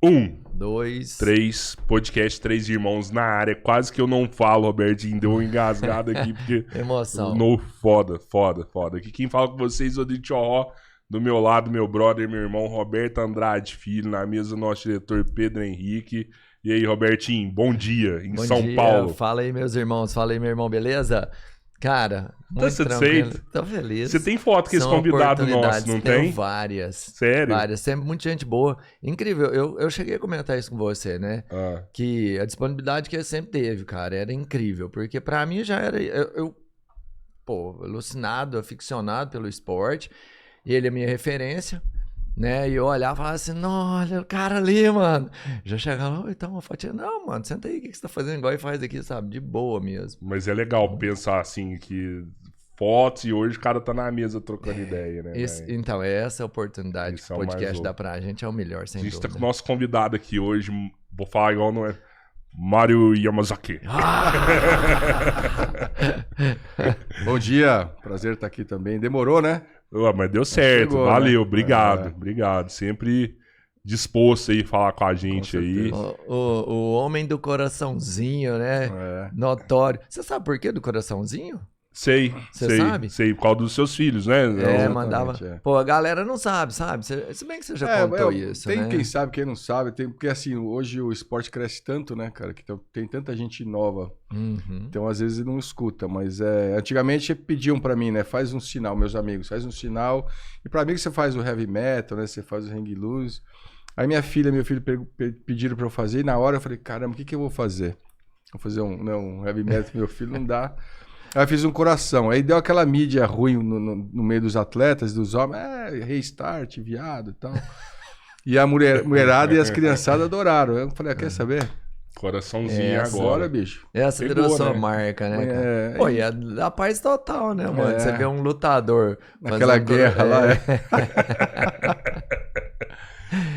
2, 3, podcast 3 Irmãos na área. Quase que eu não falo, Robertinho. Deu uma engasgada aqui, porque... Emoção. Foda. Aqui quem fala com vocês é o Ditchoró. Do meu lado, meu brother, meu irmão Roberto Andrade Filho. Na mesa, nosso diretor Pedro Henrique. E aí, Robertinho, bom dia em Bom São dia. Paulo. Fala aí, meus irmãos. Fala aí, meu irmão, beleza? Cara, muito satisfeito? tranquilo. Tô feliz. Você tem foto com esse convidado nosso, não tem? Tenho várias. Sério? Várias. Sempre muita gente boa. Incrível. Eu cheguei a comentar isso com você, né? Que a disponibilidade que ele sempre teve, cara, era incrível. Porque pra mim já era... alucinado, aficionado pelo esporte. E ele é minha referência. Né? E eu olhava e falava assim, não, olha o cara ali, mano. Já chegava, então uma fotinha. Não, mano, senta aí, o que você tá fazendo igual e faz aqui, sabe? De boa mesmo. Mas é legal pensar assim, que fotos e hoje o cara tá na mesa trocando ideia, né? Então, essa é a oportunidade que o podcast mais dá pra gente, é o melhor, sem dúvida. A gente tá com o nosso convidado aqui hoje, vou falar igual não é, Mário Yamazaki. Bom dia, prazer estar aqui também. Demorou, né? Mas deu certo, chegou, valeu, né? obrigado. Sempre disposto aí a falar com a gente aí. O homem do coraçãozinho, né? Notório. Você sabe por quê do coraçãozinho? Sei, por causa dos seus filhos, né? Mandava. Pô, a galera não sabe? Se bem que você já contou isso, tem né? Quem sabe, quem não sabe. Porque assim, hoje o esporte cresce tanto, né, cara? Que tem tanta gente nova. Então, às vezes, não escuta. Mas antigamente pediam pra mim, né? Faz um sinal, meus amigos. Faz um sinal. E pra mim você faz o heavy metal, né? Você faz o hang loose. Aí minha filha e meu filho pediram pra eu fazer. E na hora eu falei, caramba, o que eu vou fazer? Vou fazer um heavy metal pro meu filho, não dá. Aí eu fiz um coração. Aí deu aquela mídia ruim no meio dos atletas, dos homens. Restart, viado e tal. E a mulherada e as criançadas adoraram. Eu falei, quer saber? Coraçãozinho agora, bicho. Essa virou sua marca, né, cara? Pô, e é da paz total, né, mano? Você vê um lutador... Naquela guerra lá,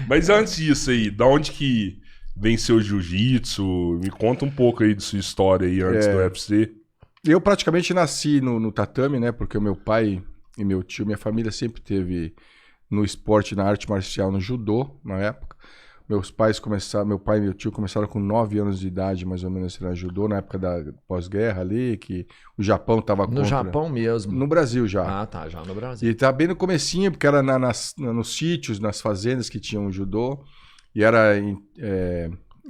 Mas antes disso aí, da onde que vem seu jiu-jitsu? Me conta um pouco aí de sua história aí antes do UFC. Eu praticamente nasci no tatame, né? Porque o meu pai e meu tio, minha família sempre teve no esporte, na arte marcial, no judô, na época. Meu pai e meu tio começaram com 9 anos de idade, mais ou menos, na judô, na época da pós-guerra ali, que o Japão tava contra... No Japão mesmo? No Brasil já. Ah, tá, já no Brasil. E tá bem no comecinho, porque era nos sítios, nas fazendas que tinham judô, e era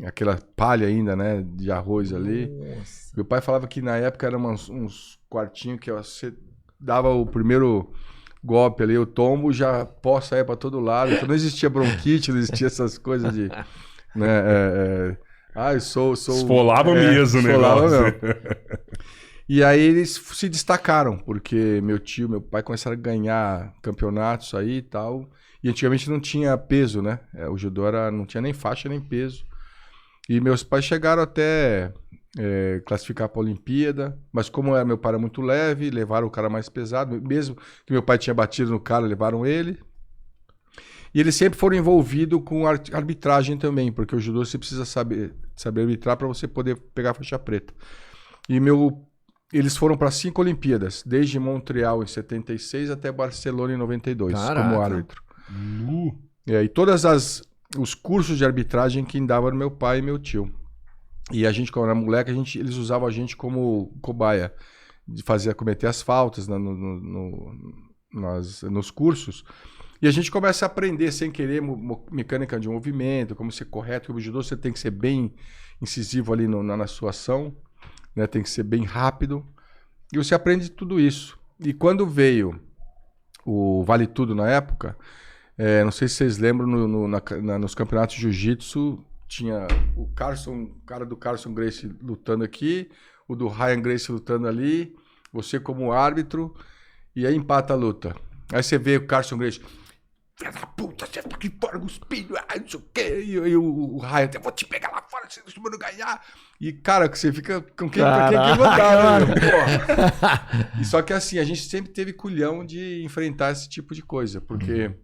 aquela palha ainda, né, de arroz ali. Nossa. Meu pai falava que na época eram uns quartinhos que você dava o primeiro golpe ali, o tombo, já pó saía pra todo lado. Então não existia bronquite, não existia essas coisas de... Né, eu sou... Esfolava mesmo, né? Esfolava mesmo. E aí eles se destacaram, porque meu tio, meu pai começaram a ganhar campeonatos aí e tal. E antigamente não tinha peso, né? O judô não tinha nem faixa nem peso. E meus pais chegaram até classificar para a Olimpíada, mas como meu pai era muito leve, levaram o cara mais pesado, mesmo que meu pai tinha batido no cara, levaram ele. E eles sempre foram envolvidos com arbitragem também, porque o judô você precisa saber arbitrar para você poder pegar a faixa preta. E eles foram para 5 Olimpíadas, desde Montreal em 76 até Barcelona em 92, como árbitro. E aí os cursos de arbitragem quem dava era meu pai e meu tio. E a gente, quando era moleque, eles usavam a gente como cobaia, de cometer as faltas nos cursos. E a gente começa a aprender sem querer mecânica de movimento, como ser correto, porque o judô você tem que ser bem incisivo ali na sua ação, né? Tem que ser bem rápido. E você aprende tudo isso. E quando veio o Vale Tudo na época... não sei se vocês lembram, nos campeonatos de jiu-jitsu, tinha o cara do Carson Gracie lutando aqui, o do Ryan Gracie lutando ali, você como árbitro, e aí empata a luta. Aí você vê o Carson Gracie, filha da puta, você tá aqui fora cuspindo, não sei o quê, e o Ryan, eu vou te pegar lá fora, se você não ganhar. E, cara, que você fica com quem lutar, né? E só que assim, a gente sempre teve culhão de enfrentar esse tipo de coisa, porque...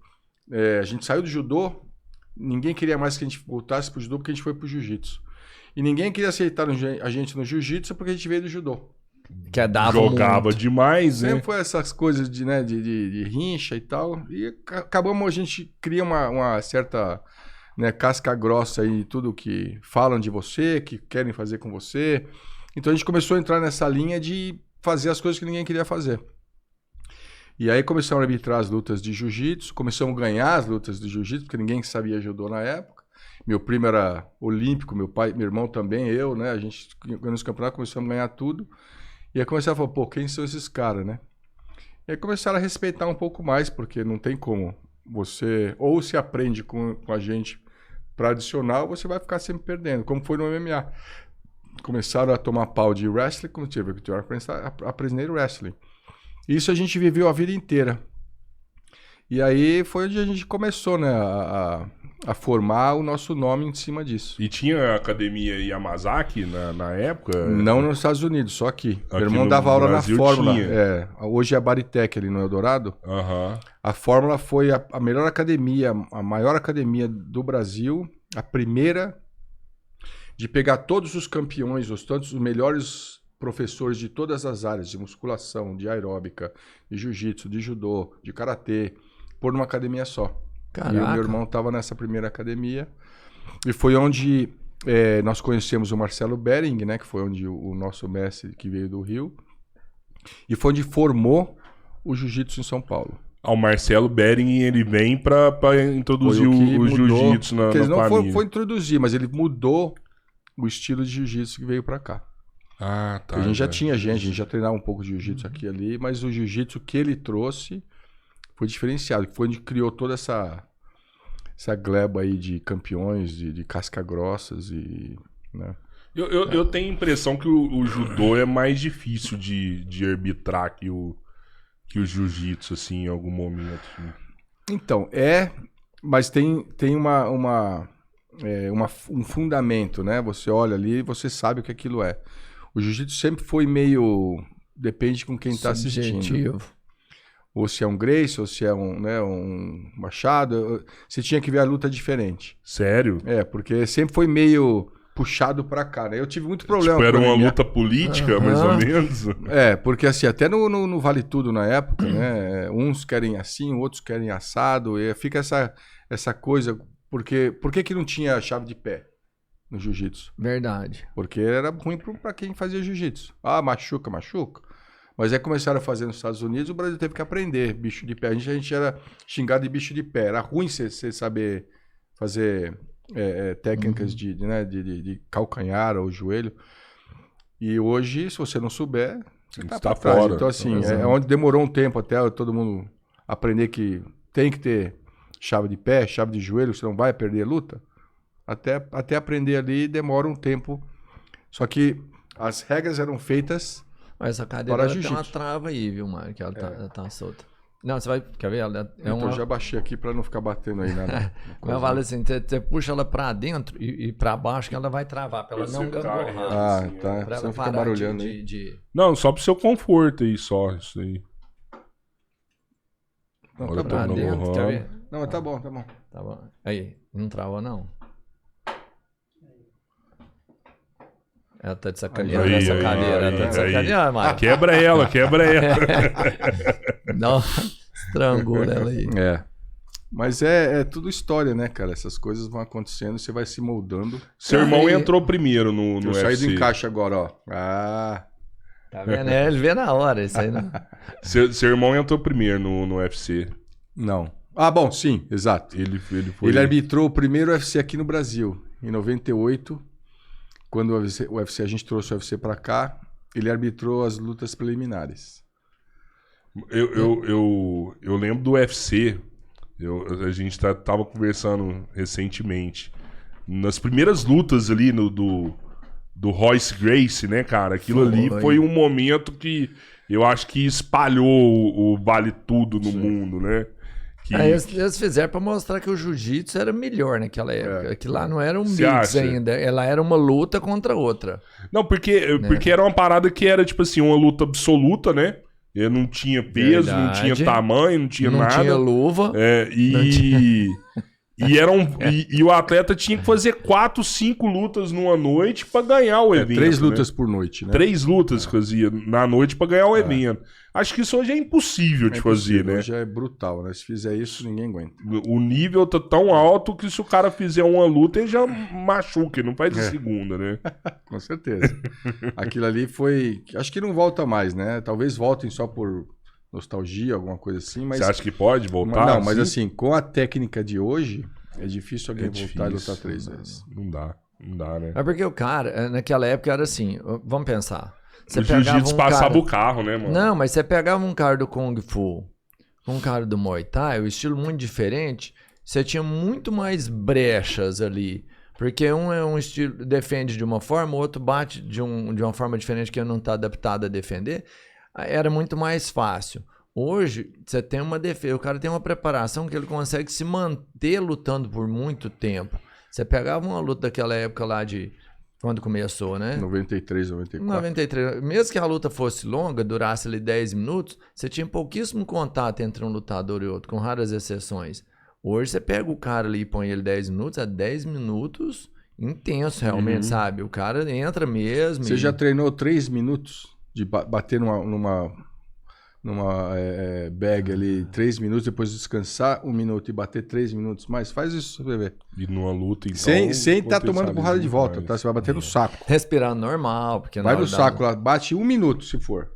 a gente saiu do judô, ninguém queria mais que a gente voltasse pro judô porque a gente foi pro jiu-jitsu. E ninguém queria aceitar a gente no jiu-jitsu porque a gente veio do judô. Que jogava muito demais, né? Sempre foi essas coisas de rincha e tal. E acabamos, a gente cria uma certa né, casca grossa em tudo que falam de você, que querem fazer com você. Então a gente começou a entrar nessa linha de fazer as coisas que ninguém queria fazer. E aí começamos a arbitrar as lutas de jiu-jitsu, começamos a ganhar as lutas de jiu-jitsu, porque ninguém sabia judô na época. Meu primo era olímpico, meu pai, meu irmão também, eu, né? A gente ganhando os campeonatos, começamos a ganhar tudo. E aí começaram a falar, pô, quem são esses caras, né? E aí começaram a respeitar um pouco mais, porque não tem como você... Ou se aprende com a gente tradicional, você vai ficar sempre perdendo, como foi no MMA. Começaram a tomar pau de wrestling, como tive que aprender wrestling. Isso a gente viveu a vida inteira. E aí foi onde a gente começou, né, a formar o nosso nome em cima disso. E tinha a academia Yamazaki na época? Não nos Estados Unidos, só aqui. Aqui Meu irmão no dava aula Brasil na Fórmula. tinha. Hoje é a Baritec ali no Eldorado. Aham. A Fórmula foi a melhor academia, a maior academia do Brasil, a primeira de pegar todos os campeões, todos os melhores professores de todas as áreas, de musculação, de aeróbica, de jiu-jitsu, de judô, de karatê, pôr numa academia só. Caraca. E o meu irmão estava nessa primeira academia. E foi onde nós conhecemos o Marcelo Bering, né, que foi onde o nosso mestre que veio do Rio. E foi onde formou o jiu-jitsu em São Paulo. O Marcelo Bering, ele vem pra introduzir o jiu-jitsu na Ele não família. foi introduzir, mas ele mudou o estilo de jiu-jitsu que veio pra cá. Ah, tá. A gente já tinha gente, a gente já treinava um pouco de jiu-jitsu aqui e ali, mas o jiu-jitsu que ele trouxe foi diferenciado, que foi onde criou toda essa gleba aí de campeões, de casca-grossas e... né? Eu tenho a impressão que o judô é mais difícil de arbitrar que o jiu-jitsu, assim, em algum momento. Assim. Então, mas tem um fundamento, né? Você olha ali e você sabe o que aquilo é. O jiu-jitsu sempre foi meio... Depende com quem está assistindo. Ou se é um Gracie, ou se é um Machado. Você tinha que ver a luta diferente. Sério? Porque sempre foi meio puxado pra cá, né? Eu tive muito problema. Tipo, era uma luta política, mais ou menos? Porque assim, até no Vale Tudo na época, né? Uns querem assim, outros querem assado. E fica essa coisa... Por que não tinha chave de pé no jiu-jitsu? Verdade. Porque era ruim pra quem fazia jiu-jitsu. Ah, machuca. Mas aí começaram a fazer nos Estados Unidos, o Brasil teve que aprender bicho de pé. A gente era xingado de bicho de pé. Era ruim você saber fazer técnicas de calcanhar ou joelho. E hoje, se você não souber, você tá fora. Então, assim, onde demorou um tempo até todo mundo aprender que tem que ter chave de pé, chave de joelho, você não vai perder a luta. Até aprender ali demora um tempo. Só que as regras eram feitas... Essa cadeira tem uma trava aí, viu, Mário? Que ela tá solta. Não, você vai... Quer ver? Eu já baixei aqui pra não ficar batendo aí nada. Mas vale assim, você puxa ela pra dentro e pra baixo que ela vai travar, pra ela não gangorrar. Tá. Pra você ela fica parar barulhando aí. Não, só pro seu conforto aí, só isso aí. Não, tá pra dentro, quer ver? Não, tá bom. Tá bom. Aí, não travou não. Ela tá de sacaneando essa cadeira. Ela tá de sacaneando, Mário. Quebra ela. Não, estrangula ela aí. Mas é tudo história, né, cara? Essas coisas vão acontecendo, você vai se moldando. Seu irmão entrou primeiro no UFC. Eu saí do encaixe agora, ó. Ah. Tá vendo? Ele vê na hora isso aí, não. Seu irmão entrou primeiro no UFC. Não. Ah, bom, sim, exato. Ele arbitrou o primeiro UFC aqui no Brasil, em 98. Quando o UFC, a gente trouxe o UFC pra cá, ele arbitrou as lutas preliminares. Eu lembro do UFC, a gente tava conversando recentemente. Nas primeiras lutas ali do Royce Gracie, né, cara? Aquilo ali foi um momento que eu acho que espalhou o Vale Tudo no mundo, né? Eles fizeram pra mostrar que o jiu-jitsu era melhor naquela época. Que lá não era um mix ainda. Ela era uma luta contra outra. Não, porque era uma parada que era, tipo assim, uma luta absoluta, né? Não tinha peso, não tinha tamanho, não tinha nada. Não tinha luva. E o atleta tinha que fazer 4, 5 lutas numa noite pra ganhar o evento. 3 né? lutas por noite, né? 3 lutas que fazia na noite pra ganhar o evento. Acho que isso hoje é impossível de fazer, né? Hoje é brutal, né? Se fizer isso, ninguém aguenta. O nível tá tão alto que se o cara fizer uma luta, ele já machuca, ele não faz de segunda, né? Com certeza. Aquilo ali foi... Acho que não volta mais, né? Talvez voltem só por nostalgia, alguma coisa assim, mas... Você acha que pode voltar? Não, mas assim, com a técnica de hoje, é difícil alguém voltar e lutar 3 vezes. Não dá, né? É porque o cara, naquela época era assim, vamos pensar. Você O pegava jiu-jitsu passava o carro, né, mano? Não, mas você pegava um cara do Kung Fu, um cara do Muay Thai, o estilo muito diferente, você tinha muito mais brechas ali. Porque um é um estilo, defende de uma forma, o outro bate de uma forma diferente que ele não está adaptado a defender. Era muito mais fácil. Hoje, você tem uma defesa, o cara tem uma preparação que ele consegue se manter lutando por muito tempo. Você pegava uma luta daquela época lá de... Quando começou, né? 93, 94. 93. Mesmo que a luta fosse longa, durasse ali 10 minutos, você tinha pouquíssimo contato entre um lutador e outro, com raras exceções. Hoje você pega o cara ali e põe ele 10 minutos, é 10 minutos intenso realmente, sabe? O cara entra mesmo. Você já treinou 3 minutos de bater numa bag ali 3 minutos, depois descansar 1 minuto e bater 3 minutos mais? Faz isso, você ver. E numa luta, então... Sem estar tomando porrada de volta, tá? Você vai bater no saco. Respirar normal, porque vai no saco lá, bate 1 minuto se for.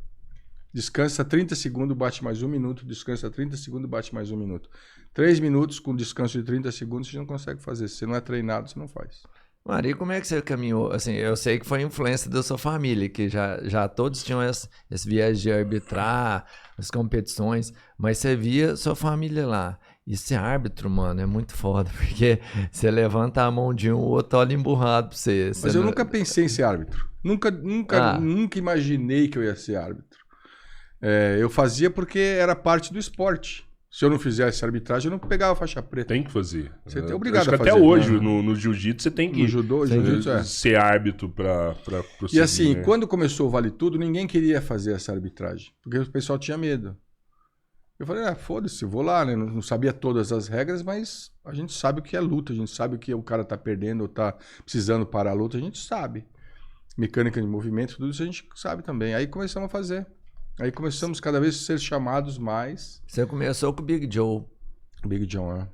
Descansa 30 segundos, bate mais 1 minuto, descansa 30 segundos, bate mais 1 minuto. 3 minutos com descanso de 30 segundos você não consegue fazer. Se você não é treinado, você não faz. Maria, como é que você caminhou? Assim, eu sei que foi influência da sua família, que já todos tinham esse viés de arbitrar as competições, mas você via sua família lá. E ser árbitro, mano, é muito foda, porque você levanta a mão de um, o outro olha emburrado pra você. Mas eu nunca pensei em ser árbitro. Nunca imaginei que eu ia ser árbitro. Eu fazia porque era parte do esporte. Se eu não fizesse arbitragem, eu não pegava faixa preta. Tem que fazer. Você é obrigado a fazer. Até hoje, no jiu-jitsu, você tem que no jiu-jitsu, ser árbitro pra prosseguir, E assim, né? quando começou o Vale Tudo, ninguém queria fazer essa arbitragem. Porque o pessoal tinha medo. Eu falei, foda-se, vou lá, né? Não sabia todas as regras, mas a gente sabe o que é luta. A gente sabe o que o cara tá perdendo ou tá precisando parar a luta. A gente sabe. Mecânica de movimento, tudo isso a gente sabe também. Aí começamos a fazer. Aí começamos cada vez a ser chamados mais. Você começou com o Big Joe. Big John, né?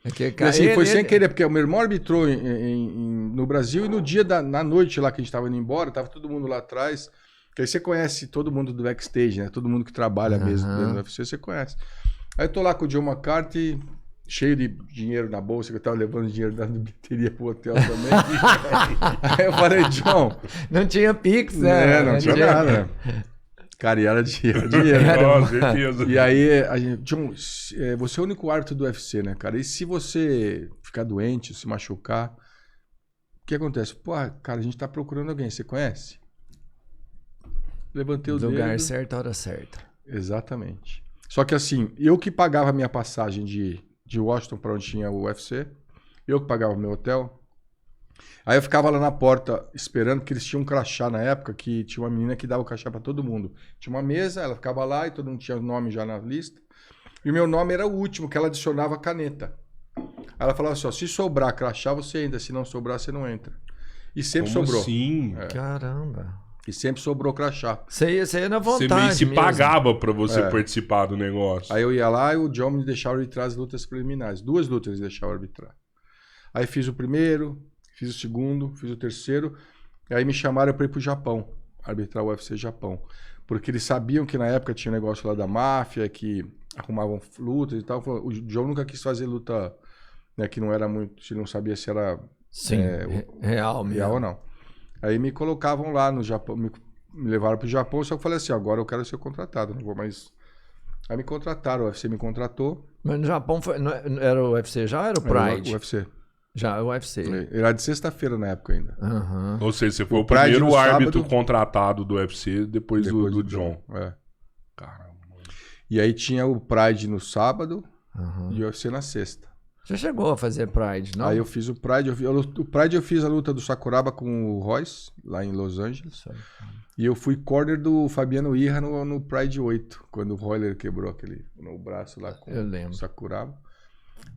E assim, foi sem querer, porque o meu irmão arbitrou no Brasil e no dia na noite lá que a gente tava indo embora, tava todo mundo lá atrás. Que aí você conhece todo mundo do backstage, né? Todo mundo que trabalha mesmo no UFC, você conhece. Aí eu tô lá com o John McCarthy, cheio de dinheiro na bolsa, que eu tava levando dinheiro da bilheteria pro hotel também. Aí eu falei, John... Não tinha Pix, né? Não tinha nada. Cara, e era dinheiro. Com certeza. E aí, John, você é o único árbitro do UFC, né, cara? E se você ficar doente, se machucar, o que acontece? Pô, cara, a gente tá procurando alguém, você conhece? Levantei o dedo. Lugar certo, hora certa. Exatamente. Só que assim, eu que pagava a minha passagem de Washington para onde tinha o UFC, eu que pagava o meu hotel. Aí eu ficava lá na porta esperando, que eles tinham um crachá na época, que tinha uma menina que dava o crachá para todo mundo. Tinha uma mesa, ela ficava lá e todo mundo tinha o nome já na lista. E o meu nome era o último, que ela adicionava a caneta. Aí ela falava assim, ó, se sobrar crachá, você entra. Se não sobrar, você não entra. E sempre sobrou. Sim. Caramba. E sempre sobrou crachá. Você ia na Você vontade meio se mesmo. pagava pra você participar do negócio. Aí eu ia lá e o John me deixava arbitrar as lutas preliminares. 2 lutas eles deixavam arbitrar. Aí fiz o primeiro, fiz o segundo, fiz o terceiro. E aí me chamaram para ir pro Japão, arbitrar o UFC Japão. Porque eles sabiam que na época tinha um negócio lá da máfia, que arrumavam lutas e tal. O John nunca quis fazer luta, né, que não era muito... Se não sabia se era real mesmo. Real ou não. Aí me colocavam lá no Japão, me levaram pro Japão, só que eu falei assim, agora eu quero ser contratado, não vou mais... Aí me contrataram, o UFC me contratou. Mas no Japão não era o UFC já ou era o Pride? Era o UFC. Já, o UFC. Era de sexta-feira na época ainda. Ou seja, você foi o Pride primeiro no árbitro sábado, contratado do UFC depois do John. Caramba. E aí tinha o Pride no sábado e o UFC na sexta. Você chegou a fazer Pride, não? Aí eu fiz o Pride. O Pride eu fiz a luta do Sakuraba com o Royce, lá em Los Angeles. E eu fui corner do Fabiano Irra no Pride 8, quando o Royler quebrou no braço lá com o Sakuraba.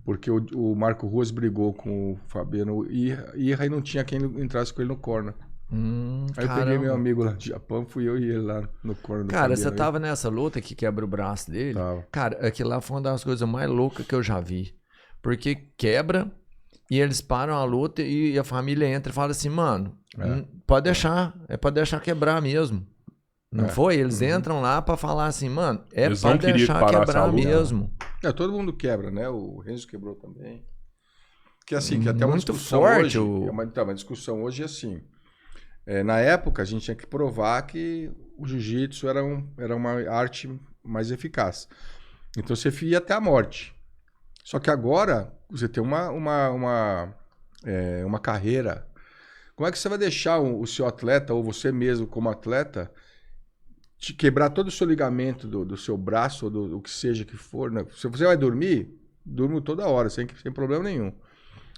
Porque o Marco Ruas brigou com o Fabiano Irra e não tinha quem entrasse com ele no corner. Aí eu peguei meu amigo lá do Japão, fui eu e ele lá no corner do Cara, Fabiano. você tava nessa luta que quebra o braço dele? Tava. Cara, aquilo lá foi uma das coisas mais loucas que eu já vi. Porque quebra e eles param a luta e a família entra e fala assim, mano, pode deixar, é pra deixar quebrar mesmo. Não foi? Eles entram lá pra falar assim, mano, é Eles pra não queriam deixar que parasse a quebrar luta. mesmo. Todo mundo quebra, né? O Renzo quebrou também. Que assim, que até uma Muito discussão forte hoje... Uma discussão hoje é assim... na época, a gente tinha que provar que o jiu-jitsu era uma arte mais eficaz. Então, você ia até a morte. Só que agora, você tem uma carreira. Como é que você vai deixar o seu atleta, ou você mesmo como atleta, te quebrar todo o seu ligamento do seu braço, ou do que seja que for, né? Se você vai dormir, durmo toda hora, sem problema nenhum.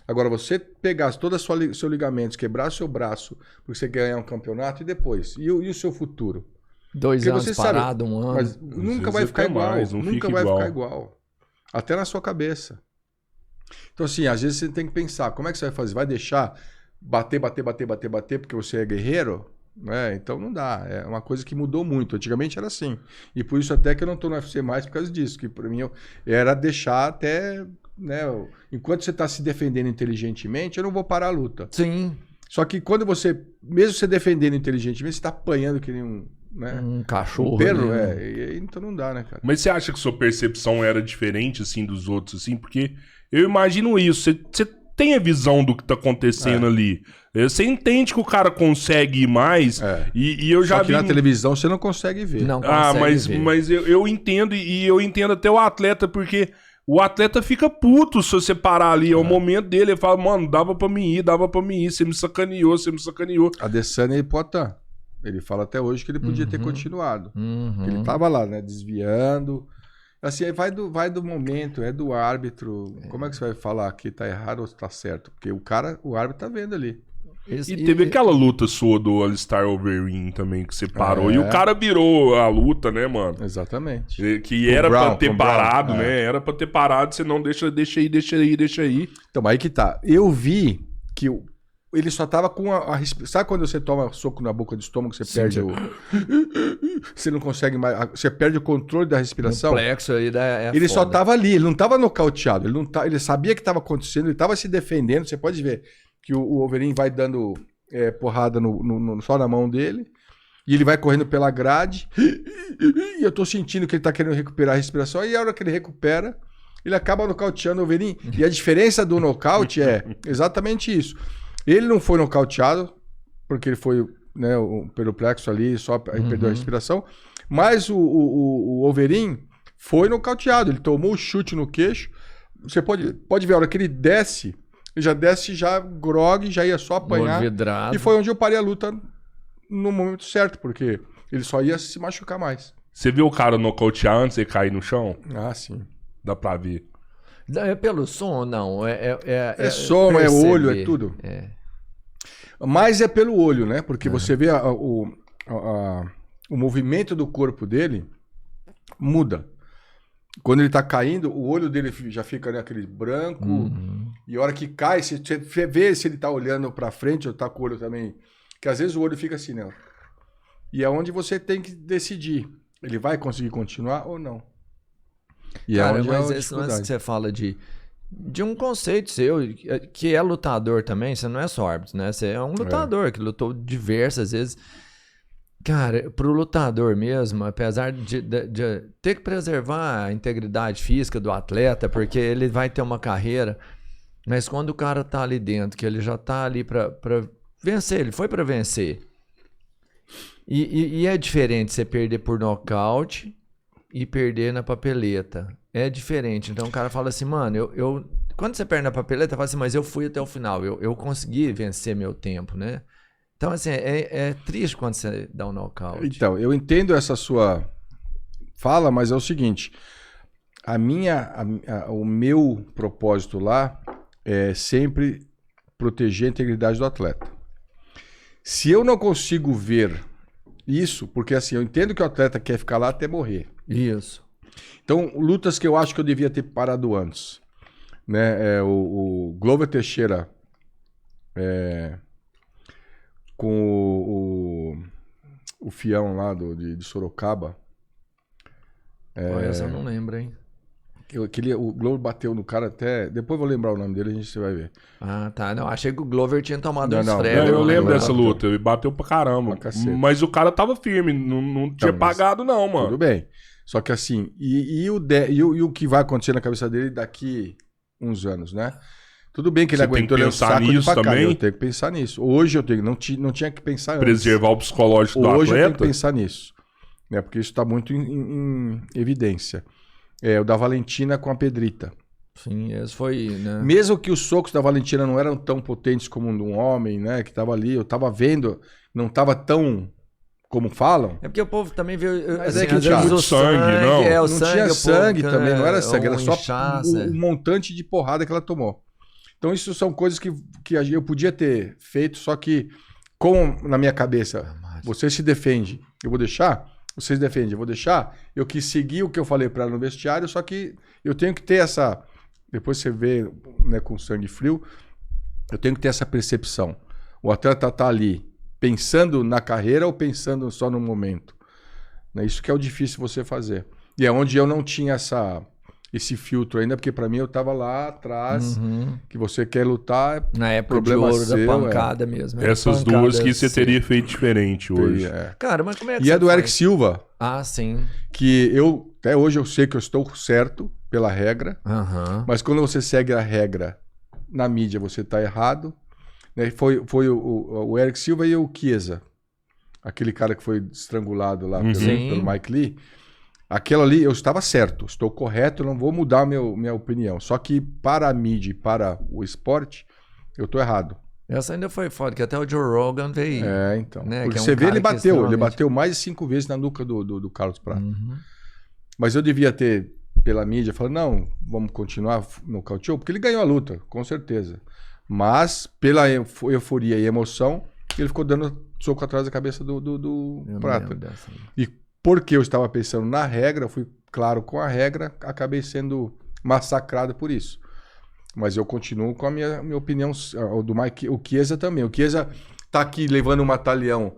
Agora, você pegar todo o seu ligamento, quebrar o seu braço, porque você ganhar um campeonato, e depois? E o seu futuro? 2 Porque anos você parado, sabe, 1 ano. mas nunca vai ficar igual. Nunca vai ficar igual. Até na sua cabeça. Então, assim, às vezes você tem que pensar, como é que você vai fazer? Vai deixar bater, porque você é guerreiro? Então não dá. É uma coisa que mudou muito. Antigamente era assim. E por isso até que eu não tô no UFC mais por causa disso. Que pra mim era deixar até... enquanto você tá se defendendo inteligentemente, eu não vou parar a luta. Sim. Só que quando você, mesmo você defendendo inteligentemente, você tá apanhando que nem um cachorro. um perro, então não dá, né, cara? Mas você acha que sua percepção era diferente, assim, dos outros, assim? Porque eu imagino isso. Você tem a visão do que tá acontecendo ali. Você entende que o cara consegue ir mais. E eu já Só que vi... na televisão você não consegue ver. Não consegue ver. Mas eu entendo, e eu entendo até o atleta, porque o atleta fica puto se você parar ali. É o momento dele. Ele fala, mano, dava pra mim ir. Você me sacaneou. A Adesanya e Poatan. Ele fala até hoje que ele podia ter continuado. Ele tava lá, né, desviando. Assim, aí vai do momento, é do árbitro. Como é que você vai falar que tá errado ou tá certo? Porque o árbitro tá vendo ali. E teve aquela luta sua do Alistair Overeem também, que você parou. E o cara virou a luta, né, mano? Exatamente. Que era pra ter parado, né? Era pra ter parado, você não deixa aí. Então, aí que tá. Eu vi que ele só tava com a respiração. Sabe quando você toma soco na boca do estômago, você perde você não consegue mais... Você perde o controle da respiração? Complexo aí ele só tava ali, ele não tava nocauteado. Ele sabia que tava acontecendo, ele tava se defendendo. Você pode ver que o Overeem vai dando porrada só na mão dele. E ele vai correndo pela grade. E eu tô sentindo que ele tá querendo recuperar a respiração. E a hora que ele recupera, ele acaba nocauteando o Overeem. E a diferença do nocaute é exatamente isso. Ele não foi nocauteado, porque ele foi, né, pelo plexo ali, só perdeu a respiração. Mas o Overeem foi nocauteado. Ele tomou o chute no queixo. Você pode ver, a hora que ele desce, ele já desce já grogue, já ia só apanhar. E foi onde eu parei a luta no momento certo, porque ele só ia se machucar mais. Você viu o cara nocautear antes de cair no chão? Ah, sim. Dá pra ver. É pelo som ou não? É som, é olho, é tudo. Mas é pelo olho, né? Porque você vê o movimento do corpo dele muda. Quando ele tá caindo, o olho dele já fica aquele branco. E a hora que cai, você vê se ele tá olhando pra frente ou tá com o olho também. Que às vezes o olho fica assim, né? E é onde você tem que decidir. Ele vai conseguir continuar ou não? E cara, é onde mas esse lance que você fala de um conceito seu, que é lutador também, você não é só árbitro, né? Você é um lutador que lutou diversas vezes. Cara, pro lutador mesmo, apesar de ter que preservar a integridade física do atleta, porque ele vai ter uma carreira, mas quando o cara tá ali dentro, que ele já tá ali pra vencer, ele foi pra vencer. E é diferente você perder por nocaute e perder na papeleta. É diferente. Então o cara fala assim, mano, quando você perde na papeleta, fala assim, mas eu fui até o final, eu consegui vencer meu tempo, né? Então, assim, é triste quando você dá um nocaute. Então, eu entendo essa sua fala, mas é o seguinte, o meu propósito lá é sempre proteger a integridade do atleta. Se eu não consigo ver isso, porque assim, eu entendo que o atleta quer ficar lá até morrer. Isso. Então, lutas que eu acho que eu devia ter parado antes. né? O Glover Teixeira com o Fião lá de Sorocaba. Essa eu não lembro, hein? O Glover bateu no cara até... Depois eu vou lembrar o nome dele, a gente vai ver. Ah, tá. Não, achei que o Glover tinha tomado uns Não, fregos. Eu lembro não, dessa bateu. luta, ele bateu pra caramba. Mas o cara tava firme, não tinha mas- pagado não, mano. Tudo bem. Só que assim, e o que vai acontecer na cabeça dele daqui uns anos, né? Tudo bem que ele Você tem aguentou que ele pensar saco de nisso facada. também? Eu tenho que pensar nisso. Hoje eu tenho, não tinha que pensar antes. Preservar o psicológico do Hoje eu tenho que atleta. pensar nisso. Né? Porque isso está muito em evidência. O da Valentina com a Pedrita. Sim, esse foi, né? Mesmo que os socos da Valentina não eram tão potentes como um de um homem, né? Que tava ali, eu tava vendo, não tava tão como falam. É porque o povo também vê. Mas Assim, é que às tinha vezes muito o sangue, não? É, o Não sangue, tinha o povo, sangue também, não era sangue, ou era só inchaço, um montante de porrada que ela tomou. Então isso são coisas que eu podia ter feito, só que como na minha cabeça, você se defende, eu vou deixar, você se defende, eu vou deixar, eu quis seguir o que eu falei para ela no vestiário, só que eu tenho que ter essa, depois você vê, né, com sangue frio, eu tenho que ter essa percepção. O atleta tá ali pensando na carreira ou pensando só no momento? Né? Isso que é o difícil você fazer. E é onde eu não tinha esse filtro ainda, porque para mim eu tava lá atrás, que você quer lutar, Na época problema de ouro seu, da pancada mesmo. era Essas pancada, duas que você sim. teria feito diferente hoje. Cara, mas como é que E você a do faz? Eric Silva, Ah, sim. que até hoje eu sei que eu estou certo pela regra, Aham. mas quando você segue a regra na mídia, você tá errado. Né? Foi o Eric Silva e o Chiesa, aquele cara que foi estrangulado lá pelo Mike Lee. Aquilo ali, eu estava certo, estou correto, não vou mudar minha opinião. Só que para a mídia e para o esporte, eu estou errado. Essa ainda foi foda, que até o Joe Rogan veio. Então. Né, Porque que é um você vê, cara ele que é bateu. Ele extremamente- bateu mais de 5 vezes na nuca do Carlos Prata. Mas eu devia ter, pela mídia, falado, não, vamos continuar no cauteou, porque ele ganhou a luta, com certeza. Mas, pela euforia e emoção, ele ficou dando soco atrás da cabeça do Eu me Prata. lembro dessa aí. E porque eu estava pensando na regra, fui claro com a regra, acabei sendo massacrado por isso. Mas eu continuo com a minha opinião, o do Mike, o Chiesa também. O Chiesa tá aqui levando um batalhão,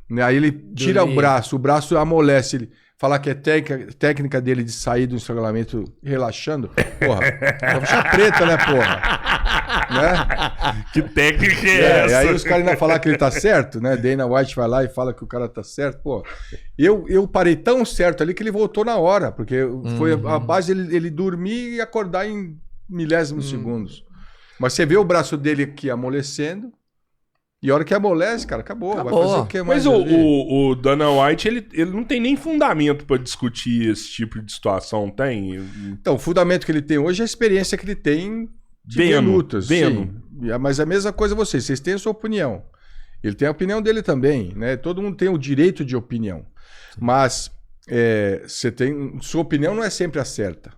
né? Aí ele tira o braço amolece, ele falar que é técnica dele de sair do estrangulamento relaxando. Porra, faixa preta, né, porra? Né? Que técnica é E essa? aí os caras ainda falar que ele tá certo, né? Dana White vai lá e fala que o cara tá certo. Pô, eu parei tão certo ali que ele voltou na hora, porque foi a base ele dormir e acordar em milésimos segundos. Mas você vê o braço dele aqui amolecendo, e a hora que amolece, cara, acabou. Vai fazer o que mais? Mas ali? o Dana White, ele não tem nem fundamento pra discutir esse tipo de situação, tem? Então, o fundamento que ele tem hoje é a experiência que ele tem de ver lutas. vendo. Sim. Mas a mesma coisa vocês têm a sua opinião. Ele tem a opinião dele também, né? Todo mundo tem o direito de opinião. Mas você tem. Sua opinião não é sempre a certa.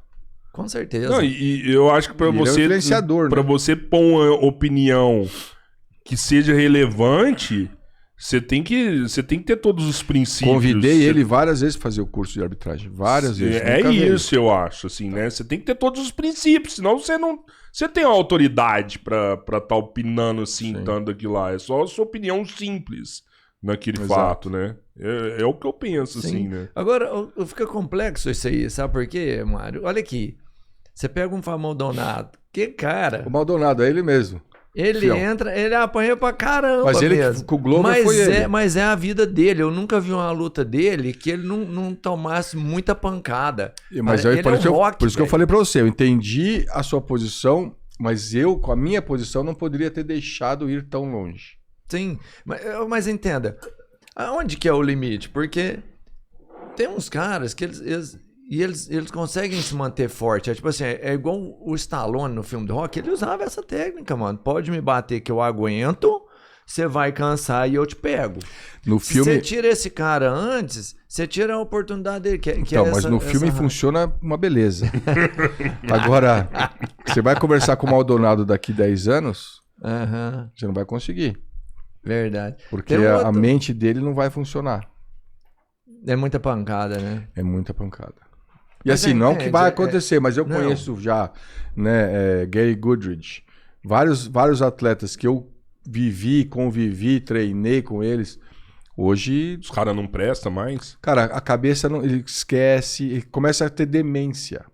Com certeza. Não, e eu acho que pra Ele é um você. influenciador, Pra né? você pôr uma opinião que seja relevante, você tem que ter todos os princípios. Convidei Você- ele várias vezes para fazer o curso de arbitragem. Várias vezes. É Nunca veio. isso, eu acho, assim, né? Você tem que ter todos os princípios, senão você não. Você tem autoridade pra tá opinando assim, Sim. tanto aquilo lá. É só a sua opinião simples naquele Exato. fato, né? É o que eu penso, Sim. assim, né? Agora, fica complexo isso aí, sabe por quê, Mário? Olha aqui. Você pega um Maldonado, que cara, O Maldonado, é ele mesmo. ele Fião. entra, ele apanha pra caramba Mas ele mesmo. com o Glover foi ele. Mas é a vida dele. Eu nunca vi uma luta dele que ele não tomasse muita pancada. Mas ele por, é isso um rock, por isso que eu velho. falei para você. Eu entendi a sua posição, mas eu, com a minha posição, não poderia ter deixado ir tão longe. Sim, mas entenda, aonde que é o limite? Porque tem uns caras que eles conseguem se manter forte. É tipo assim, é igual o Stallone no filme do Rock, ele usava essa técnica, mano. Pode me bater que eu aguento, você vai cansar e eu te pego. No Se filme. você tira esse cara antes, você tira a oportunidade dele. Que Então, é mas essa- no filme essa- funciona uma beleza. Agora, você vai conversar com o Maldonado daqui 10 anos, Aham, você não vai conseguir. verdade. Porque Tem um a outro- mente dele não vai funcionar. É muita pancada, né? É muita pancada. E Mas assim, não que vai acontecer, mas eu não. conheço já, né, Gary Goodridge, vários atletas que eu convivi, treinei com eles. Hoje, Os caras não prestam mais? cara, a cabeça ele esquece, ele começa a ter demência.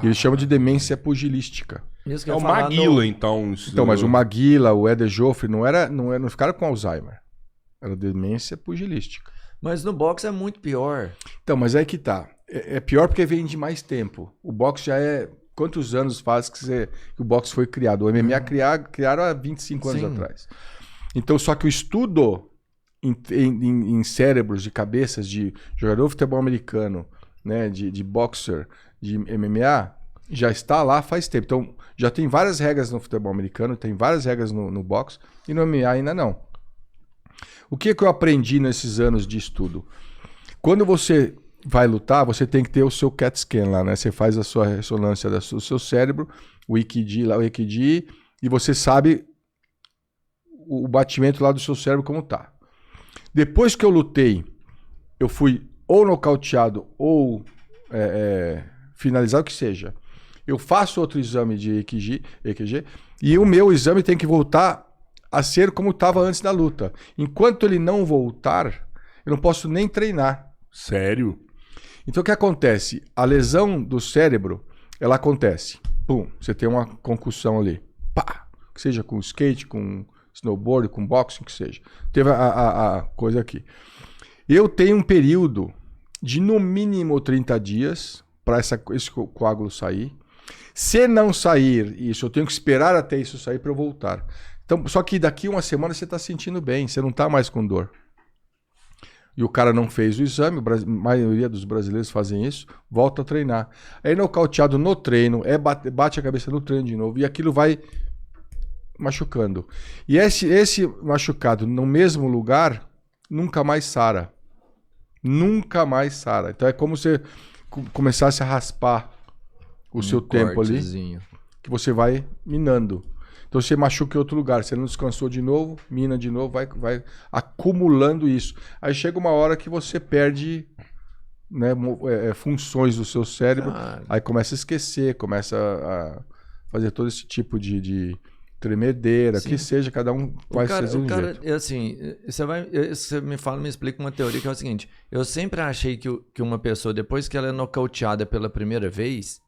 Eles chamam de demência pugilística. Isso que É eu o ia falar Maguila, então. Então, mas o Maguila, o Eder Joffre, não ficaram com Alzheimer. Era demência pugilística. Mas no boxe é muito pior. Então, mas aí que tá. É pior porque vem de mais tempo. O boxe já é... Quantos anos faz que o boxe foi criado? O MMA criaram há 25 anos Sim. atrás. Então, só que o estudo em cérebros, de cabeças de jogador de futebol americano, né, de boxer, de MMA, já está lá faz tempo. Então, já tem várias regras no futebol americano, tem várias regras no boxe, e no MMA ainda não. O que eu aprendi nesses anos de estudo? Quando você vai lutar, você tem que ter o seu CAT scan lá, né? Você faz a sua ressonância do seu cérebro, o EKG, e você sabe o batimento lá do seu cérebro como tá. Depois que eu lutei, eu fui ou nocauteado ou finalizado, o que seja. Eu faço outro exame de EKG e o meu exame tem que voltar a ser como estava antes da luta. Enquanto ele não voltar, eu não posso nem treinar. Sério? Então o que acontece? A lesão do cérebro, ela acontece. Pum, você tem uma concussão ali. Pá! Que seja com skate, com snowboard, com boxing, que seja. Teve a coisa aqui. Eu tenho um período de no mínimo 30 dias para esse coágulo sair. Se não sair isso, eu tenho que esperar até isso sair para eu voltar. Então, só que daqui uma semana você está sentindo bem, você não está mais com dor. E o cara não fez o exame, a maioria dos brasileiros fazem isso, volta a treinar. É nocauteado no treino, bate a cabeça no treino de novo, e aquilo vai machucando. E esse machucado no mesmo lugar, nunca mais sara. Nunca mais sara. Então é como se começasse a raspar o seu tempo ali, que você vai minando. Então você machuca em outro lugar, você não descansou de novo, mina de novo, vai acumulando isso. Aí chega uma hora que você perde, né, funções do seu cérebro, aí começa a esquecer, começa a fazer todo esse tipo de tremedeira, que seja, cada um vai fazer um jeito. Assim, você me explica uma teoria que é o seguinte, eu sempre achei que uma pessoa, depois que ela é nocauteada pela primeira vez,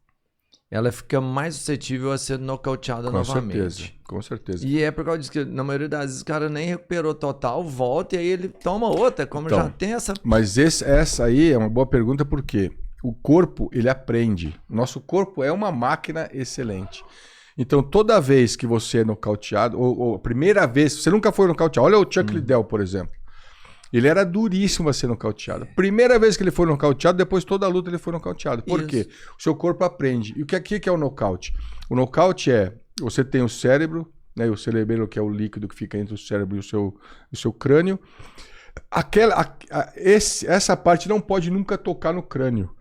ela fica mais suscetível a ser nocauteada novamente. Com certeza. E é por causa disso que, na maioria das vezes, o cara nem recuperou total, volta e aí ele toma outra, como então, já tem essa... Mas essa aí é uma boa pergunta, porque o corpo, ele aprende. Nosso corpo é uma máquina excelente. Então, toda vez que você é nocauteado, ou a primeira vez, você nunca foi nocauteado. Olha o Chuck Liddell, por exemplo. Ele era duríssimo a ser nocauteado. Primeira vez que ele foi nocauteado, depois toda a luta ele foi nocauteado. Por quê? O seu corpo aprende. E o que é o nocaute? O nocaute é, você tem o cérebro, né, o cerebelo, que é o líquido que fica entre o cérebro e o seu crânio. Essa parte não pode nunca tocar no crânio.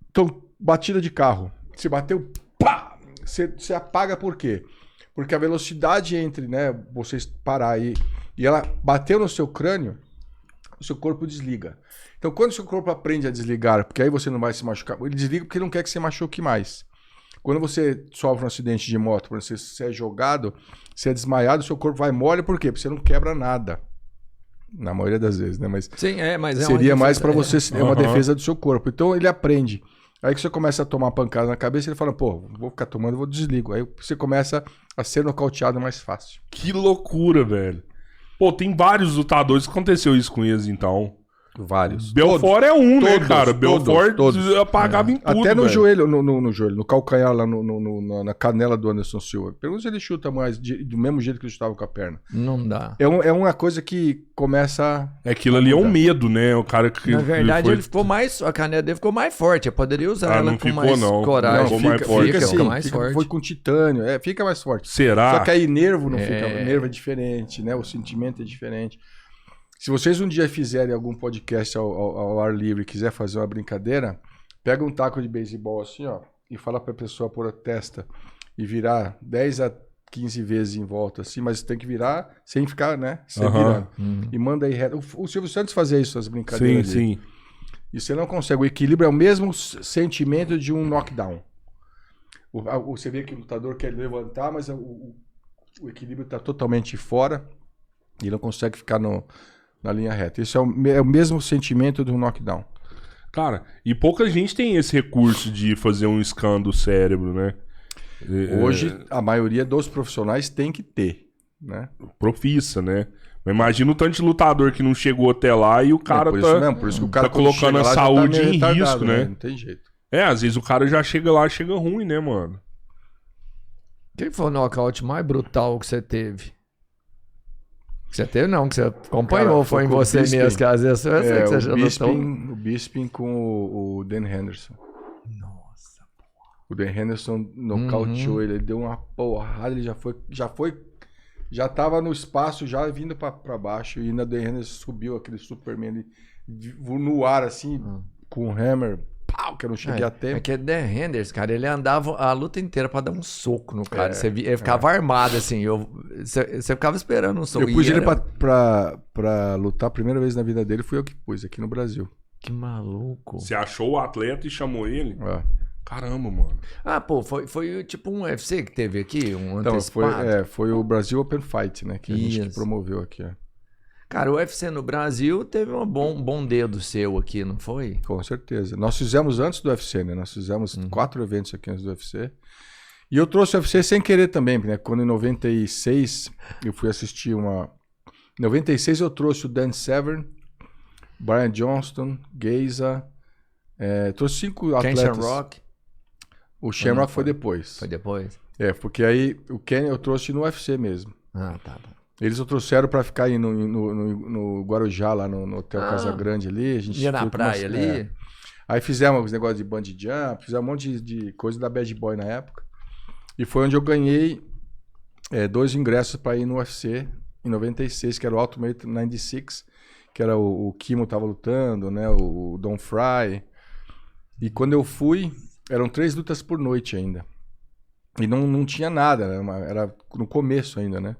Então, batida de carro. Se bateu, pá! Você apaga por quê? Porque a velocidade entre, né, você parar e ela bateu no seu crânio, o seu corpo desliga. Então, quando o seu corpo aprende a desligar, porque aí você não vai se machucar, ele desliga porque ele não quer que você machuque mais. Quando você sofre um acidente de moto, quando você é jogado, você é desmaiado, o seu corpo vai mole, por quê? Porque você não quebra nada. Na maioria das vezes, né? Mas, sim, mas seria mais para você, é uma defesa do seu corpo. Então, ele aprende. Aí que você começa a tomar pancada na cabeça, ele fala, pô, vou ficar tomando, vou desligo. Aí você começa a ser nocauteado mais fácil. Que loucura, velho. Pô, tem vários lutadores que aconteceu isso com eles, então. Vários. Belfort é um, né, cara? Belfort todos. apagava em tudo, até no velho. joelho, no joelho, no calcanhar, lá na canela do Anderson Silva. Pergunta se ele chuta mais do mesmo jeito que ele chutava com a perna. Não dá. É uma coisa que começa... Aquilo ali é um medo, né? O cara que... Na verdade, ele ficou mais... A canela dele ficou mais forte. Eu poderia usar ela com mais Não, coragem. ficou mais forte, assim, fica mais forte. Foi com titânio. Fica mais forte. Será? Só que aí nervo não fica... Nervo é diferente, né? O sentimento é diferente. Se vocês um dia fizerem algum podcast ao ar livre e quiser fazer uma brincadeira, pega um taco de beisebol assim, ó, e fala pra pessoa pôr a testa e virar 10 a 15 vezes em volta, assim, mas tem que virar sem ficar, né? Sem virando. E manda aí reto. O Silvio Santos fazia isso, as brincadeiras sim, dele. sim. E você não consegue. O equilíbrio é o mesmo sentimento de um knockdown. Você vê que o lutador quer levantar, mas o equilíbrio está totalmente fora e não consegue ficar na linha reta. Isso é o mesmo sentimento do knockdown. Cara, e pouca gente tem esse recurso de fazer um scan do cérebro, né? Hoje, a maioria dos profissionais tem que ter, né? Profissa, né? Mas imagina o tanto de lutador que não chegou até lá e o cara por isso mesmo, por isso que o cara tá colocando a saúde em risco, né? Não tem jeito. Às vezes o cara já chega lá, chega ruim, né, mano? Quem foi o nocaute mais brutal que você teve? Que você teve não, que você acompanhou, Cara, foi em com o você Bisping. mesmo, que às vezes eu sei que você já lutou. O Bisping com o Dan Henderson. Nossa. O Dan Henderson nocauteou ele deu uma porrada, ele já tava no espaço, já vindo pra baixo, e ainda o Dan Henderson subiu aquele Superman no ar, assim, com o hammer, pau, que eu não cheguei a tempo. É que Dan Henderson, cara, ele andava a luta inteira pra dar um soco no cara. Ele ficava armado, assim, você ficava esperando um soco. Eu pus ele pra lutar a primeira vez na vida dele, fui eu que pus, aqui no Brasil. Que maluco. Você achou o atleta e chamou ele? Caramba, mano. Ah, pô, foi tipo um UFC que teve aqui, um Então, antecipado. foi o Brasil Open Fight, né, que a gente Isso. promoveu aqui, Cara, o UFC no Brasil teve um bom dedo seu aqui, não foi? Com certeza. Nós fizemos antes do UFC, né? Nós fizemos 4 eventos aqui antes do UFC. E eu trouxe o UFC sem querer também, né? Quando em 96 eu fui assistir uma... Em 96 eu trouxe o Dan Severn, Brian Johnston, Geiza, trouxe 5 atletas. Ken Shamrock. O Shamrock foi depois. Foi depois? Porque aí o Ken eu trouxe no UFC mesmo. Ah, tá. Eles o trouxeram pra ficar aí no Guarujá, lá no Hotel Casa Grande ali. A gente ia na praia ali? Aí fizemos os negócios de bungee jump, fizemos um monte de coisa da Bad Boy na época. E foi onde eu ganhei 2 ingressos pra ir no UFC em 96, que era o Ultimate 96, que era o Kimo tava lutando, né? O Don Fry. E quando eu fui, eram 3 lutas por noite ainda. E não tinha nada, era no começo ainda, né?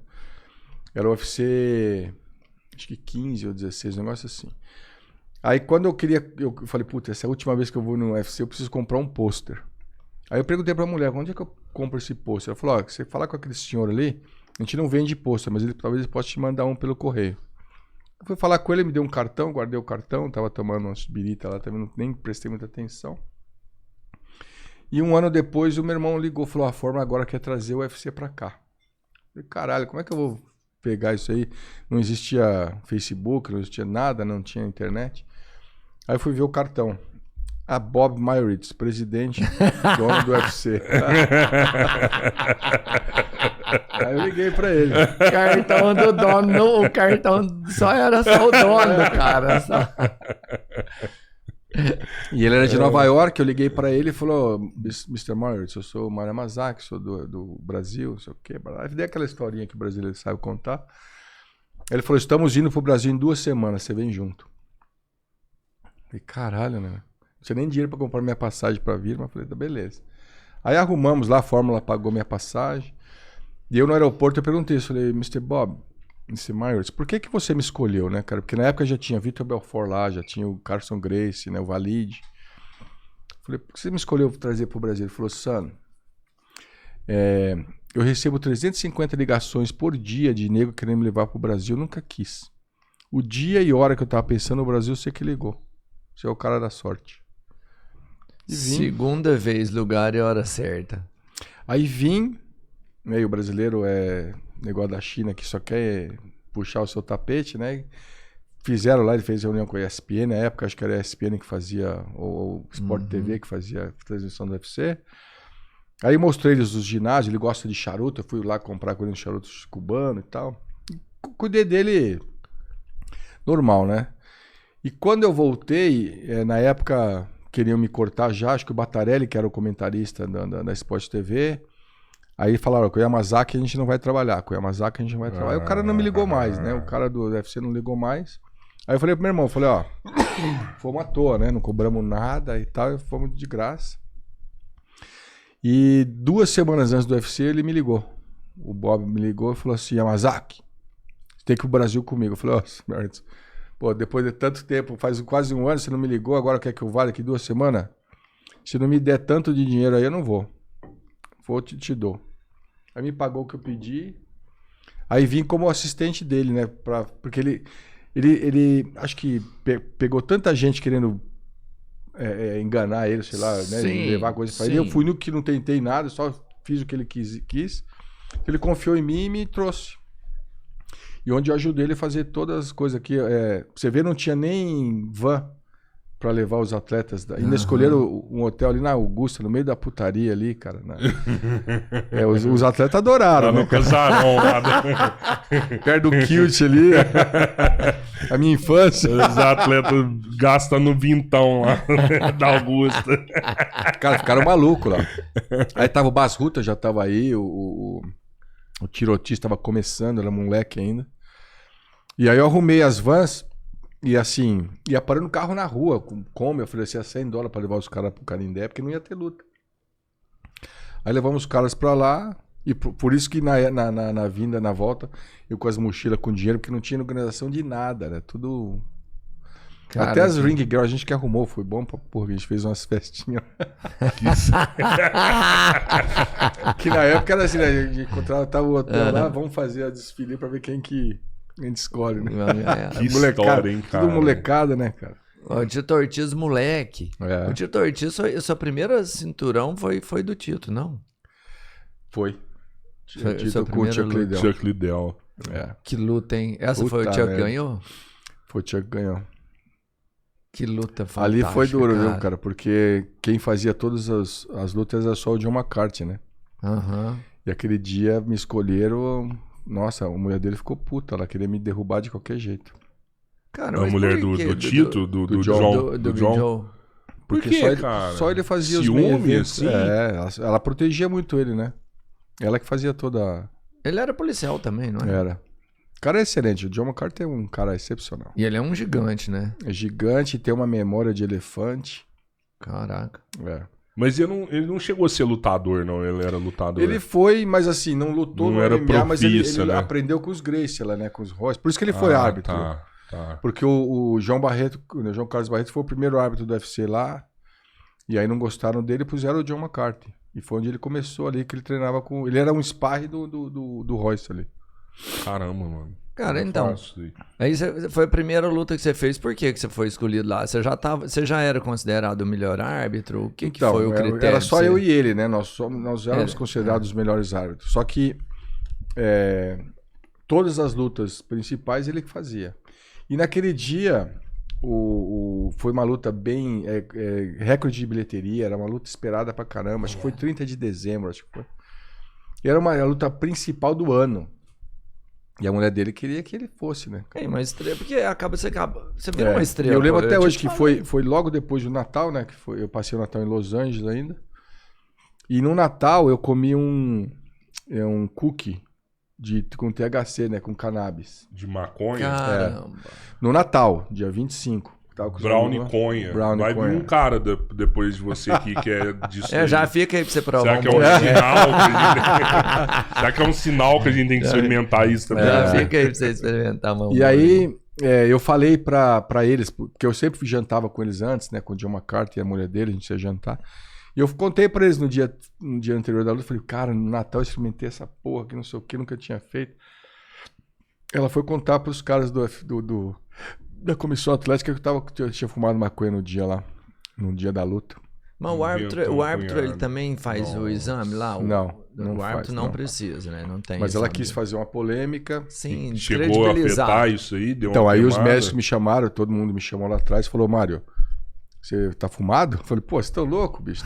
Era o UFC, acho que 15 ou 16, um negócio assim. Aí quando eu falei, puta, essa é a última vez que eu vou no UFC, eu preciso comprar um pôster. Aí eu perguntei pra mulher, onde é que eu compro esse pôster? Ela falou, você falar com aquele senhor ali, a gente não vende pôster, mas talvez ele possa te mandar um pelo correio. Eu fui falar com ele, me deu um cartão, guardei o cartão, tava tomando umas birita lá, também nem prestei muita atenção. E um ano depois o meu irmão ligou, falou, a Fórmula agora quer trazer o UFC pra cá. Eu falei, caralho, como é que eu vou pegar isso aí? Não existia Facebook, não existia nada, não tinha internet. Aí eu fui ver o cartão. A Bob Meyritz, presidente, dono do UFC. Aí eu liguei pra ele. Cartão do dono, o cartão era só o dono, cara. Só. E ele era de Nova York, eu liguei pra ele e falou, Mr. Meyritz, eu sou o Mário Yamazaki, sou do Brasil, não sei o quê. Aí dei aquela historinha que o brasileiro sabe contar. Ele falou, estamos indo pro Brasil em 2 semanas, você vem junto. Falei, caralho, né? Não tinha nem dinheiro pra comprar minha passagem pra vir, mas falei, tá, beleza. Aí arrumamos lá, a Fórmula pagou minha passagem. E eu no aeroporto eu perguntei, falei, Mr. Bob, Mr. Meyritz, por que você me escolheu, né, cara? Porque na época já tinha Vitor Belfort lá, já tinha o Carson Gracie, né, o Valide. Falei, por que você me escolheu trazer pro Brasil? Ele falou, son, eu recebo 350 ligações por dia de nego querendo me levar pro Brasil, eu nunca quis. O dia e hora que eu tava pensando no Brasil, você que ligou. Você é o cara da sorte. E vim. Segunda vez, lugar e hora certa. Aí vim, né, e o brasileiro é negócio da China que só quer puxar o seu tapete, né? Fizeram lá, ele fez reunião com a ESPN, na época acho que era a ESPN que fazia, ou Sport TV que fazia a transmissão do UFC. Aí mostrei eles os ginásios, ele gosta de charuto, eu fui lá comprar com ele um charuto cubano e tal. Cuidei dele normal, né? E quando eu voltei, na época queriam me cortar já, acho que o Batarelli, que era o comentarista da Sport TV, aí falaram, com o Yamazaki a gente não vai trabalhar, com o Yamazaki a gente não vai trabalhar. Aí o cara não me ligou mais, né? O cara do UFC não ligou mais. Aí eu falei pro meu irmão, falei, ó, fomos à toa, né? Não cobramos nada e tal, fomos de graça. E 2 semanas antes do UFC ele me ligou. O Bob me ligou e falou assim, Yamazaki, você tem que ir pro Brasil comigo. Eu falei, ó, Pô, depois de tanto tempo, faz quase um ano, você não me ligou, agora quer que eu vá daqui 2 semanas? Se não me der tanto de dinheiro aí, eu não vou. Vou, te dou. Aí me pagou o que eu pedi. Aí vim como assistente dele, né? Porque ele acho que pegou tanta gente querendo enganar ele, sei lá, né? Sim, Levar coisa pra ele. Eu fui no que não tentei nada, só fiz o que ele quis. Ele confiou em mim e me trouxe. E onde eu ajudei ele a fazer todas as coisas aqui. Você vê, não tinha nem van pra levar os atletas. Ainda escolheram um hotel ali na Augusta, no meio da putaria ali, cara. Os atletas adoraram, Lá né, no casarão, lá perto do Kilt ali. A minha infância. os atletas gastam no vintão lá da Augusta. Cara, ficaram malucos lá. Aí tava o Basruta, já tava aí, o tirotista tava começando, era moleque ainda. E aí eu arrumei as vans e assim, ia parando o carro na rua, como eu oferecia $100 pra levar os caras pro Canindé, porque não ia ter luta. Aí levamos os caras pra lá, e por isso que na vinda, na volta, eu com as mochilas com dinheiro, porque não tinha organização de nada, né? Tudo... Cara, até as ring girl a gente que arrumou, foi bom pra porra, a gente fez umas festinhas. Que na época era assim, né? A gente encontrava o hotel lá, vamos fazer a desfile pra ver quem que a gente escolhe, né? Que história, hein, cara? Tudo molecada, né, cara? O Tito Ortiz, moleque. O Tito Ortiz, sua primeira cinturão foi do Tito, não? Foi. Sua Com o primeira Chuck luta. Liddell. Chuck Liddell. Que luta, hein? Essa Puta foi o Chuck que merda. ganhou? Foi o Chuck que ganhou. Que luta fantástica, Ali foi duro, viu, cara? Porque quem fazia todas as lutas era só o John McCarthy, né? Aham. E aquele dia me escolheram... Nossa, a mulher dele ficou puta. Ela queria me derrubar de qualquer jeito. Cara, A mas mulher por do quê? Tito? Do John. Do John? Joe. Por Porque quê, cara? só ele fazia os Ciúme, main events. assim? Ela protegia muito ele, né? Ela que fazia toda... Ele era policial também, não é? Era. O cara é excelente. O John McCarthy é um cara excepcional. E ele é um gigante, né? É gigante, tem uma memória de elefante. Caraca. É. Mas ele não chegou a ser lutador, não. Ele era lutador. Ele foi, mas assim, não lutou Não no era MMA, mas ele profissa, né? aprendeu com os Gracie lá, né? Com os Royce. Por isso que ele foi árbitro. Tá. Porque o João Carlos Barreto foi o primeiro árbitro do UFC lá. E aí não gostaram dele e puseram o John McCarthy. E foi onde ele começou ali, que ele treinava com... Ele era um sparring do Royce ali. Caramba, mano. Cara, Não então, faço isso aí foi a primeira luta que você fez. Por que você foi escolhido lá? Você já era considerado o melhor árbitro? O que foi o critério? Era só pra você? eu e ele, né? Nós éramos considerados os melhores árbitros. Só que todas as lutas principais ele que fazia. E naquele dia foi uma luta bem... recorde de bilheteria, era uma luta esperada pra caramba. Acho que foi 30 de dezembro, acho que foi. E era uma luta principal do ano. E a mulher dele queria que ele fosse, né? É, uma estrela, porque você vira uma estrela. Eu lembro pô, até eu hoje te que falei. foi logo depois do Natal, né? Eu passei o Natal em Los Angeles ainda. E no Natal eu comi um cookie com THC, né? Com cannabis. De maconha? Caramba. No Natal, dia 25. Tava com os Brownie amigos lá. conha. Brownie Vai vir conha. um cara depois de você aqui que é disso. aí. Já fica aí pra você provar Será que é um pouquinho. sinal que a gente... Será que é um sinal que a gente tem que experimentar isso também? Já fica aí pra você experimentar, mano. E aí, eu falei pra eles, porque eu sempre jantava com eles antes, né? Com o John McCarthy e a mulher dele, a gente ia jantar. E eu contei pra eles no dia anterior da luta, falei, cara, no Natal eu experimentei essa porra que não sei o que, nunca tinha feito. Ela foi contar pros caras da comissão atlética que eu tinha fumado maconha no dia da luta. Mas o árbitro ele também faz o exame lá? Não O árbitro faz, não não. precisa, né? Não tem Mas ela exame. quis fazer uma polêmica. Sim, Chegou a credibilizar. afetar isso aí? Deu Então, uma aí os queimada? médicos me chamaram, todo mundo me chamou lá atrás e falou, Mário, você tá fumado? Eu falei, pô, você tá louco, bicho?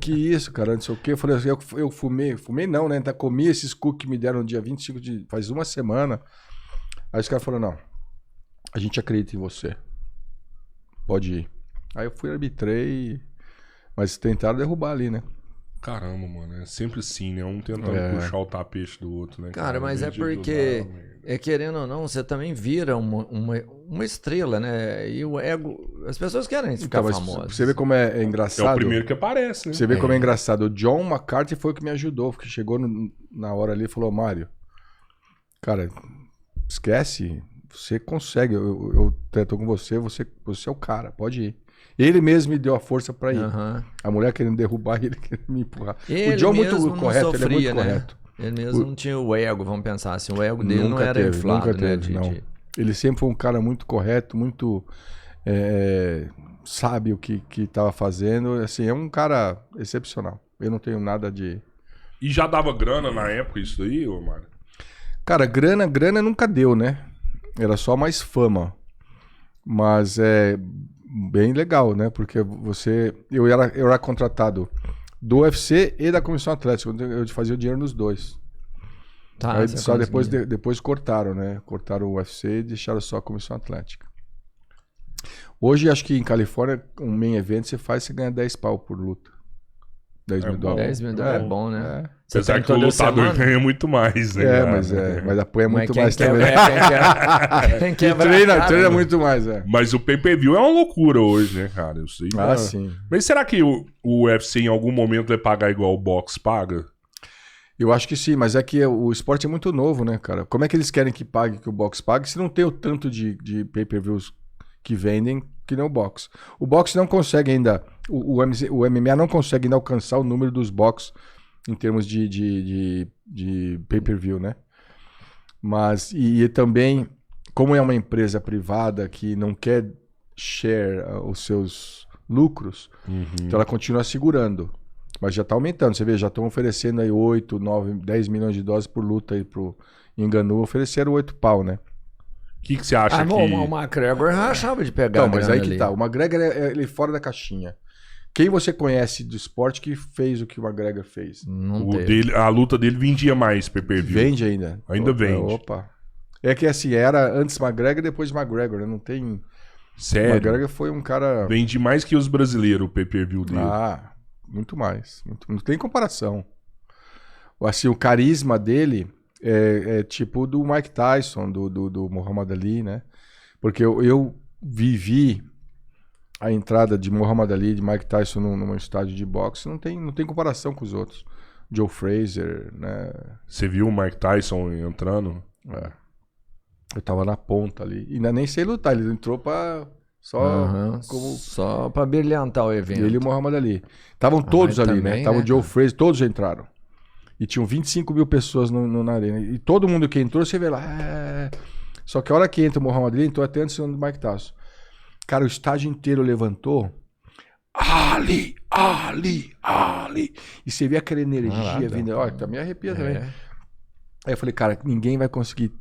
Que isso, cara? Não sei o quê. Eu falei assim, eu fumei não, né? Comi esses cookies que me deram no dia 25 faz uma semana. Aí os caras falaram, não, a gente acredita em você. Pode ir. Aí eu fui, arbitrei, mas tentaram derrubar ali, né? Caramba, mano. É sempre assim, né? Um tentando puxar o tapete do outro, né? Cara, mas em é vez de porque, ajudar, querendo ou não, você também vira uma estrela, né? E o ego... As pessoas querem ficar Então, mas famosas. você vê como é é engraçado. o primeiro que aparece, né? Você vê como é engraçado. O John McCarthy foi o que me ajudou, porque chegou na hora ali e falou, Mário, cara, esquece, você consegue, eu tô com você, você é o cara, pode ir. Ele mesmo me deu a força pra ir. Aham. A mulher querendo derrubar ele, querendo me empurrar. Ele o John é mesmo muito não correto, ele é sofria, muito né? correto. Ele mesmo não tinha o ego, vamos pensar assim. O ego dele não era inflado, nunca né? teve, não. Ele sempre foi um cara muito correto, muito sabe o que estava fazendo. Assim, é um cara excepcional. Eu não tenho nada de... E já dava grana na época isso aí, ô Mário? Cara, grana nunca deu, né? Era só mais fama. Mas é bem legal, né? Porque eu era contratado do UFC e da Comissão Atlética. Eu fazia o dinheiro nos dois. Tá, Aí só depois cortaram, né? Cortaram o UFC e deixaram só a Comissão Atlética. Hoje, acho que em Califórnia, um main event você ganha 10 pau por luta. 10 mil dólares. 10 mil dólares é bom, né? Você Apesar tem que o toda lutador semana? ganha muito mais, né? Mas apanha muito quem mais quebra, também. Quem E quebra treina muito mais, Mas o pay-per-view é uma loucura hoje, né, cara? Eu sei. Sim. Mas será que o UFC em algum momento vai pagar igual o boxe paga? Eu acho que sim, mas é que o esporte é muito novo, né, cara? Como é que eles querem que pague, que o boxe pague, se não tem o tanto de pay-per-views que vendem que nem o boxe? O boxe não consegue ainda, o MMA não consegue ainda alcançar o número dos boxe em termos de pay-per-view, né? Mas, e também, como é uma empresa privada que não quer share os seus lucros, então ela continua segurando. Mas já tá aumentando, você vê, já estão oferecendo aí 8, 9, 10 milhões de dólares por luta aí pro Enganu, ofereceram 8 pau, né? O que você acha que... O McGregor achava de pegar Então, mas aí que ali. tá, o McGregor ele é fora da caixinha. Quem você conhece do esporte que fez o que o McGregor fez? Não teve. A luta dele vendia mais pay-per-view. Vende ainda. Ainda vende. Opa. É que assim, era antes McGregor e depois McGregor, né? Não tem... Sério? O McGregor foi um cara... Vende mais que os brasileiros o pay-per-view dele. Muito mais. Não tem comparação. Assim, o carisma dele é tipo do Mike Tyson, do Muhammad Ali, né? Porque eu vivi a entrada de Muhammad Ali, de Mike Tyson num estádio de boxe, não tem comparação com os outros. Joe Frazier, né? Você viu o Mike Tyson entrando? Eu tava na ponta ali. E ainda nem sei lutar, ele entrou Só pra brilhantar o evento. Ele e o Muhammad Ali. Estavam todos ali, também, né? Tava né, o Joe Frazier, todos entraram. E tinham 25 mil pessoas na arena. E todo mundo que entrou, você vê lá. Só que a hora que entra o Muhammad Ali, entrou até antes do Mike Tyson. Cara, o estádio inteiro levantou. Ali. E você vê aquela energia vindo. Olha, tá me arrepia também. Aí eu falei, cara, ninguém vai conseguir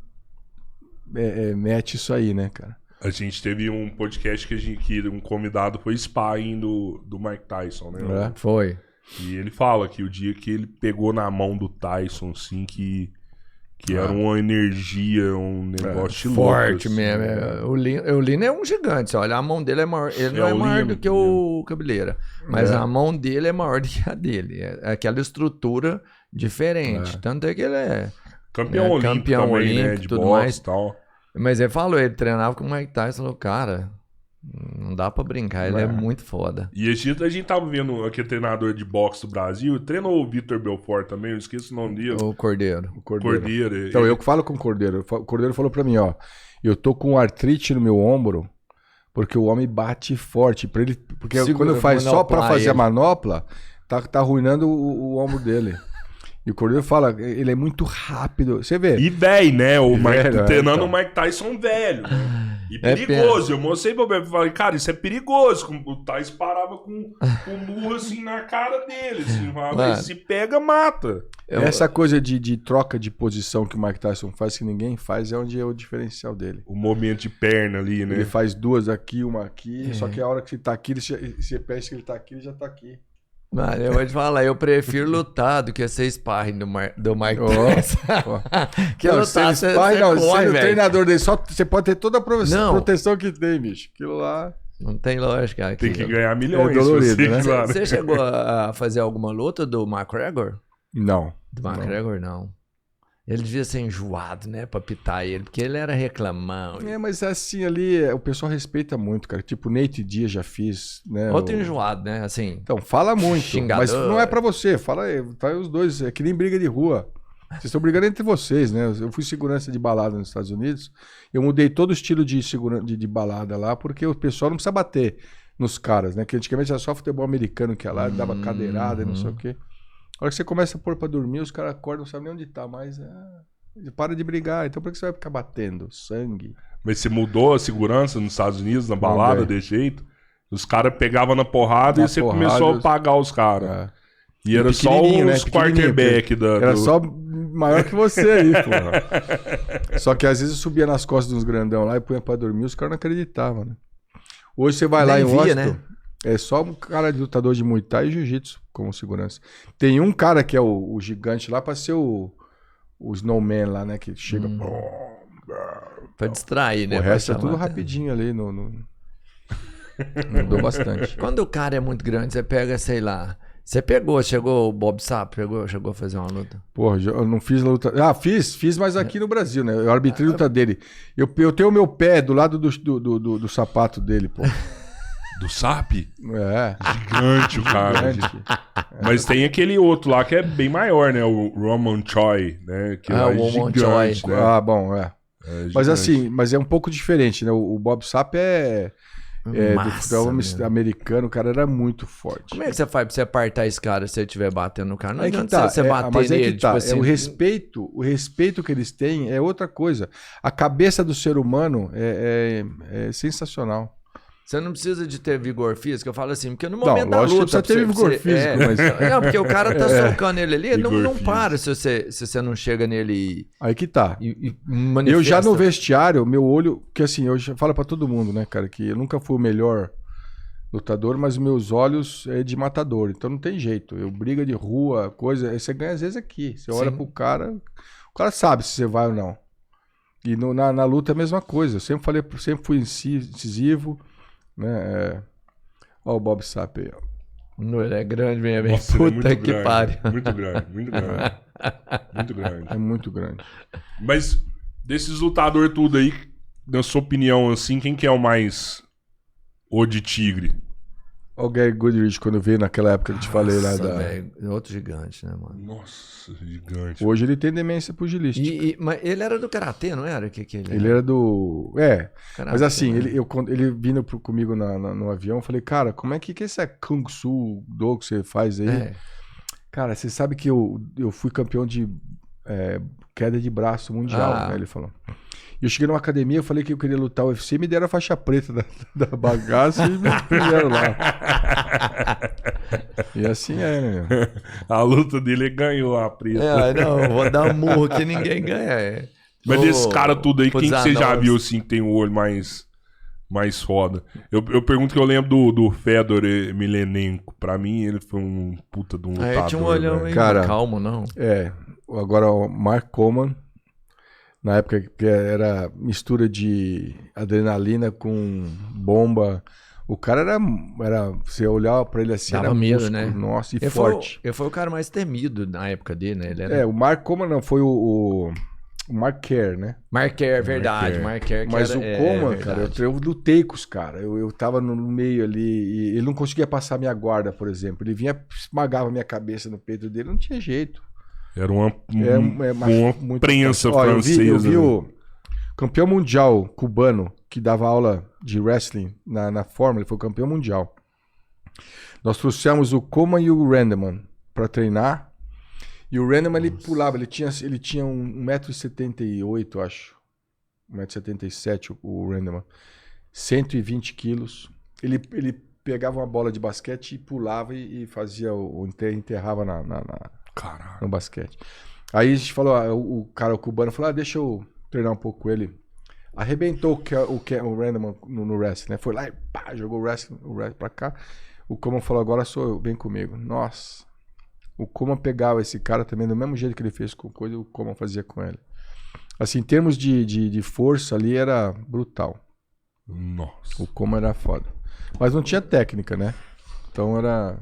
mete isso aí, né, cara? A gente teve um podcast que um convidado foi sparring do Mike Tyson, né? Foi. E ele fala que o dia que ele pegou na mão do Tyson, assim, que era uma energia, um negócio forte louco, assim, mesmo. O Lino é um gigante. Olha, a mão dele é maior. Ele não é maior do que o Cabeleira. Mas a mão dele é maior do que a dele. É aquela estrutura diferente. Tanto é que ele é campeão olímpico também, né? De tudo boxe mais. E tal. Mas ele falou, ele treinava com o Mike Tyson. Falou, cara, não dá pra brincar. Ele é muito foda. E a gente tava vendo aquele treinador de boxe do Brasil. Treinou o Vitor Belfort também. Eu esqueço o nome dele. O Cordeiro. Cordeiro. Então, eu que falo com o Cordeiro. O Cordeiro falou pra mim, ó. Eu tô com artrite no meu ombro porque o homem bate forte. Porque quando faz só pra fazer a manopla, tá arruinando o ombro dele. E o Cordeiro fala, ele é muito rápido. Você vê. E velho, né? Treinando então. o Mike Tyson velho, né? E perigoso. Eu mostrei pro Beto e falei, cara, isso é perigoso. O Tyson parava com o murro assim na cara dele. Assim, falava, se pega, mata. Essa coisa de troca de posição que o Mike Tyson faz, que ninguém faz, é onde é o diferencial dele. O movimento de perna ali, né? Ele faz duas aqui, uma aqui. Só que a hora que ele tá aqui, você pensa que ele tá aqui, ele já tá aqui. Mano, eu vou te falar, eu prefiro lutar do que ser sparring do Mike Tyson. Que não, lutar, você corre, o treinador dele, só você pode ter toda a proteção que tem, bicho. Aquilo lá... Não tem lógica. Tem que ganhar milhões. É dolorido, né? Você chegou a fazer alguma luta do McGregor? Não. Do McGregor, não. Ele devia ser enjoado, né? Pra pitar ele, porque ele era reclamão. Mas assim, ali, o pessoal respeita muito, cara. Tipo, Nate Diaz já fiz, né? Outro enjoado, né? Assim. Então, fala muito. Xingador. Mas não é pra você. Fala aí, tá aí os dois. É que nem briga de rua. Vocês estão brigando entre vocês, né? Eu fui segurança de balada nos Estados Unidos. Eu mudei todo o estilo de balada lá, porque o pessoal não precisa bater nos caras, né? Que antigamente era só futebol americano que ia lá, dava cadeirada e não sei o quê. A hora que você começa a pôr pra dormir, os caras acordam, não sabem nem onde tá, mas para de brigar. Então por que você vai ficar batendo? Sangue. Mas você mudou a segurança nos Estados Unidos, na balada, desse jeito? Os caras pegavam na porrada e você começou a pagar os caras. É. E era só os quarterback Era só maior que você aí, pô. Só que às vezes eu subia nas costas de uns grandão lá e punha pra dormir, os caras não acreditavam, né? Hoje você vai lá em Washington, né? É só um cara de lutador de Muay Thai e Jiu-Jitsu como segurança. Tem um cara que é o gigante lá pra ser o Snowman lá, né? Que chega... Pra distrair, né? O resto é tudo rapidinho ali mudou bastante. Quando o cara é muito grande, você pega, sei lá... chegou o Bob Sapp, chegou a fazer uma luta? Porra, eu não fiz luta... Fiz, mas aqui no Brasil, né? Eu arbitrei luta dele. Eu tenho o meu pé do lado do sapato dele, pô. Do Sapp? É. Gigante o cara. Gigante. Mas tem aquele outro lá que é bem maior, né? O Roman Choi, né? Que o Roman Choi. Né? Bom, mas assim, é um pouco diferente, né? O Bob Sapp do futebol americano, o cara era muito forte. Como é que você faz pra você apartar esse cara se você estiver batendo no cara? Não adianta você bater nele. Tipo assim... o respeito que eles têm é outra coisa. A cabeça do ser humano é sensacional. Você não precisa de ter vigor físico, eu falo assim, porque no momento da luta... Não, precisa ter vigor físico, mas... Não, porque o cara tá socando ele ali, não para se você não chega nele Aí que tá. e eu já no vestiário, meu olho... Que assim, eu já falo pra todo mundo, né, cara, que eu nunca fui o melhor lutador, mas meus olhos é de matador, então não tem jeito. Eu briga de rua, coisa... Você ganha às vezes aqui. Você olha pro cara, o cara sabe se você vai ou não. E na luta é a mesma coisa. Eu sempre fui incisivo... Né? Olha o Bob Sapp aí, ó. Ele é grande mesmo. Nossa, puta é que pariu. Muito grande. Muito grande. É muito grande. Mas desses lutadores tudo aí, na sua opinião, assim, quem que é o mais de tigre? Olha o Gary Goodrich, quando veio naquela época que eu te falei lá da... Véio, outro gigante, né, mano? Nossa, gigante. Hoje ele tem demência pugilística. Mas ele era do karatê, não era? Ele era do... Karatê, mas assim, né? ele vindo comigo no avião, eu falei, cara, como é que esse é Kung Fu Do que você faz aí? Cara, você sabe que eu fui campeão de queda de braço mundial, né? Ele falou. E eu cheguei numa academia, eu falei que eu queria lutar o UFC, me deram a faixa preta da bagaça e me prenderam lá. E assim né? A luta dele ganhou a preta. Não, vou dar um murro que ninguém ganha. Mas desse cara tudo aí, quem que você já viu assim que tem o olho mais foda? Eu pergunto que eu lembro do Fedor Emelianenko. Pra mim, ele foi um puta de um lutador. Tinha um olhão aí, calmo, não? Agora o Mark Coleman, na época que era mistura de adrenalina com bomba. O cara era você olhar pra ele assim, dava era medo, músculo, né? Nossa, e forte. Ele foi o cara mais temido na época dele, né? Ele era... o Mark Coleman não, foi o Mark Kerr, né? Mark Kerr, verdade. Mark Kerr, mas o Coleman, cara, eu lutei com os caras. Eu tava no meio ali e ele não conseguia passar minha guarda, por exemplo. Ele vinha, esmagava minha cabeça no peito dele, não tinha jeito. Era uma prensa francesa. Eu vi o campeão mundial cubano que dava aula de wrestling na Fórmula, ele foi o campeão mundial. Nós trouxemos o Coleman e o Randleman pra treinar. E o Randleman, ele pulava, ele tinha 1,78 m, acho. 1,77 m o Randleman. 120 quilos. Ele pegava uma bola de basquete e pulava e fazia enterrava no basquete. Aí a gente falou, o cubano falou, deixa eu treinar um pouco com ele. Arrebentou o Randleman no wrestling, né? Foi lá e pá, jogou o wrestling pra cá. O Coleman falou, agora sou eu, vem comigo. Nossa. O Coleman pegava esse cara também do mesmo jeito que ele fez com coisa, o Coleman fazia com ele. Assim, em termos de força ali, era brutal. Nossa. O Coleman era foda. Mas não tinha técnica, né? Então era...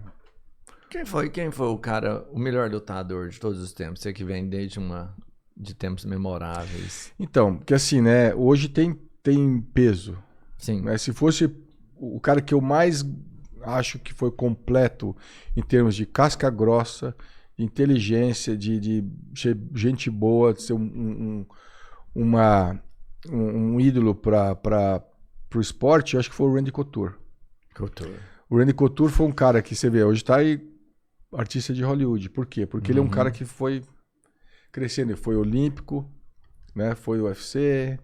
Quem foi o cara, o melhor lutador de todos os tempos? Você que vem desde de tempos memoráveis. Então, porque assim, né? Hoje tem peso. Sim. Né? Se fosse o cara que eu mais... acho que foi completo em termos de casca grossa, inteligência, de ser gente boa, de ser um ídolo para o esporte, eu acho que foi o Randy Couture. O Randy Couture foi um cara que, você vê, hoje está aí artista de Hollywood. Por quê? Porque ele é um cara que foi crescendo. Ele foi olímpico, né? Foi UFC,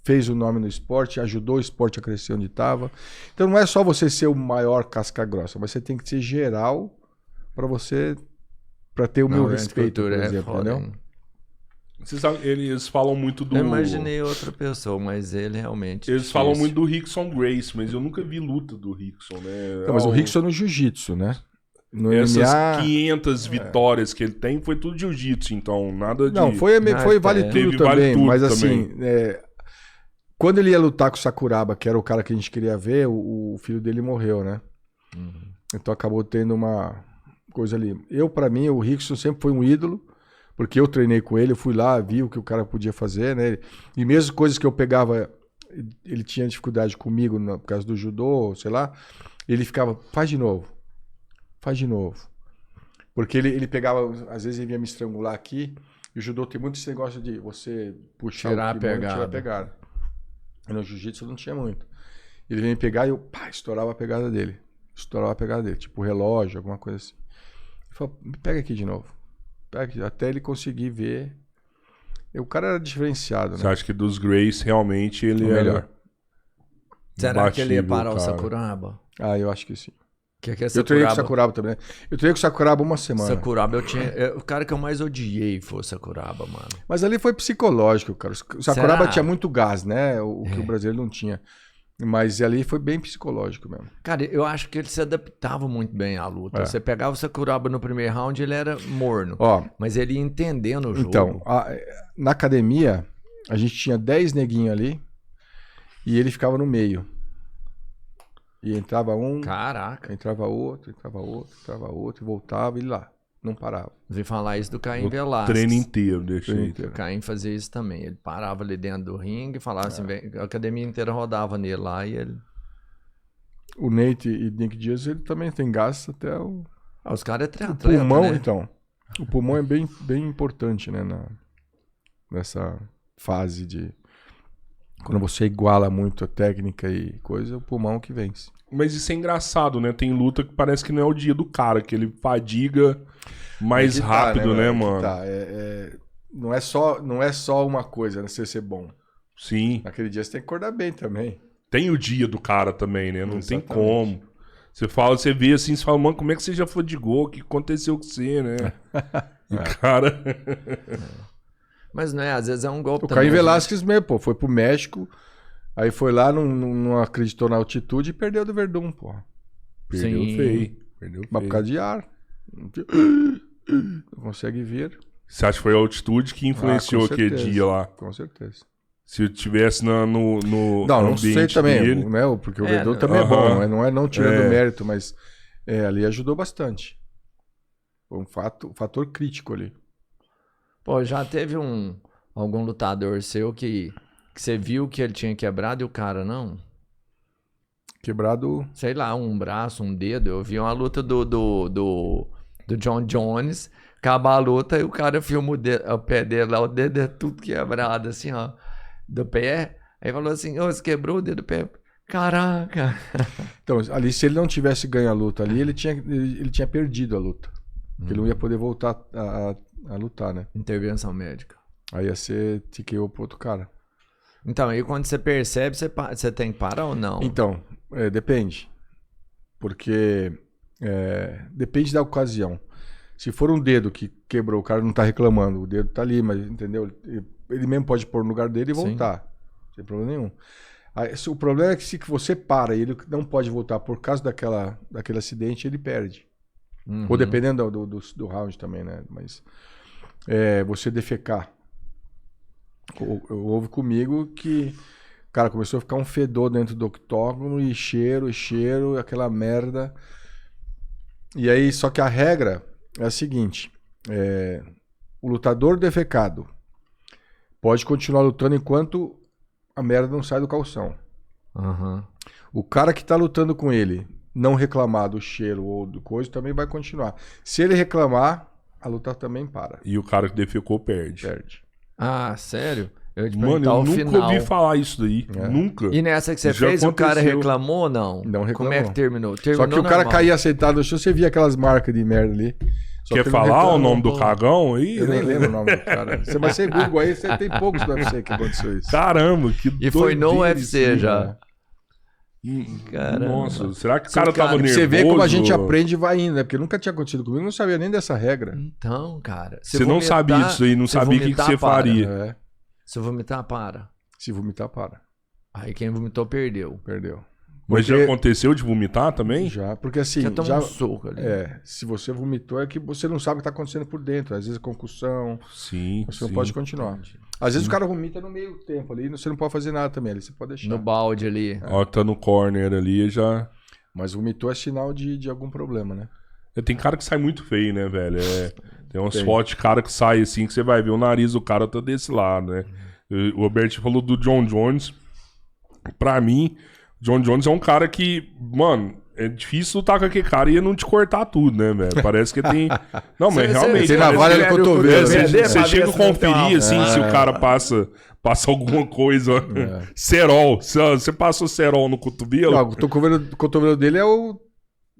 fez o nome no esporte, ajudou o esporte a crescer onde estava. Então não é só você ser o maior casca grossa, mas você tem que ser geral para ter o meu respeito, por exemplo, entendeu? Você sabe, eles falam muito do... Eu imaginei outra pessoa, mas ele realmente... Eles falam muito do Rickson Grace, mas eu nunca vi luta do Rickson, né? Não, mas o Rickson é no jiu-jitsu, né? No Essas MMA... 500 vitórias que ele tem foi tudo jiu-jitsu, então nada de... Não, foi vale tudo também, tudo mas também. assim... Quando ele ia lutar com o Sakuraba, que era o cara que a gente queria ver, o filho dele morreu, né? Então acabou tendo uma coisa ali. Pra mim, o Rickson sempre foi um ídolo, porque eu treinei com ele, eu fui lá, vi o que o cara podia fazer, né? E mesmo coisas que eu pegava, ele tinha dificuldade comigo por causa do judô, sei lá, ele ficava, faz de novo. Porque ele pegava, às vezes ele vinha me estrangular aqui, e o judô tem muito esse negócio de você puxar tirar o kimono, tirar a pegada. E no jiu-jitsu não tinha muito. Ele vinha me pegar e eu estourava a pegada dele. Tipo relógio, alguma coisa assim. Ele falou, me pega aqui de novo. Até ele conseguir ver. E o cara era diferenciado, né? Você acha que dos Grace realmente ele o melhor. Será que ele ia imbatível, parar o cara. Sakuraba? Eu acho que sim. Que é Eu treinei com o Sakuraba também. Eu treinei com o Sakuraba uma semana. Sakuraba, o cara que eu mais odiei foi o Sakuraba, mano. Mas ali foi psicológico, cara. O Sakuraba Será? tinha muito gás, né? O que o brasileiro não tinha. Mas ali foi bem psicológico mesmo. Cara, eu acho que ele se adaptava muito bem à luta. Você pegava o Sakuraba no primeiro round, ele era morno. Mas ele ia entendendo o jogo. Então, na academia, a gente tinha 10 neguinhos ali e ele ficava no meio. E entrava um, Caraca. entrava outro, e voltava e lá. Não parava. Vi falar isso do Caim O Velasquez. treino inteiro, deixa aí. O Caim fazia isso também. Ele parava ali dentro do ringue, falava assim, a academia inteira rodava nele lá e ele... O Nate e Nick Diaz, ele também tem gás até o... os caras é O triatleta, pulmão, né? então. O pulmão é bem, bem importante, né? Nessa fase de... Quando você iguala muito a técnica e coisa, o pulmão que vence. Mas isso é engraçado, né? Tem luta que parece que não é o dia do cara, que ele fadiga mais rápido, né, mano? Não é só uma coisa, né? Você ser bom. Sim. Naquele dia você tem que acordar bem também. Tem o dia do cara também, né? Não tem Exatamente. como. Você vê assim, você fala, mano, como é que você já fadigou? O que aconteceu com você, né? E o cara... Mas não é, às vezes é um golpe O também. Caim Velasquez mesmo, pô, foi pro México, aí foi lá, não acreditou na altitude e perdeu do Verdun, pô. Perdeu Sim. feio. Mas por causa de ar. Não consegue vir. Você acha que foi a altitude que influenciou com aquele certeza. dia lá? Com certeza. Se eu tivesse no Não sei ambiente também, dele... né? Porque o Verdun também é bom, não tirando mérito, mas ali ajudou bastante. Foi um fator crítico ali. Pô, já teve algum lutador seu que você viu que ele tinha quebrado e o cara não? Quebrado. Sei lá, um braço, um dedo. Eu vi uma luta do John Jones, acaba a luta e o cara filma o pé dele lá, o dedo é tudo quebrado, assim, ó, do pé. Aí falou assim, você quebrou o dedo do pé? Caraca! Então, ali, se ele não tivesse ganho a luta ali, ele tinha perdido a luta. Porque ele não ia poder voltar a lutar, né? Intervenção médica. Aí ia ser TKO pro outro cara. Então, aí quando você percebe, você tem que parar ou não? Então, depende. Porque depende da ocasião. Se for um dedo que quebrou, o cara não tá reclamando, o dedo tá ali, mas entendeu? Ele mesmo pode pôr no lugar dele e voltar. Sem problema nenhum. Aí, o problema é que se você para e ele não pode voltar por causa daquele acidente, ele perde. Uhum. Ou dependendo do round também, né? Mas você defecar. Houve comigo que, cara, começou a ficar um fedor dentro do octógono e cheiro, aquela merda. E aí, só que a regra é a seguinte: o lutador defecado pode continuar lutando enquanto a merda não sai do calção. Uhum. O cara que tá lutando com ele não reclamar do cheiro ou do coisa também vai continuar. Se ele reclamar, a luta também para. E o cara que defecou perde. Perde. Ah, sério? Eu ia te Mano, perguntar eu o nunca final. ouvi falar isso daí. Nunca. E nessa que você Já fez, o cara aconteceu. reclamou ou não? Não reclamou. Como é que terminou? Só Terminou que o cara normal. caía sentado no chão, você via aquelas marcas de merda ali. Só Quer que ele não falar o reclamou. nome do cagão aí? Eu nem lembro o nome do cara. Você vai ser Google aí, você tem poucos do UFC que aconteceu isso. Caramba, que E foi no doideira UFC isso, já. né? Caramba. Nossa, será que o Se cara o cara- tava nervoso? Você vê como a gente aprende e vai indo, né? Porque nunca tinha acontecido comigo, não sabia nem dessa regra. Então, cara. se Você não vomitar- sabia disso aí, não se sabia o que vomitar, você para. faria. É. Se vomitar, para. Se vomitar, para. Aí quem vomitou, perdeu. Perdeu. Mas Porque- já aconteceu de vomitar também? Já, porque assim, Já tomou já, um soco ali. se você vomitou é que você não sabe o que tá acontecendo por dentro. Às vezes concussão, Sim, você não sim. pode continuar. Às vezes o cara vomita no meio tempo ali, você não pode fazer nada também ali, você pode deixar. No balde ali. Ó, tá no corner ali, já... Mas vomitou é sinal de algum problema, né? Tem cara que sai muito feio, né, velho? Tem umas Tem. fotos de cara que sai assim, que você vai ver o nariz do cara tá desse lado, né? O Alberto falou do John Jones. Pra mim, John Jones é um cara que, mano, é difícil lutar com aquele cara e ele não te cortar tudo, né, velho? Parece que tem... Não, mas realmente... Tem parece navalha que- no cotovelo, Você né? chega a conferir, assim, se o cara passa alguma coisa. Cerol. Você passou cerol no cotovelo? Não, o cotovelo dele é o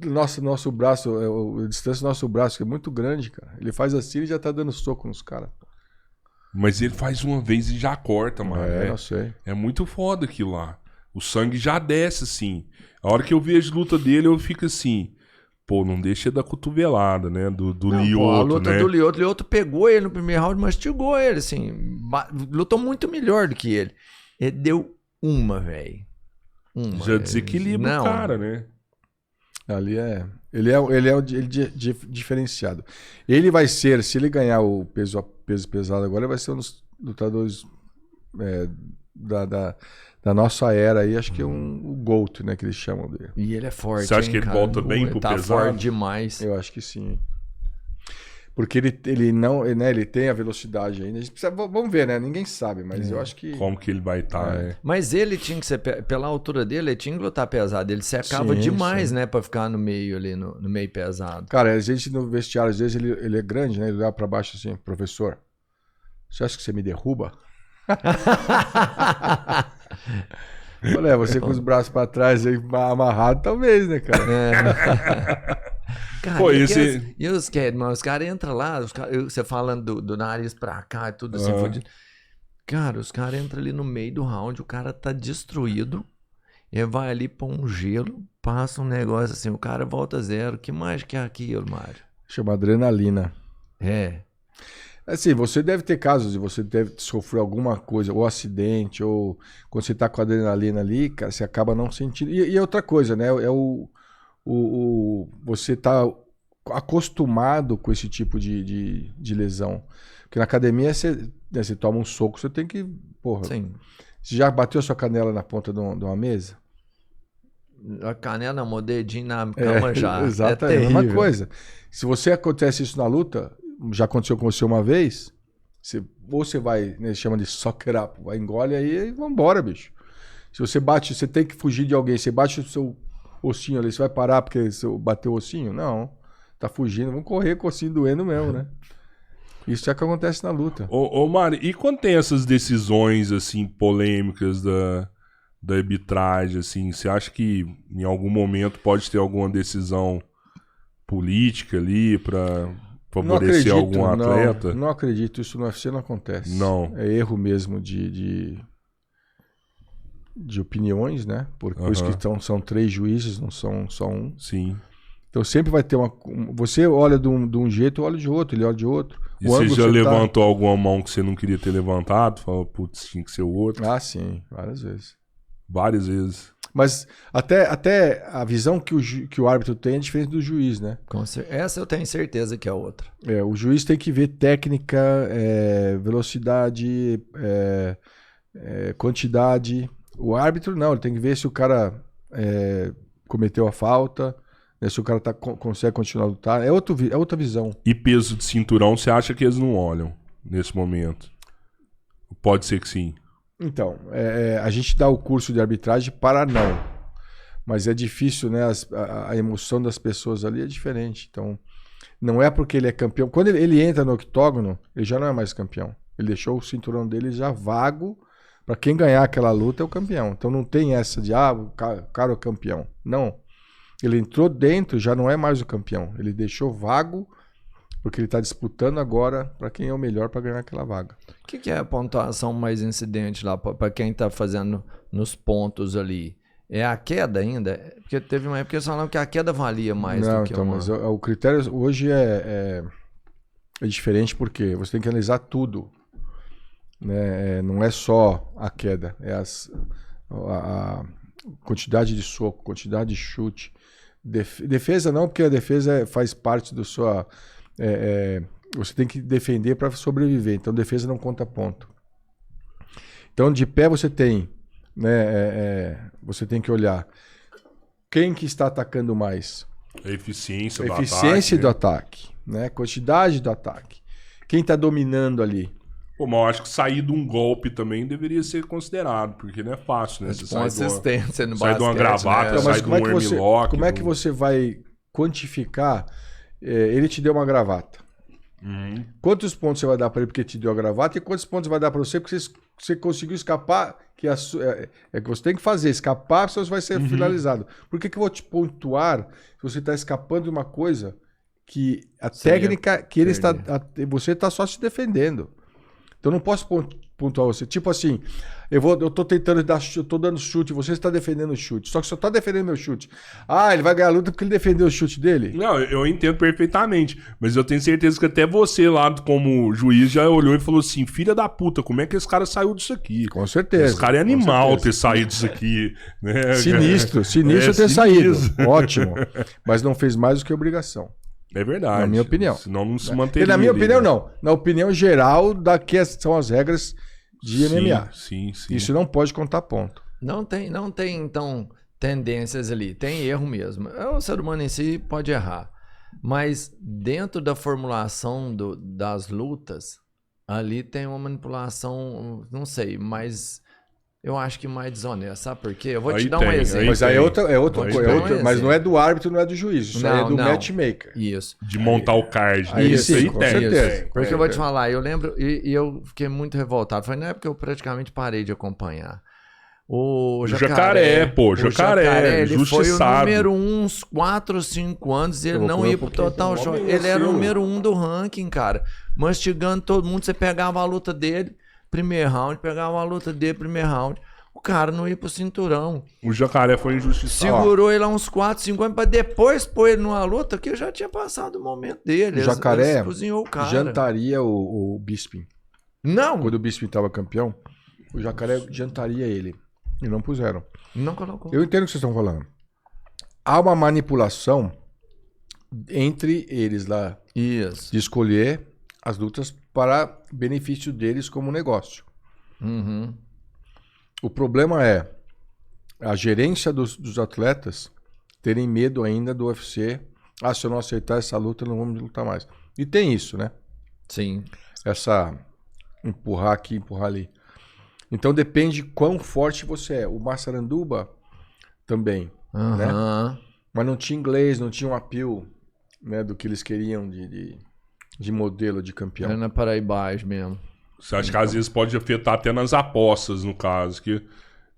nosso braço, a distância do nosso braço, que é muito grande, cara. Ele faz assim e já tá dando soco nos caras. Mas ele faz uma vez e já corta, mano. Eu sei. É muito foda aquilo lá. O sangue já desce, assim. A hora que eu vejo a luta dele, eu fico assim... Pô, não deixa da cotovelada, né? Do Não, Lioto, pô, a luta né? do Lioto. O Lioto pegou ele no primeiro round, mastigou ele, assim. Lutou muito melhor do que ele. Ele deu uma, velho. Uma. Já desequilibra Não. o cara, né? Ali é. Ele é diferenciado. Ele vai ser, se ele ganhar o peso pesado agora, ele vai ser um dos lutadores da nossa era aí, acho que é o GOAT, né? Que eles chamam dele. E ele é forte. Você acha hein, que ele cara? volta bem pro tá pesado? forte demais. Eu acho que sim. Porque ele não, né, ele tem a velocidade ainda. A gente precisa, vamos ver, né? Ninguém sabe, mas eu acho que. Como que ele vai estar, né? Mas ele tinha que ser, pela altura dele, ele tinha que lutar pesado. Ele secava Sim, demais, sim. né? Pra ficar no meio ali, no meio pesado. Cara, a gente no vestiário, às vezes ele é grande, né? Ele olha pra baixo assim, professor, você acha que você me derruba? Olha, você com os braços pra trás aí, amarrado, talvez, né, cara? Cara, Pô, e, esse- e os caras entram lá, você falando do nariz pra cá e tudo assim, fudido. Cara, os caras entram ali no meio do round, o cara tá destruído, ele vai ali pra um gelo, passa um negócio assim, o cara volta zero. Que mais que é aquilo, Mário? Chama adrenalina. É. Assim, você deve ter casos de você deve sofrer alguma coisa, ou acidente, ou quando você tá com adrenalina ali, cara, você acaba não sentindo. E outra coisa, né? Você tá acostumado com esse tipo de lesão. Porque na academia você toma um soco, você tem que. Porra, Sim. você já bateu a sua canela na ponta de uma mesa? A canela, o dedinho na cama já. Exatamente, É a mesma terrível. coisa. Se você acontece isso na luta, já aconteceu com você uma vez, ou você vai, né, chama de sucker up, vai engole aí e vambora, bicho. Se você bate, você tem que fugir de alguém, você bate o seu ossinho ali, você vai parar porque você bateu o ossinho? Não. Tá fugindo, vamos correr com o ossinho doendo mesmo, né? Isso é que acontece na luta. Ô Mário, e quando tem essas decisões, assim, polêmicas da arbitragem, assim, você acha que em algum momento pode ter alguma decisão política ali pra favorecer algum atleta? Não acredito, isso no UFC não acontece. Não. É erro mesmo de opiniões, né? Por isso que são 3 juízes, não são só um. Sim. Então sempre vai ter você olha de um jeito, eu olho de outro, ele olha de outro. E você já levantou alguma mão que você não queria ter levantado? Falou, putz, tinha que ser o outro. Ah, sim, várias vezes. Várias vezes. Mas até a visão que o árbitro tem é diferente do juiz, né? Essa eu tenho certeza que é outra. O juiz tem que ver técnica, velocidade, quantidade. O árbitro não, ele tem que ver se o cara cometeu a falta, né, se o cara consegue continuar a lutar. É outra visão. E peso de cinturão, você acha que eles não olham nesse momento? Pode ser que sim. Então, a gente dá o curso de arbitragem para não. Mas é difícil, né? A emoção das pessoas ali é diferente. Então, não é porque ele é campeão. Quando ele entra no octógono, ele já não é mais campeão. Ele deixou o cinturão dele já vago para quem ganhar aquela luta é o campeão. Então não tem essa de, o cara é o campeão. Não. Ele entrou dentro, já não é mais o campeão. Ele deixou vago porque ele está disputando agora para quem é o melhor para ganhar aquela vaga. O que é a pontuação mais incidente lá para quem está fazendo nos pontos ali? É a queda ainda? Porque teve uma época que eles falaram que a queda valia mais do que então, mas o critério hoje é diferente porque você tem que analisar tudo. Né? Não é só a queda, é a quantidade de soco, quantidade de chute. Defesa não, porque a defesa faz parte do sua... você tem que defender para sobreviver, então defesa não conta ponto. Então de pé você tem, né, você tem que olhar quem que está atacando mais. A eficiência do ataque, né? Quantidade do ataque. Quem está dominando ali. Pô, mas eu acho que sair de um golpe também deveria ser considerado, porque não é fácil, né? Você com assistência no sai de uma gravata, né? sai de um armlock. Como é que você vai quantificar? Ele te deu uma gravata. Uhum. Quantos pontos você vai dar para ele porque te deu a gravata e quantos pontos vai dar para você porque você conseguiu escapar? Que que você tem que fazer, escapar, senão você vai ser finalizado. Por que eu vou te pontuar se você está escapando de uma coisa que a técnica que ele está... você está só se defendendo. Então eu não posso pontuar você. Tipo assim, eu tô tentando eu tô dando chute, você está defendendo o chute. Só que só tá defendendo meu chute. Ele vai ganhar a luta porque ele defendeu o chute dele? Não, eu entendo perfeitamente. Mas eu tenho certeza que até você lá, como juiz, já olhou e falou assim, filha da puta, como é que esse cara saiu disso aqui? Com certeza. Esse cara é animal ter saído disso aqui. Né? Sinistro ter saído. Ótimo. Mas não fez mais do que obrigação. É verdade. Na minha opinião. Senão não se manteria. Na minha opinião, não. Na opinião geral, daqui são as regras de MMA. Sim. Isso não pode contar ponto. Não tem, então, tendências ali. Tem erro mesmo. O ser humano em si pode errar. Mas dentro da formulação das lutas, ali tem uma manipulação, não sei, mas... Eu acho que mais desonesta, sabe por quê? Eu vou te dar um exemplo. Mas aí é outra coisa. Mas não é do árbitro, não é do juiz. Isso aí é do matchmaker. Isso. De montar o card. Isso aí com certeza. Porque eu vou te falar, eu lembro, e eu fiquei muito revoltado. Foi na época que eu praticamente parei de acompanhar. O Jacaré, ele foi o número 1 uns 4 ou 5 anos e ele não ia pro Total Show. Ele era o número 1 do ranking, cara. Mastigando todo mundo, você pegava a luta dele... Primeiro round, pegava a luta dele, primeiro round. O cara não ia pro cinturão. O Jacaré foi injustiçado. Segurou ele lá uns 4, 5 anos pra depois pôr ele numa luta que já tinha passado o momento dele. O Jacaré eles cozinhou o cara. Jantaria o Bisping. Não! Quando o Bisping tava campeão, o Jacaré jantaria ele. E não puseram. Não colocou. Eu entendo o que vocês estão falando. Há uma manipulação entre eles lá. Isso. De escolher as lutas para benefício deles como negócio. Uhum. O problema é a gerência dos atletas terem medo ainda do UFC. Se eu não aceitar essa luta, não vamos lutar mais. E tem isso, né? Sim. Essa empurrar aqui, empurrar ali. Então depende quão forte você é. O Massaranduba também, né? Mas não tinha inglês, não tinha um appeal, né, do que eles queriam de modelo de campeão. É na Paraibás mesmo. Você acha que às vezes pode afetar até nas apostas, no caso? Que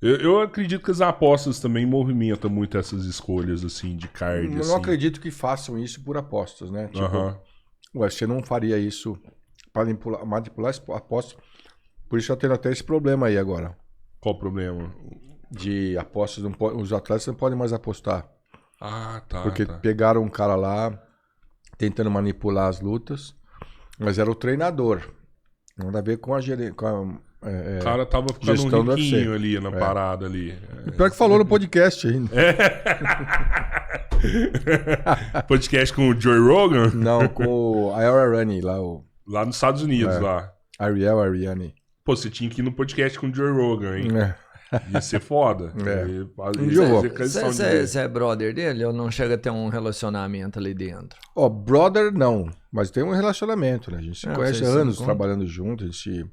eu acredito que as apostas também movimentam muito essas escolhas, assim, de card. Eu não acredito que façam isso por apostas, né? Tipo, o UFC não faria isso para manipular apostas. Por isso já tendo até esse problema aí agora. Qual o problema? De apostas, os atletas não podem mais apostar. Tá. Porque pegaram um cara lá tentando manipular as lutas, mas era o treinador. Nada a ver com a gerência. O cara tava ficando um riquinho ali na parada ali. E pior que falou no podcast ainda. Podcast com o Joe Rogan? Não, com o Ariane lá. Lá nos Estados Unidos, lá. Ariane. Pô, você tinha que ir no podcast com o Joe Rogan, hein? Ia ser foda. Você é brother dele ou não chega a ter um relacionamento ali dentro? Brother não, mas tem um relacionamento, né? A gente se conhece há anos trabalhando junto, a gente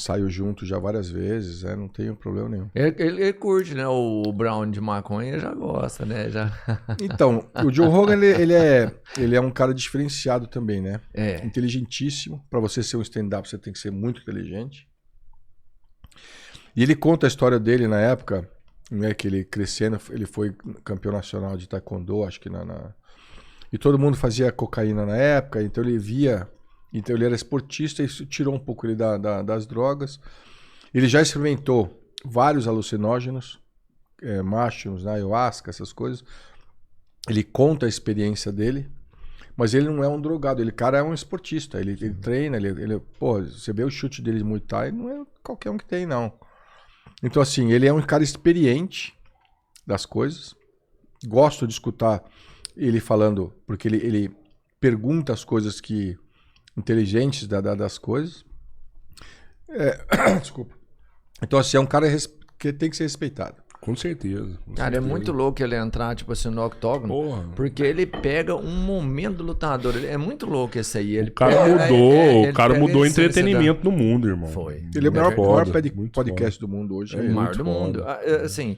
Saiu junto já várias vezes, não tenho problema nenhum. Ele curte, né? O Brown de maconha já gosta, né? Já... Então, o Joe Rogan, ele é um cara diferenciado também, né? É. Inteligentíssimo. Pra você ser um stand-up, você tem que ser muito inteligente. E ele conta a história dele na época, né? Que ele crescendo, ele foi campeão nacional de taekwondo, acho que E todo mundo fazia cocaína na época, então ele via... Então ele era esportista e isso tirou um pouco ele das drogas. Ele já experimentou vários alucinógenos, machos, ayahuasca, essas coisas. Ele conta a experiência dele, mas ele não é um drogado. Ele, cara, é um esportista. Ele treina, pô, você vê o chute dele de Muay Thai, não é qualquer um que tem, não. Então, assim, ele é um cara experiente das coisas. Gosto de escutar ele falando, porque ele pergunta as coisas inteligentes das coisas. Desculpa. Então, assim, é um cara que tem que ser respeitado. Com certeza. Cara, é muito louco ele entrar, tipo assim, no octógono. Porra. Porque ele pega um momento do lutador. É muito louco esse aí. Ele o cara mudou o entretenimento no mundo, irmão. Foi. Ele é o maior podcast do mundo hoje. É o maior do mundo. Assim,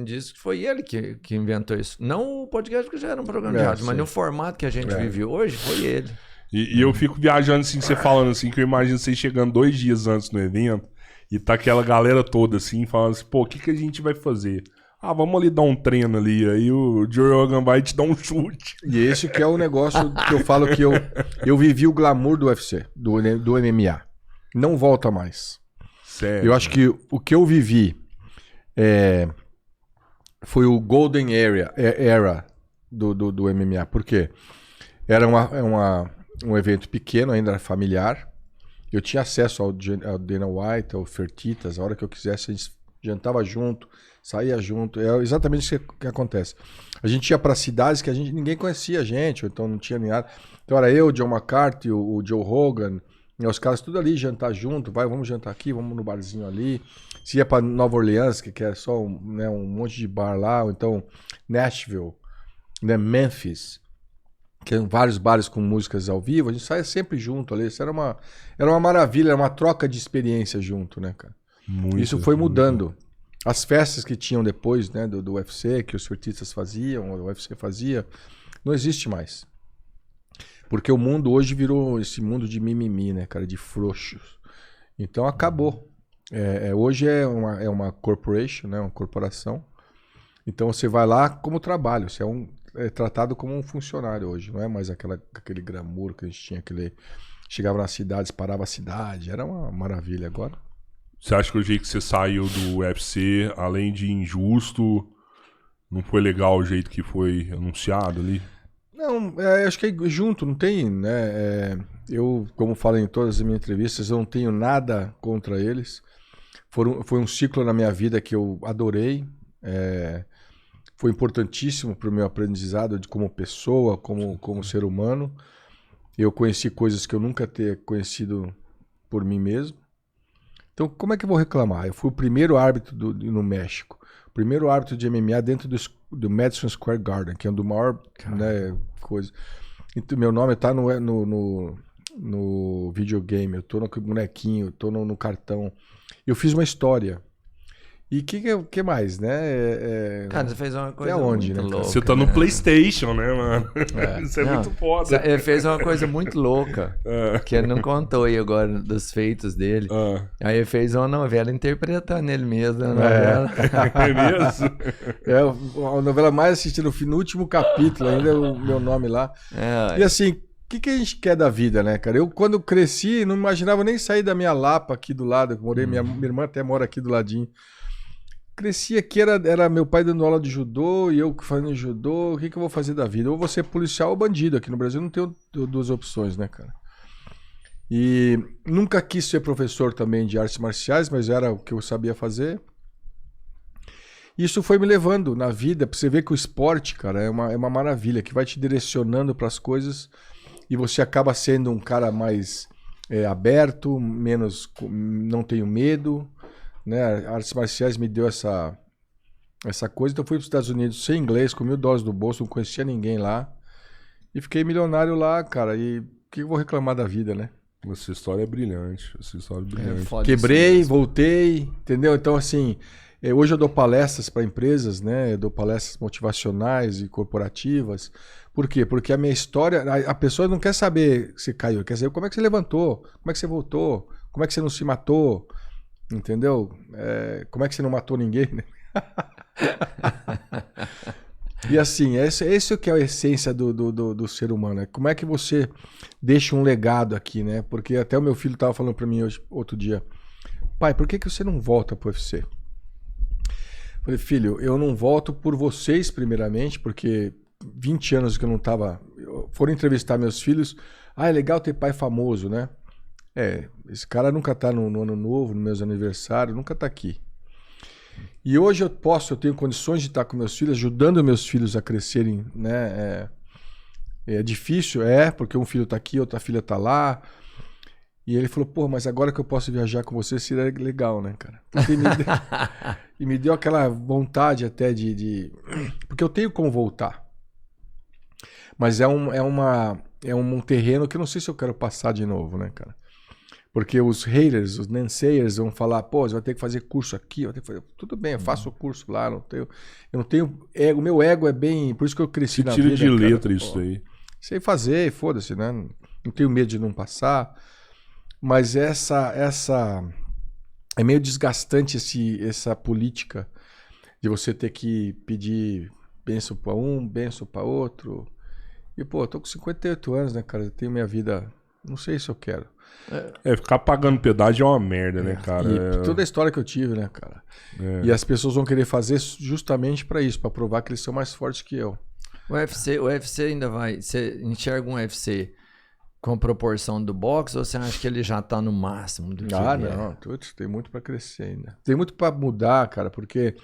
diz que foi ele que inventou isso. Não o podcast, porque já era um programa de rádio, mas no formato que a gente vive hoje, foi ele. E eu fico viajando assim, você falando assim, que eu imagino você chegando 2 dias antes no evento e tá aquela galera toda assim, falando assim, pô, o que a gente vai fazer? Vamos ali dar um treino ali, aí o Joe Rogan vai te dar um chute. E esse que é o negócio que eu falo que eu vivi o glamour do UFC, do MMA. Não volta mais. Sério? Eu acho que o que eu vivi foi o Golden Era do MMA. Por quê? Era um evento pequeno, ainda era familiar. Eu tinha acesso ao Dana White, ao Fertitas, a hora que eu quisesse, a gente jantava junto, saía junto. É exatamente isso que acontece. A gente ia para cidades que ninguém conhecia a gente, ou então não tinha nem nada. Então era eu, o John McCarthy, o Joe Rogan, e os caras tudo ali, jantar junto, vamos jantar aqui, vamos no barzinho ali. Se ia para Nova Orleans, que é só um monte de bar lá, ou então Nashville, né, Memphis, que eram vários bares com músicas ao vivo, a gente saia sempre junto ali. Isso era uma maravilha, era uma troca de experiência junto, né, cara? Isso foi mudando. As festas que tinham depois, né, do UFC, que os surtistas faziam, o UFC fazia, não existe mais. Porque o mundo hoje virou esse mundo de mimimi, né, cara, de frouxos. Então acabou. Hoje é uma corporation, né, uma corporação. Então você vai lá como trabalho, você é tratado como um funcionário hoje, não é mais aquele glamour que a gente tinha, chegava nas cidades, parava a cidade, era uma maravilha agora. Você acha que o jeito que você saiu do UFC, além de injusto, não foi legal o jeito que foi anunciado ali? Não, acho que é junto, não tem, né? Eu, como falo em todas as minhas entrevistas, eu não tenho nada contra eles. Foi um ciclo na minha vida que eu adorei. Foi importantíssimo para o meu aprendizado como pessoa, como ser humano. Eu conheci coisas que eu nunca ter conhecido por mim mesmo. Então, como é que eu vou reclamar? Eu fui o primeiro árbitro no México. O primeiro árbitro de MMA dentro do Madison Square Garden, que é um do maior, né, coisa. Então, meu nome está no videogame, eu estou no bonequinho, eu estou no cartão. Eu fiz uma história. E o que mais, né? Cara, você fez uma coisa onde, muito né, louca. Você tá no PlayStation, né, mano? Isso é Não, muito foda. Ele fez uma coisa muito louca, que ele não contou aí agora dos feitos dele. Aí ele fez uma novela interpretando ele mesmo. É mesmo? A novela mais assistida no último capítulo, ainda é o meu nome lá. E assim, o que a gente quer da vida, né, cara? Eu, quando cresci, não imaginava nem sair da minha Lapa aqui do lado. Minha irmã até mora aqui do ladinho. Cresci aqui, era meu pai dando aula de judô e eu fazendo judô. O que eu vou fazer da vida? Ou vou ser policial ou bandido. Aqui no Brasil não tenho duas opções, né, cara? E nunca quis ser professor também de artes marciais, mas era o que eu sabia fazer. Isso foi me levando na vida, pra você ver que o esporte, cara, é uma maravilha, que vai te direcionando para as coisas e você acaba sendo um cara mais aberto, menos, não tenho medo. Né? Artes marciais me deu essa coisa, então fui para os Estados Unidos sem inglês, com $1.000 do bolso, não conhecia ninguém lá e fiquei milionário lá, cara. E o que eu vou reclamar da vida, né? Essa história é brilhante. Essa história é brilhante. foda Quebrei, isso mesmo. voltei, entendeu? Então, assim, hoje eu dou palestras para empresas, né? Eu dou palestras motivacionais e corporativas. Por quê? Porque a minha história, a pessoa não quer saber se caiu, quer saber como é que você levantou, como é que você voltou, como é que você não se matou, entendeu? Como é que você não matou ninguém, né? E assim, esse é que é a essência do ser humano, né? Como é que você deixa um legado aqui, né? Porque até o meu filho estava falando para mim outro dia, pai, por que você não volta pro UFC? Falei, filho, eu não volto por vocês primeiramente, porque 20 anos que eu não tava... Foram entrevistar meus filhos, é legal ter pai famoso, né? Esse cara nunca tá no ano novo, nos meus aniversários, nunca tá aqui. E hoje eu tenho condições de estar com meus filhos, ajudando meus filhos a crescerem, né? É difícil, porque um filho tá aqui, outra filha tá lá. E ele falou, pô, mas agora que eu posso viajar com você, seria legal, né, cara? E me deu aquela vontade até de... Porque eu tenho como voltar. Mas é um terreno que eu não sei se eu quero passar de novo, né, cara? Porque os haters, os naysayers vão falar, pô, você vai ter que fazer curso aqui, vai ter que fazer... Tudo bem, eu faço o curso lá, eu não tenho ego, o meu ego é bem... Por isso que eu cresci na vida. Tira de letra cara, isso aí. Sei fazer, foda-se, né? Não tenho medo de não passar. Mas essa é meio desgastante essa política de você ter que pedir bênção para um, bênção para outro. E, pô, eu tô com 58 anos, né, cara? Eu tenho minha vida... Não sei se eu quero. Ficar pagando pedágio é uma merda, né, cara? E toda a história que eu tive, né, cara? E as pessoas vão querer fazer justamente para isso, para provar que eles são mais fortes que eu. O UFC ainda vai... Você enxerga um UFC com proporção do boxe ou você acha que ele já tá no máximo do que ele não. Tem muito para crescer ainda. Tem muito para mudar, cara, porque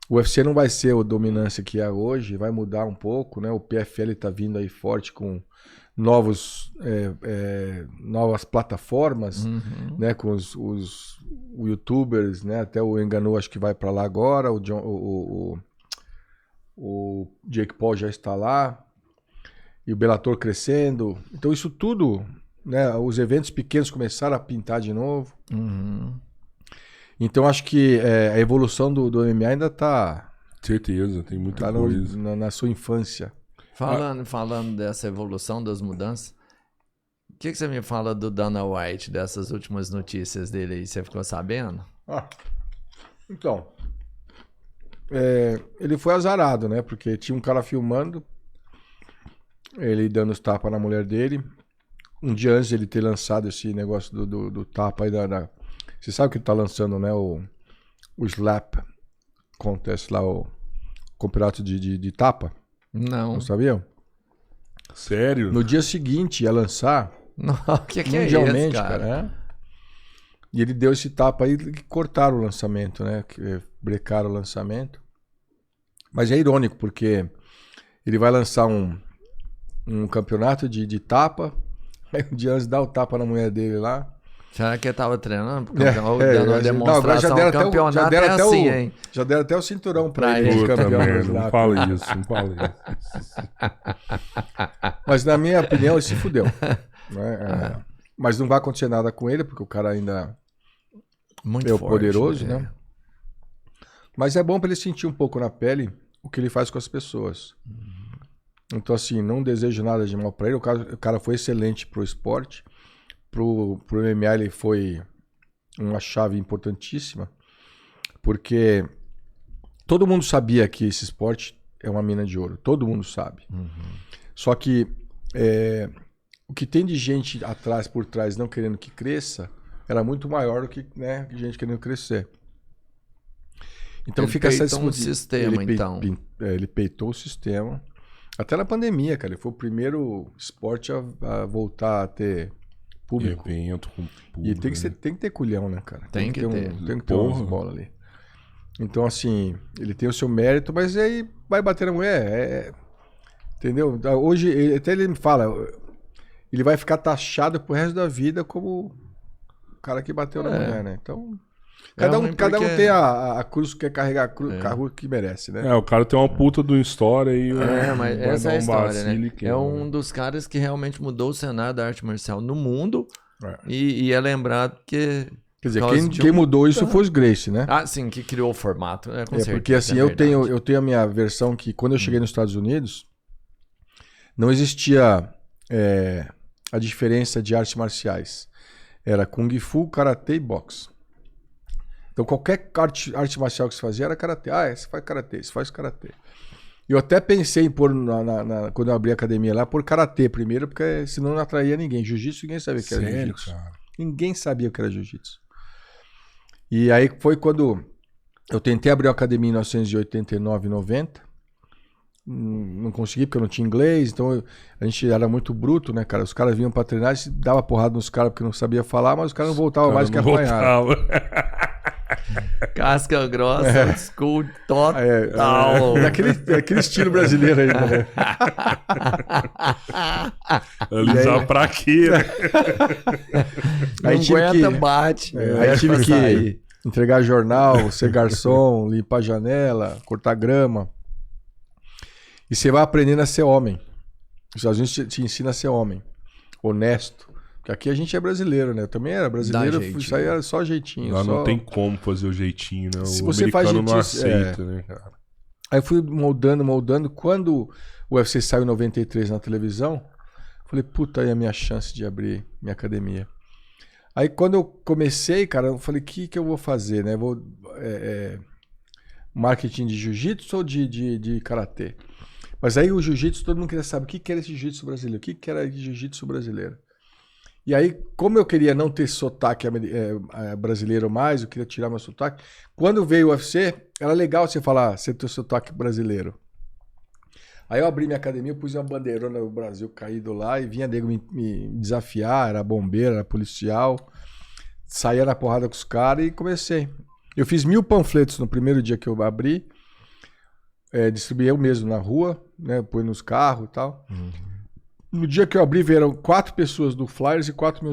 o UFC não vai ser a dominância que é hoje, vai mudar um pouco, né? O PFL tá vindo aí forte com novas plataformas, né? Com os YouTubers, né? Até o Ngannou acho que vai para lá agora, o Jake Paul já está lá, e o Bellator crescendo. Então isso tudo, né? Os eventos pequenos começaram a pintar de novo. Então acho que a evolução do MMA ainda está... Certeza, tem muita coisa. Na sua infância. Falando dessa evolução, das mudanças, o que você me fala do Dana White, dessas últimas notícias dele aí? Você ficou sabendo? Então, ele foi azarado, né? Porque tinha um cara filmando, ele dando os tapas na mulher dele. Um dia antes de ele ter lançado esse negócio do tapa aí Você sabe que ele tá lançando, né? O Slap Contest lá, o campeonato de tapa. Não sabiam? Sério? No dia seguinte ia lançar. O que é mundialmente, isso, cara? E ele deu esse tapa aí que cortaram o lançamento, né? Que brecaram o lançamento. Mas é irônico, porque ele vai lançar um campeonato de tapa. Aí um dia antes dá o tapa na mulher dele lá. Será que ele tava treinando? Dando uma demonstração. Já deram campeonato até é assim, hein? Já deram até o cinturão pra ele. Puta campeão merda, lá. não fala isso. Mas na minha opinião, ele se fudeu. Né? Mas não vai acontecer nada com ele, porque o cara ainda Muito é o forte, poderoso, né? Mas é bom pra ele sentir um pouco na pele o que ele faz com as pessoas. Então, assim, não desejo nada de mal pra ele. O cara foi excelente pro esporte. Pro MMA ele foi uma chave importantíssima, porque todo mundo sabia que esse esporte é uma mina de ouro, todo mundo sabe. Só que o que tem de gente por trás não querendo que cresça era muito maior do que, né, gente querendo crescer. Então ele fica essa peitou um sistema, então. Ele peitou o sistema. Até na pandemia, cara, ele foi o primeiro esporte a voltar a ter público. Evento com público. E tem que ter culhão, né, cara? Tem que ter. Tem que ter umas bolas ali. Então, assim, ele tem o seu mérito, mas aí vai bater na mulher. Entendeu? Hoje, até ele me fala, ele vai ficar taxado pro resto da vida como o cara que bateu na mulher, né? Então, cada um tem a cruz que quer carregar, a cruz que merece, né? O cara tem uma puta de uma história e mas essa é a história, né? vacilo, É um dos caras que realmente mudou o cenário da arte marcial no mundo, E é lembrado que... Quer dizer, quem mudou isso foi os Gracie, né? Ah, sim, que criou o formato, né? Com certeza, porque assim, eu tenho a minha versão que quando eu cheguei nos Estados Unidos, não existia a diferença de artes marciais. Era Kung Fu, Karatê e Boxe. Então qualquer arte marcial que se fazia era Karatê. Você faz Karatê, você faz Karatê. Eu até pensei em pôr, quando eu abri a academia lá, pôr Karatê primeiro, porque senão não atraía ninguém. Jiu-Jitsu, ninguém sabia o que era Jiu-Jitsu. Cara? Ninguém sabia o que era Jiu-Jitsu. E aí foi quando eu tentei abrir a academia em 1989, 90. Não consegui porque eu não tinha inglês, então a gente era muito bruto, né, cara? Os caras vinham pra treinar e dava porrada nos caras porque não sabia falar, mas os caras não voltavam mais que apanharam. Casca grossa, school total. Daquele estilo brasileiro aí, né? Alisar pra quê? Aí bate. Aí tive que entregar jornal, ser garçom, limpar janela, cortar grama. E você vai aprendendo a ser homem. Os Estados Unidos te ensina a ser homem. Honesto. Porque aqui a gente é brasileiro, né? Eu também era brasileiro, isso aí era só jeitinho. Lá não tem como fazer o jeitinho, né? Se o você faz americano não jeitinho, aceita, né, cara? Aí eu fui moldando. Quando o UFC saiu em 93 na televisão, falei, puta, aí é a minha chance de abrir minha academia. Aí quando eu comecei, cara, eu falei, o que eu vou fazer, né? Vou marketing de jiu-jitsu ou de karatê? Mas aí o jiu-jitsu, todo mundo queria saber o que era esse jiu-jitsu brasileiro, o que era jiu-jitsu brasileiro. E aí, como eu queria não ter sotaque brasileiro mais, eu queria tirar meu sotaque, quando veio o UFC, era legal você falar, você ter sotaque brasileiro. Aí eu abri minha academia, eu pus uma bandeirona do Brasil caído lá e vinha nego me desafiar, era bombeiro, era policial, saía na porrada com os caras e comecei. Eu fiz 1000 panfletos no primeiro dia que eu abri, distribuí eu mesmo na rua, né, pus nos carros e tal. No dia que eu abri, vieram 4 pessoas do Flyers e 4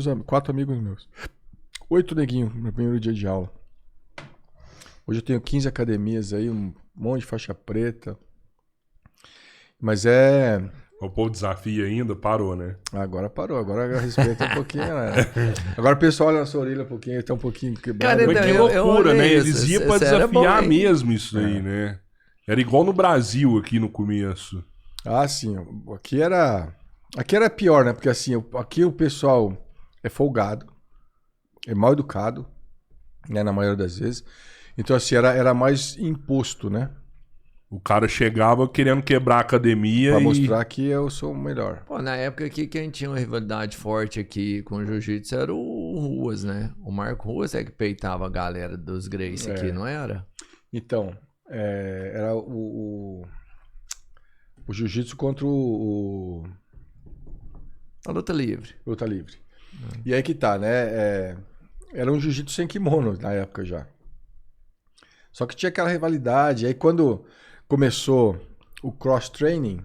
amigos meus. 8 neguinhos no primeiro dia de aula. Hoje eu tenho 15 academias aí, um monte de faixa preta. Mas O povo desafia ainda? Parou, né? Agora parou, agora respeita um pouquinho, né? Agora o pessoal olha na sua orelha um pouquinho, tá um pouquinho quebrado. Cara, Mas que loucura, né? Eles iam pra desafiar mesmo isso aí, né? Era igual no Brasil aqui no começo. Ah, sim. Aqui era pior, né? Porque assim, aqui o pessoal é folgado, é mal educado, né? Na maioria das vezes. Então, assim, era mais imposto, né? O cara chegava querendo quebrar a academia pra mostrar que eu sou o melhor. Pô, na época aqui, quem tinha uma rivalidade forte aqui com o jiu-jitsu era o Ruas, né? O Marco Ruas é que peitava a galera dos Gracie aqui, não era? Então, era o jiu-jitsu contra A luta livre. Luta livre. E aí que tá, né? Era um jiu-jitsu sem kimono na época já. Só que tinha aquela rivalidade. Aí quando começou o cross-training,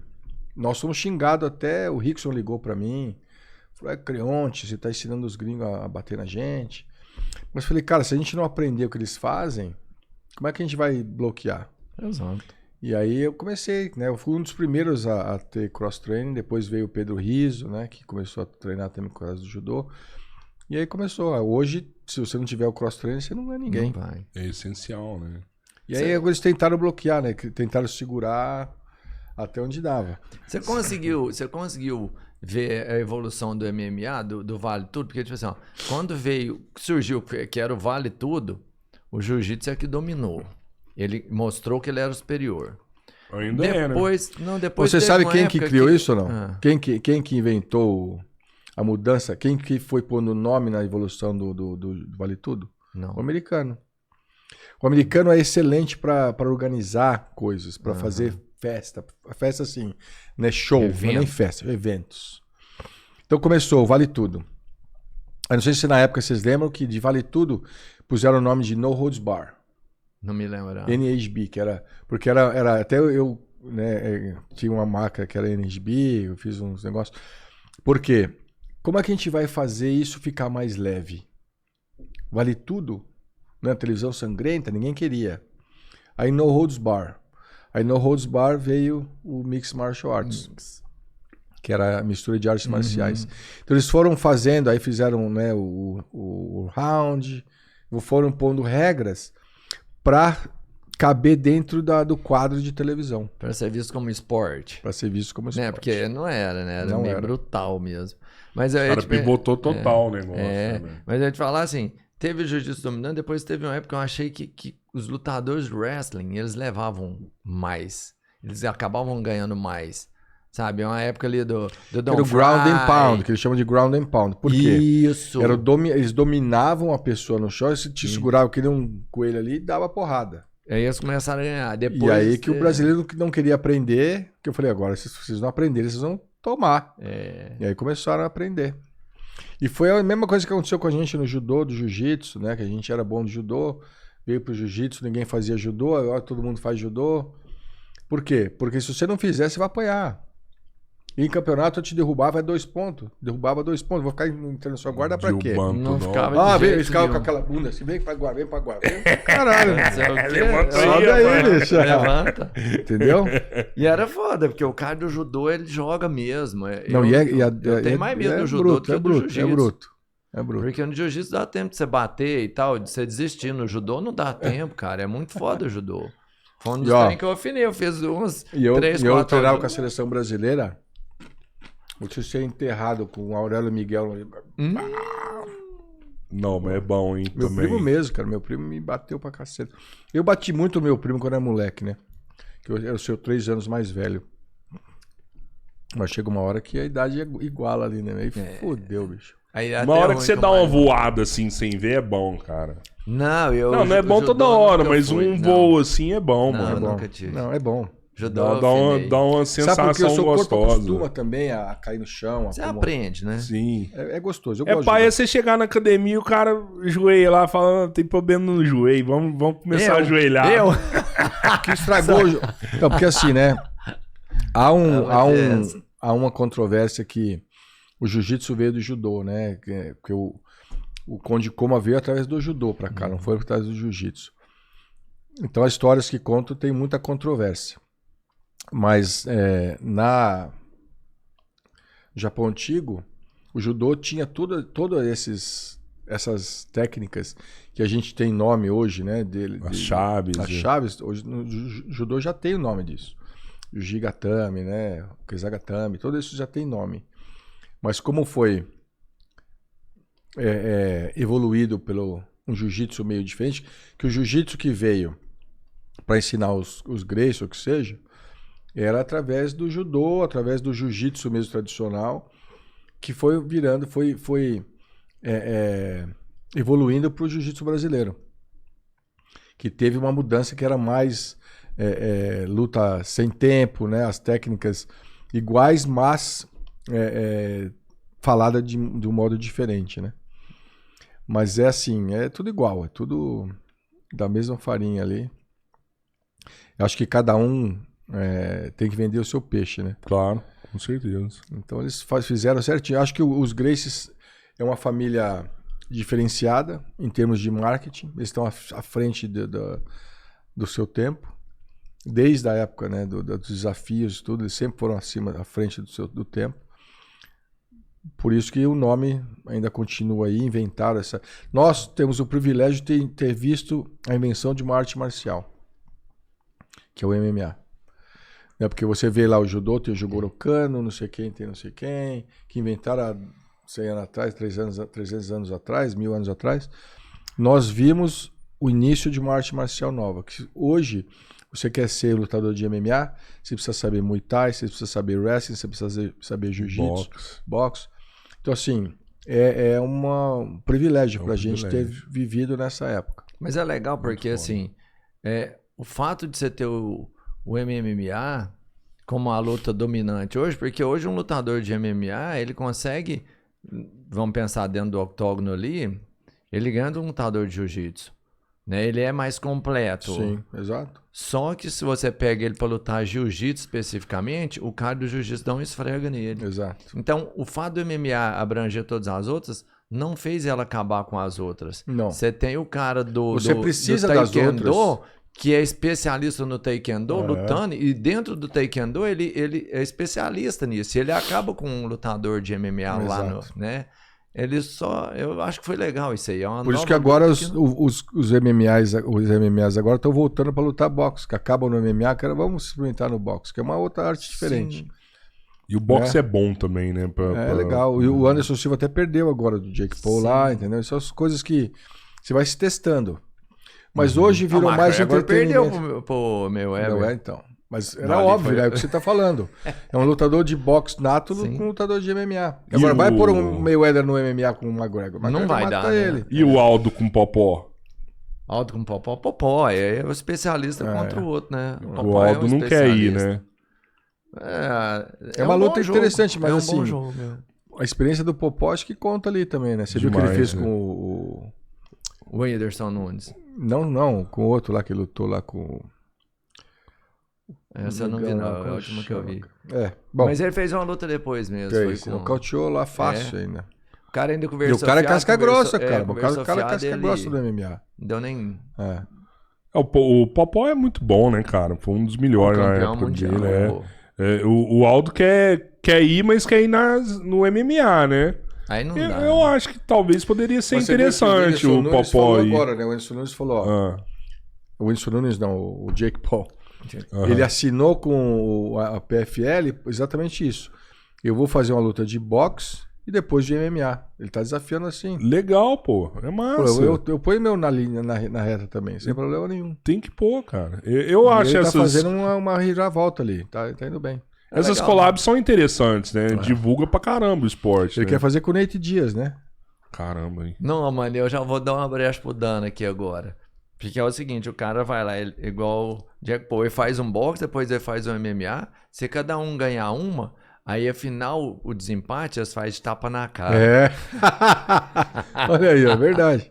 nós fomos xingados até. O Rickson ligou pra mim. Falou, Creonte, você tá ensinando os gringos a bater na gente. Mas eu falei, cara, se a gente não aprender o que eles fazem, como é que a gente vai bloquear? Exato. E aí eu comecei, né? Eu fui um dos primeiros a ter cross-training. Depois veio o Pedro Rizzo, né? Que começou a treinar também com causa do judô. E aí começou. Hoje, se você não tiver o cross-training, você não é ninguém. Não vai. É essencial, né? E aí eles tentaram bloquear, né? Tentaram segurar até onde dava. Você conseguiu ver a evolução do MMA, do Vale Tudo? Porque, tipo assim, ó, quando surgiu que era o Vale Tudo, o jiu-jitsu é que dominou. Ele mostrou que ele era o superior. Ainda é, né? Depois você sabe quem que criou isso ou não? Ah. Quem que inventou a mudança? Quem que foi pondo nome na evolução do Vale Tudo? Não. O americano. O americano é excelente para organizar coisas, para fazer festa. Festa assim, né? Show, não é nem festa, eventos. Então começou o Vale Tudo. Eu não sei se na época vocês lembram que de Vale Tudo puseram o nome de No Holds Bar. Não me lembro. NHB, que era... Porque era até eu né, tinha uma marca que era NHB, eu fiz uns negócios. Por quê? Como é que a gente vai fazer isso ficar mais leve? Vale Tudo? Na televisão sangrenta, ninguém queria. Aí No Holds Bar. Aí No Holds Bar veio o Mixed Martial Arts. que era a mistura de artes marciais. Então eles foram fazendo, aí fizeram, né, o round, foram pondo regras para caber dentro do quadro de televisão. Para ser visto como esporte. Para ser visto como esporte. Né? Porque não era, né? Era Não meio era. brutal mesmo. Mas O cara pivotou total o negócio. Né? Mas eu ia te falar assim, teve o jiu-jitsu dominante, depois teve uma época que eu achei que os lutadores de wrestling, eles levavam mais. Eles acabavam ganhando mais. Sabe? É uma época ali do Don Era o ground and pound, que eles chamam de ground and pound. Por quê? Isso. Eles dominavam a pessoa no chão, se te segurava que nem um coelho ali e dava porrada. Aí eles começaram a ganhar. Depois, e aí que o brasileiro não queria aprender, que eu falei, agora se vocês não aprenderem, vocês vão tomar. E aí começaram a aprender. E foi a mesma coisa que aconteceu com a gente no judô, do jiu-jitsu, né? Que a gente era bom de judô, veio pro jiu-jitsu, ninguém fazia judô, agora todo mundo faz judô. Por quê? Porque se você não fizer, você vai apanhar. E em campeonato eu te derrubava 2 pontos. Derrubava 2 pontos. Vou ficar entrando na sua guarda pra quê? Não ficava eles ficavam com aquela bunda assim, vem pra guarda, vem pra guarda. Caralho. Levanta Sobe aí, bicho. Levanta. Entendeu? E era foda, porque o cara do judô, ele joga mesmo. Não, eu tenho mais medo do judô do que do jiu-jitsu. É bruto. Porque no jiu-jitsu dá tempo de você bater e tal, de você desistir. No judô não dá tempo, cara. É muito foda o judô. Foi um dos treinos que eu afinei. Eu fiz uns 3, 4 eu treinava com a seleção brasileira. Eu tinha ser enterrado com o Aurélio Miguel. Não, mas é bom, hein? Meu primo mesmo, cara. Meu primo me bateu pra cacete. Eu bati muito o meu primo quando era moleque, né? Que eu era o seu 3 anos mais velho. Mas chega uma hora que a idade é igual ali, né? Aí fodeu, bicho. Aí, uma hora que você dá uma voada assim, sem ver, é bom, cara. Não, não é bom toda hora, mas voo assim é bom, não, mano. Nunca tive. Não, é bom. Dá uma sensação Sabe porque o seu corpo gostosa. acostuma também a cair no chão. Você aprende, né? Sim. É gostoso. É você chegar na academia e o cara joelha lá falando, tem problema no joelho, vamos começar a ajoelhar. Que estragou. Não, porque assim, né? Há uma controvérsia que o jiu-jitsu veio do judô, né? Porque o Conde Koma veio através do judô pra cá, não foi através do jiu-jitsu. Então as histórias que contam tem muita controvérsia. Mas no Japão Antigo, o judô tinha todas essas técnicas que a gente tem nome hoje, né? As chaves. As chaves, hoje no judô já tem o nome disso. O Jigatame, né? O Kezagatame, tudo isso já tem nome. Mas como foi evoluído pelo um jiu-jitsu meio diferente, que o jiu-jitsu que veio para ensinar os Gracie, ou o que seja, era através do judô, através do jiu-jitsu mesmo tradicional, que foi virando, foi evoluindo para o jiu-jitsu brasileiro. Que teve uma mudança que era mais luta sem tempo, né? As técnicas iguais, mas falada de um modo diferente, né? Mas é assim, é tudo igual, é tudo da mesma farinha ali. Eu acho que cada um tem que vender o seu peixe, né? Claro, com certeza. Então eles fizeram certinho. Eu acho que os Gracies é uma família diferenciada em termos de marketing. Eles estão à frente do seu tempo. Desde a época, né, dos desafios e tudo, eles sempre foram à frente do tempo. Por isso que o nome ainda continua aí, inventaram essa... Nós temos o privilégio de ter visto a invenção de uma arte marcial, que é o MMA. Porque você vê lá o judô, tem o Jogoro Kano, não sei quem, tem não sei quem, que inventaram há 100 anos atrás, 300 anos atrás, 1000 anos atrás. Nós vimos o início de uma arte marcial nova, que hoje... Você quer ser lutador de MMA, você precisa saber Muay Thai, você precisa saber wrestling, você precisa saber jiu-jitsu, boxe. Então, assim, é um privilégio pra gente ter vivido nessa época. Mas é legal porque, assim, o fato de você ter o MMA como a luta dominante hoje, porque hoje um lutador de MMA, ele consegue, vamos pensar dentro do octógono ali, ele ganha de um lutador de jiu-jitsu. Né? Ele é mais completo. Sim, exato. Só que se você pega ele para lutar jiu-jitsu especificamente, o cara do jiu-jitsu dá um esfrega nele. Exato. Então, o fato do MMA abranger todas as outras não fez ela acabar com as outras. Não. Você tem o cara do precisa das outras. que é especialista no Taekwondo, lutando, e dentro do Taekwondo ele é especialista nisso. E ele acaba com um lutador de MMA lá no, né? Eu acho que foi legal isso aí. Por isso que agora os MMAs agora estão voltando para lutar boxe, que acabam no MMA, cara, vamos experimentar no boxe, que é uma outra arte diferente. Sim. E o boxe é bom também, né? Legal. E o Anderson Silva até perdeu agora do Jake Paul lá, entendeu? Essas são as coisas que você vai se testando. Mas hoje virou mais entretenimento. Perdeu pro meu então. Mas era óbvio, né? É o que você tá falando. É um lutador de boxe nato com um lutador de MMA. Agora vai pôr um Mayweather no MMA com o McGregor. Não vai dar, ele. E o Aldo com o Popó? Aldo com Popó. É o especialista contra o outro, né? O Aldo não quer ir, né? É uma luta interessante, mas assim... bom jogo, a experiência do Popó acho que conta ali também, né? Você viu o que ele fez com o Whindersson Nunes. Não, com o outro lá que lutou lá com... Essa eu não vi, não. É a última que eu vi. Bom. Mas ele fez uma luta depois mesmo. Foi nocauteou lá fácil ainda. O cara ainda conversou. E o cara é casca grossa, cara. O cara é casca grossa do MMA. Não deu nem... O Popó é muito bom, né, cara? Foi um dos melhores na época mundial, dele. O Aldo quer ir, mas quer ir no MMA, né? Aí não dá. Eu acho que talvez poderia ser interessante o Popó aí. Agora, né? O Whindersson Nunes falou, o Whindersson Nunes não, o Jake Paul. Ele assinou com a PFL exatamente isso. Eu vou fazer uma luta de boxe e depois de MMA. Ele tá desafiando assim. Legal, pô. É massa. Eu ponho meu na linha, na reta também, sem problema nenhum. Tem que pôr, cara. Eu acho ele tá fazendo uma reviravolta ali. Tá indo bem. Essas collabs são interessantes, né? Divulga pra caramba o esporte. Ele quer fazer com o Nate Diaz, né? Caramba, hein? Não, mano, eu já vou dar uma brecha pro Dano aqui agora. Porque é o seguinte, o cara vai lá, igual o Jack Paul, ele faz um boxe, depois ele faz um MMA. Se cada um ganhar uma, aí afinal o desempate eles faz de tapa na cara. Olha aí, é verdade.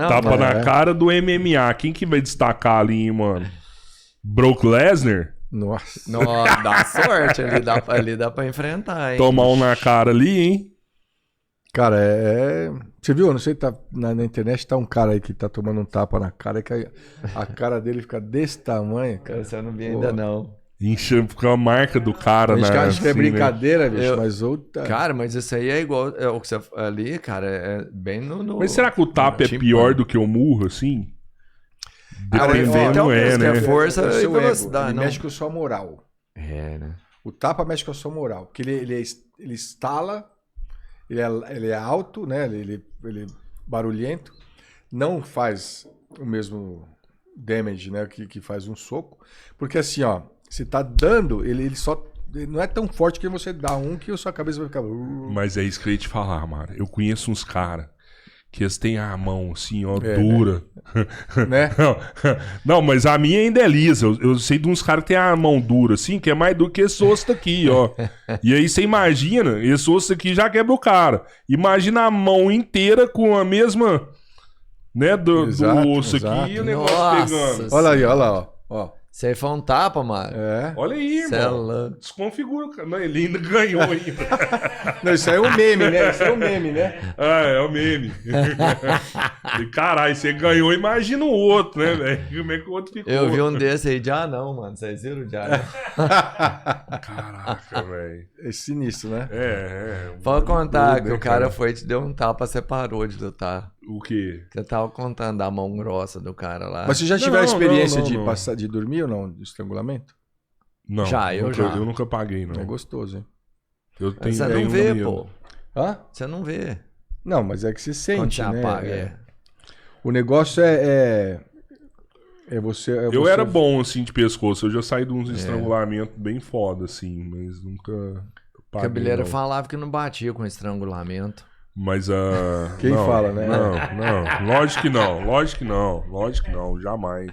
Tapa na cara do MMA. Quem que vai destacar ali, hein, mano? Brock Lesnar? Nossa. Dá sorte, ali dá pra enfrentar, hein? Tomar um na cara ali, hein? Cara, Você viu? Eu não sei, tá na internet tá um cara aí que tá tomando um tapa na cara, que a cara dele fica desse tamanho, cara. Essa eu não vi ainda, não. Fica a marca do cara, né? Acho que é brincadeira, né? Bicho, mas outra... Cara, mas isso aí é igual o que você ali, cara, é bem no... Mas será que o tapa é pior do que o murro, assim? Não é, né? É força e velocidade. Ele mexe com a sua moral. Né? O tapa mexe com a sua moral. Porque ele estala, ele é alto, né? Ele é barulhento. Não faz o mesmo damage, né? Que faz um soco. Porque assim, ó, você tá dando, ele não é tão forte que você dá um que a sua cabeça vai ficar... Mas é isso que eu ia te falar, mano. Eu conheço uns caras que eles têm a mão assim, ó, dura. Né? Não, mas a minha ainda é lisa. Eu sei de uns caras que tem a mão dura, assim, que é mais duro que esse osso daqui, ó. E aí você imagina, esse osso aqui já quebra o cara. Imagina a mão inteira com a mesma, né, do osso aqui e o negócio pegando. Olha aí, olha lá, ó. Isso aí foi um tapa, mano. Olha aí, irmão. Desconfigura o cara. Não, ele ainda ganhou ainda. Não, isso aí é um meme, né? Isso é um meme, né? É o meme. Caralho, você ganhou, imagina o outro, né, velho? Como é que o outro ficou? Eu vi um desse aí de não, mano. Vocês viram de né? Caraca, velho. É sinistro, né? Pode contar que o cara foi e te deu um tapa, você parou de lutar. O quê? Você tava contando da mão grossa do cara lá. Mas você já tiver a experiência de dormir ou não? De estrangulamento? Não. Eu nunca paguei, não. É gostoso, hein? Você não vê, pô. Hã? Você não vê. Não, mas é que você sente, quando você né? apaga, O negócio é você... Eu era bom, assim, de pescoço. Eu já saí de uns estrangulamentos bem foda, assim, mas nunca paguei. A cabeleira falava que não batia com estrangulamento. Mas Quem fala, né? Não. Lógico que não. Jamais.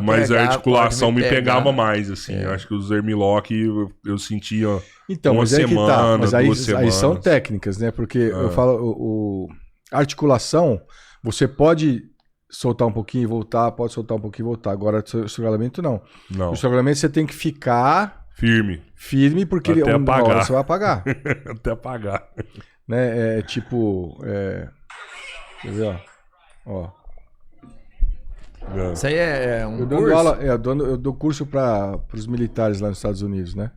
Mas a articulação me pegava mais, assim. Eu acho que os Zermilock eu sentia uma semana, Mas duas semanas. Aí são técnicas, né? Porque eu falo, a articulação, você pode soltar um pouquinho e voltar, pode soltar um pouquinho e voltar. Agora, o estrangulamento não. O estrangulamento você tem que ficar... Firme, porque até apagar. Você vai apagar. Até apagar. Né? Quer ver, ó? Isso aí é um Eu dou curso? aula, eu dou curso para os militares lá nos Estados Unidos, né?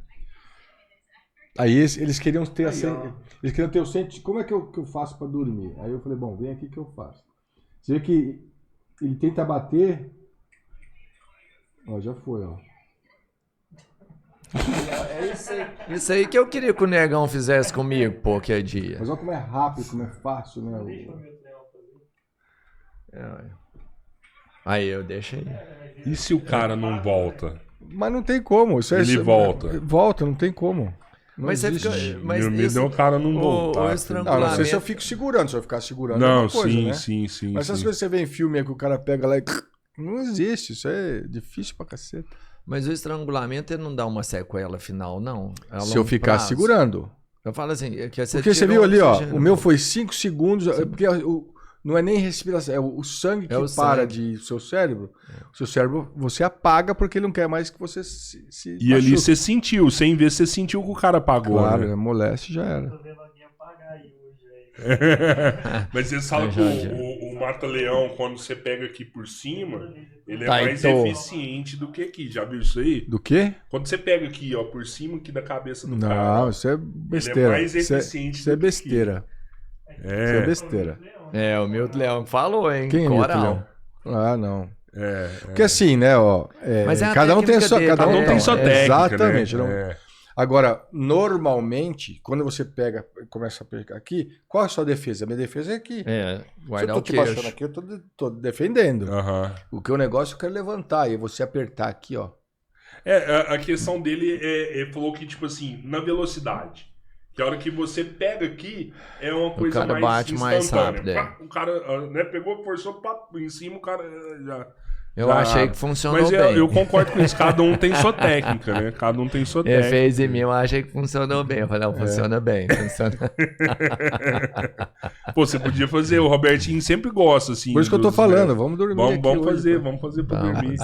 Aí eles queriam ter eles queriam ter o centro. Como é que eu faço para dormir? Aí eu falei, bom, vem aqui que eu faço. Você vê que ele tenta bater. Ó, já foi, ó. É isso aí que eu queria que o Negão fizesse comigo, pô, que é dia. Mas olha como é rápido, como é fácil, né? Aí eu deixo aí. E se o cara não volta? Mas não tem como. Ele volta. Volta, não tem como. Não Mas você existe. fica. Mas Meu medo é o cara não voltar. Não sei se eu fico segurando. Se eu ficar segurando é Não, uma coisa, sim, né? sim. Mas essas coisas que você vê em filme aí que o cara pega lá e... Não existe. Isso é difícil pra caceta. Mas o estrangulamento ele não dá uma sequela final, não. Se eu ficar segurando. Eu falo assim, que Porque você viu ali, ó, o meu foi 5 segundos, porque não é nem respiração, é o sangue que para de seu cérebro. O seu cérebro você apaga porque ele não quer mais que você se E machuque. Ali você sentiu, sem ver, você sentiu que o cara apagou. Claro, né? Amolece já era. Tô vendo alguém apagar aí hoje. Mas você sabe que o mata-leão, quando você pega aqui por cima, ele é mais eficiente do que aqui. Já viu isso aí? Do quê? Quando você pega aqui, ó, por cima aqui da cabeça do cara. Não, isso é besteira. Ele é mais eficiente isso é besteira. Isso é besteira. É, o Milton Leão falou, hein? Quem é Coral. Leão? Ah, não. Porque assim, né, ó. Mas é cada um tem sua, dele, cada um tem sua técnica. Exatamente. Né? Agora, normalmente, quando você pega, começa a pegar aqui, qual é a sua defesa? A minha defesa é aqui. Guardar Se eu o tô te passando queixo. aqui, eu tô defendendo. Uhum. O que o negócio eu quero levantar e você apertar aqui, ó. A questão dele falou que, tipo assim, na velocidade. Que a hora que você pega aqui, é uma coisa cara mais bate mais instantânea. rápido, O cara, né, pegou, forçou, pá, em cima, o cara já... Eu achei que funcionou Mas bem. eu concordo com isso, cada um tem sua técnica, né? Cada um tem sua Ele técnica. fez em mim, eu achei que funcionou bem. Eu falei, não, funciona bem. Funciona... Pô, você podia fazer, o Robertinho sempre gosta, assim. Por isso que eu tô falando, vamos dormir aqui Vamos hoje, fazer pra dormir.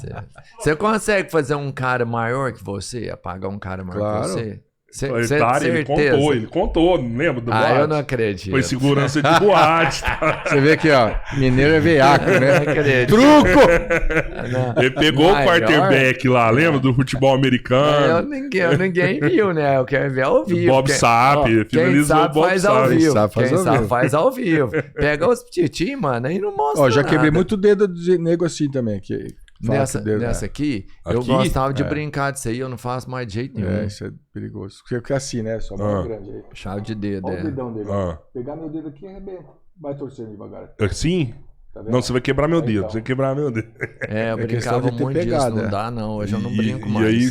Você consegue fazer um cara maior que você? Apagar um cara maior Claro. que você? Ele contou, não lembra do boate? Eu não acredito. Foi segurança de boate. Tá? Você vê aqui, ó, mineiro é veiaco, né? acredito. Truco! Ele pegou o quarterback lá, lembra do futebol americano? Ninguém viu, né? Eu quero ver ao vivo. Bob Sapp, quem sabe Bob faz ao vivo. Quem sabe faz ao vivo. Pega os titi, mano, aí não mostra Ó, já nada. quebrei muito dedo de nego assim também. Nessa aqui, eu Aqui? gostava de brincar disso aí, eu não faço mais de jeito nenhum. Isso é perigoso. Porque é assim, né? Só mão grande aí. Chave de dedo, Olha o dedão dele. Ah. Pegar meu dedo aqui e arrebenta. Vai torcendo devagar. Assim? Tá vendo? Não, você vai quebrar meu dedo. então. Você vai quebrar meu dedo. Eu questão brincava de ter muito disso, pegada. não dá não, hoje eu não brinco E mais. aí,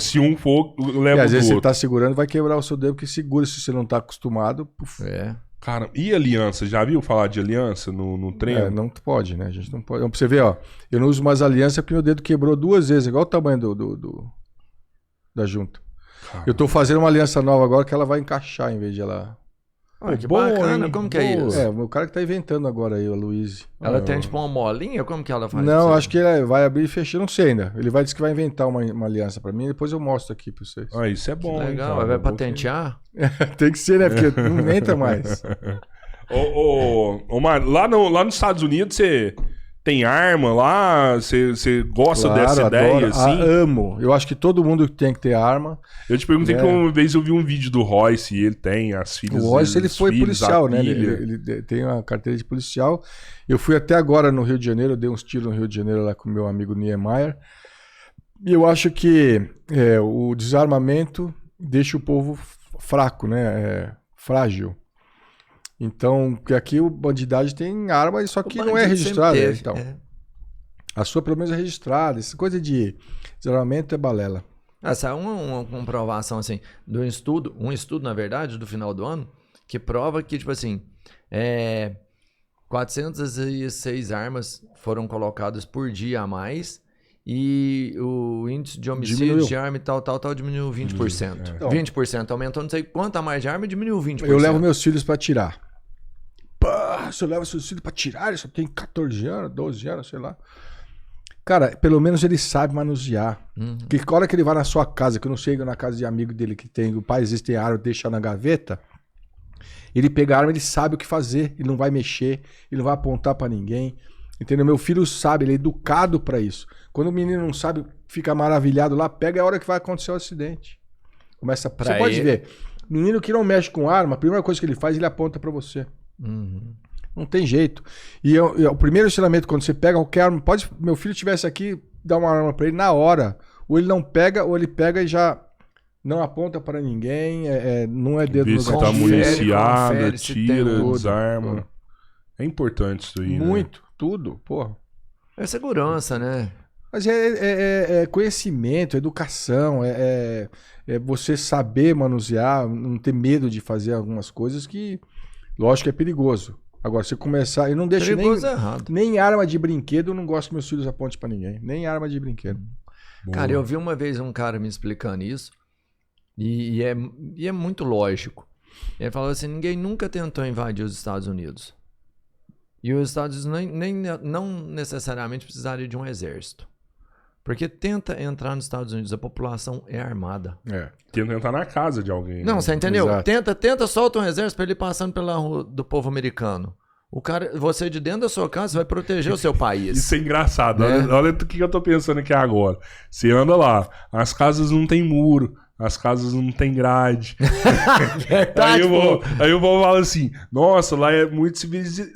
se um for, leva E às o vezes do você outro. tá segurando, vai quebrar o seu dedo, porque segura se você não tá acostumado. Puf. Cara, e aliança? Já viu falar de aliança no treino? Não pode, né? A gente não pode. Pra você ver, ó. Eu não uso mais aliança porque meu dedo quebrou 2 vezes, igual o tamanho da junta. Cara. Eu tô fazendo uma aliança nova agora que ela vai encaixar em vez de ela. Olha, que Bom, bacana, hein? como que é Boa. isso? O cara que tá inventando agora aí, a Luiz. Ela tem tipo uma molinha? Como que ela faz Não, isso? acho que ele vai abrir e fechar, não sei ainda. Ele vai dizer que vai inventar uma aliança pra mim, depois eu mostro aqui pra vocês. Ah, isso é bom. hein, Legal, cara? vai patentear? Tem que ser, né? Porque não entra mais. Ô, Mário, lá nos Estados Unidos você tem arma lá? Você gosta dessa ideia, adoro. assim? Amo. Eu acho que todo mundo tem que ter arma. Eu te perguntei que uma vez eu vi um vídeo do Royce e ele tem as filhas. O Royce, ele foi policial, a né? filha. Ele tem uma carteira de policial. Eu fui até agora no Rio de Janeiro, eu dei uns tiros no Rio de Janeiro lá com meu amigo Niemeyer. E eu acho que o desarmamento deixa o povo fraco, né? Frágil. Então, porque aqui o bandidagem tem arma, só que não é registrada. Então. A sua pelo menos é registrada. Essa coisa de desarmamento é balela. Essa é uma comprovação, assim, um estudo, na verdade, do final do ano, que prova que, tipo assim, 406 armas foram colocadas por dia a mais e o índice de homicídio de arma e tal, diminuiu 20%. Então, 20%. Aumentou não sei quanto a mais de arma e diminuiu 20%. Eu levo meus filhos pra tirar. Pá, se eu levo seus filhos pra tirar, ele só tem 14 anos, 12 anos, sei lá. Cara, pelo menos ele sabe manusear. Que hora que ele vai na sua casa, que eu não sei, na casa de amigo dele que tem, o pai às vezes tem arma, deixa na gaveta, ele pega a arma, ele sabe o que fazer, ele não vai mexer, ele não vai apontar pra ninguém. Entendeu? Meu filho sabe, ele é educado pra isso. Quando o menino não sabe, fica maravilhado lá, pega a hora que vai acontecer o acidente. Começa Pra Você pode ele- ver. Menino que não mexe com arma, a primeira coisa que ele faz, ele aponta pra você. Uhum. Não tem jeito. E o primeiro ensinamento, quando você pega qualquer arma, meu filho estivesse aqui, dá uma arma pra ele na hora. Ou ele não pega, ou ele pega e já não aponta pra ninguém, não é dedo Vê no se tá gatilho. municiada, confere se tem tira, tudo, desarma. tudo. É importante isso aí, né? Muito, tudo, porra. É segurança, né? Mas é conhecimento, educação, é você saber manusear, não ter medo de fazer algumas coisas que, lógico, que é perigoso. Agora, você começar... Eu não deixo Perigoso é errado. nem arma de brinquedo, eu não gosto que meus filhos apontem pra ninguém. Nem arma de brinquedo. Boa. Cara, eu vi uma vez um cara me explicando isso e é muito lógico. Ele falou assim, ninguém nunca tentou invadir os Estados Unidos. E os Estados Unidos não necessariamente precisaria de um exército. Porque tenta entrar nos Estados Unidos, a população é armada. Tenta entrar na casa de alguém. Não, né? você entendeu? Exato. Tenta, solta um exército pra ele ir passando pela rua do povo americano. O cara, você de dentro da sua casa vai proteger o seu país. Isso é engraçado. É. Olha o que eu tô pensando aqui agora. Você anda lá, as casas não tem muro, as casas não tem grade. Verdade, Aí eu vou falar assim, nossa, lá é muito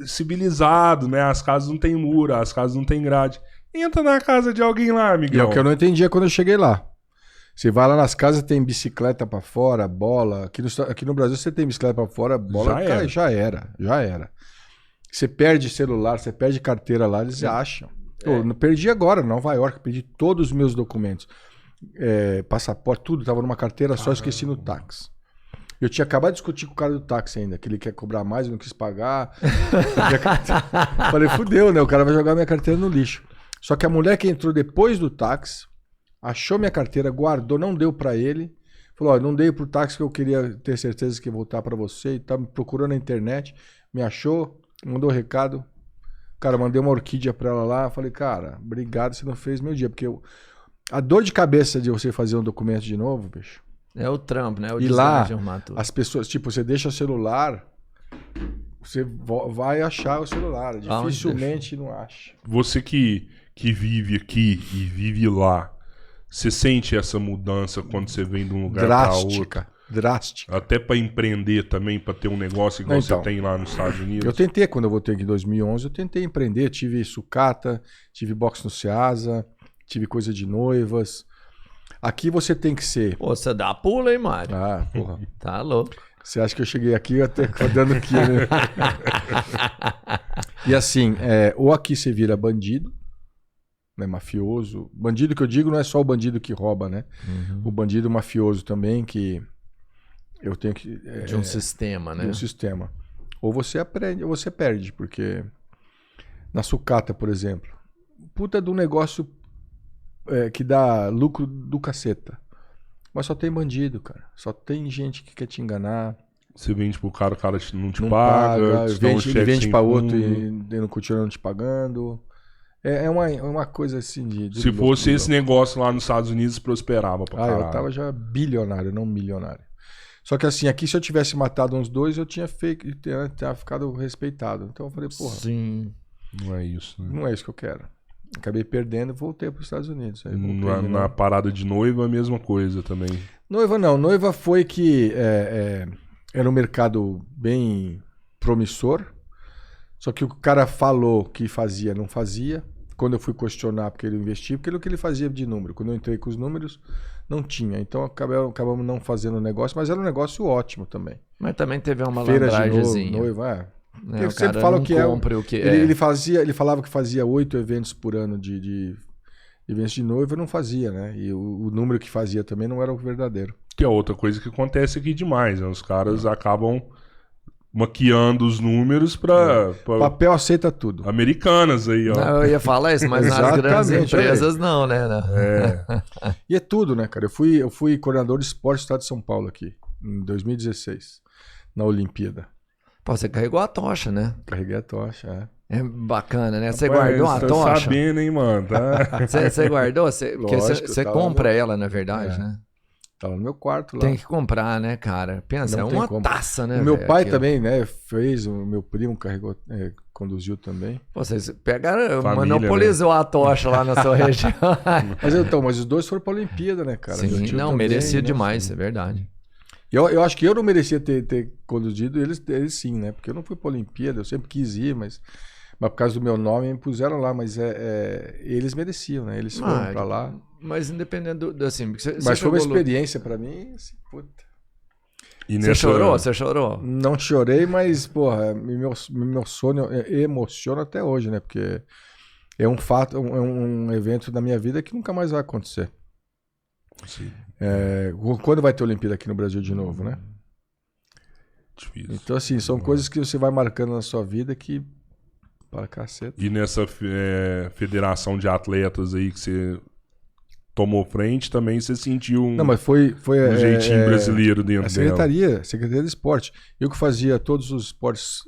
civilizado, né? As casas não tem muro, as casas não tem grade. Entra na casa de alguém lá, E é amigão. o que eu não entendia quando eu cheguei lá. Você vai lá nas casas, tem bicicleta pra fora, bola. Aqui no Brasil você tem bicicleta pra fora, bola. Já Cara, era. já era. Você perde celular, você perde carteira lá, eles acham. Eu não perdi agora, em Nova York, perdi todos os meus documentos. Passaporte, tudo, tava numa carteira só, esqueci no táxi. Eu tinha acabado de discutir com o cara do táxi ainda, que ele quer cobrar mais, eu não quis pagar. Falei, fudeu, né? O cara vai jogar minha carteira no lixo. Só que a mulher que entrou depois do táxi, achou minha carteira, guardou, não deu pra ele. Falou, ó, não dei pro táxi que eu queria ter certeza que ia voltar pra você. E tá me procurando na internet, me achou, mandou um recado. Cara, mandei uma orquídea pra ela lá. Falei, cara, obrigado, você não fez meu dia. Porque a dor de cabeça de você fazer um documento de novo, bicho. É o Trump, né? O E lá, desgaste de arrumar tudo. as pessoas, tipo, você deixa o celular, você vai achar o celular. Aonde Dificilmente não acha. Você que vive aqui e vive lá, você sente essa mudança quando você vem de um lugar para outro? Drástica. Até para empreender também, para ter um negócio igual Então, você tem lá nos Estados Unidos? Eu tentei, quando eu voltei aqui em 2011, eu tentei empreender. Tive sucata, tive box no Ceasa, tive coisa de noivas. Aqui você tem que ser... Pô, você dá pula, hein, Mário? Ah, porra. Tá louco. Você acha que eu cheguei aqui até dando aqui, né? E assim, ou aqui você vira bandido, né, mafioso. Bandido que eu digo não é só o bandido que rouba, né? O bandido mafioso também, que eu tenho que... De um sistema, né? De um sistema. Ou você aprende, ou você perde, porque na sucata, por exemplo, puta de um negócio que dá lucro do caceta. Mas só tem bandido, cara. Só tem gente que quer te enganar. Você vende pro cara, o cara não te Não paga, te dá um ele cheque vende sem pra outro fundo. e não continua não te pagando. É uma coisa assim de Se louco, fosse de esse louco. negócio lá nos Estados Unidos, prosperava pra caralho. Eu tava já bilionário, não milionário. Só que assim, aqui se eu tivesse matado uns dois, eu tinha ficado respeitado. Então eu falei, porra, Sim. Não é isso, né? não é isso que eu quero. Acabei perdendo e voltei para os Estados Unidos. Aí voltei de Na novo. parada de noiva, a mesma coisa também. Noiva não. Noiva foi que era um mercado bem promissor. Só que o cara falou que fazia, não fazia. Quando eu fui questionar porque ele investia, porque era o que ele fazia de número. Quando eu entrei com os números, não tinha. Então acabamos não fazendo o negócio, mas era um negócio ótimo também. Mas também teve uma Feiras de malandragemzinha. noiva, Né? Eu O sempre cara falo não que compra o que ele falava que fazia 8 eventos por ano de eventos de noiva, não fazia, né? E o número que fazia também não era o verdadeiro. Que é outra coisa que acontece aqui demais, né? Os caras acabam maquiando os números pra Papel aceita tudo. americanas aí, ó. Não, eu ia falar isso, mas nas grandes Exatamente, empresas não, né? E é tudo, né, cara? Eu fui coordenador de esporte do estado de São Paulo aqui, em 2016, na Olimpíada. Pô, você carregou a tocha, né? Carreguei a tocha, É bacana, né? Você Rapaz, guardou a tá tocha? sabendo, hein, mano? Tá? Você guardou? Porque Lógico, você tá lá compra no- ela, na verdade, né? Tá lá no meu quarto lá. Tem que comprar, né, cara? Pensa, Não é tem uma como. taça, né? O meu velho, pai aquilo. também, né, fez, o meu primo carregou, conduziu também. Pô, vocês pegaram, Família, monopolizou a tocha lá na sua região. Mas os dois foram pra Olimpíada, né, cara? Meu Sim, tio não, também, merecia né? demais, é verdade. Eu acho que eu não merecia ter conduzido, eles sim, né? Porque eu não fui pra Olimpíada, eu sempre quis ir, mas por causa do meu nome me puseram lá, mas eles mereciam, né? Eles foram pra lá. Mas independendo assim... Mas foi uma experiência pra mim, assim, puta. E Você chorou? Você chorou? Não chorei, mas, porra, meu sonho emociona até hoje, né? Porque é um fato, é um evento da minha vida que nunca mais vai acontecer. Sim. Quando vai ter Olimpíada aqui no Brasil de novo, né? Difícil. Então, assim, são coisas que você vai marcando na sua vida que... Para caceta. E nessa federação de atletas aí que você tomou frente, também você sentiu Não, mas foi um jeitinho brasileiro dentro a dela. Secretaria de Esporte. Eu que fazia todos os esportes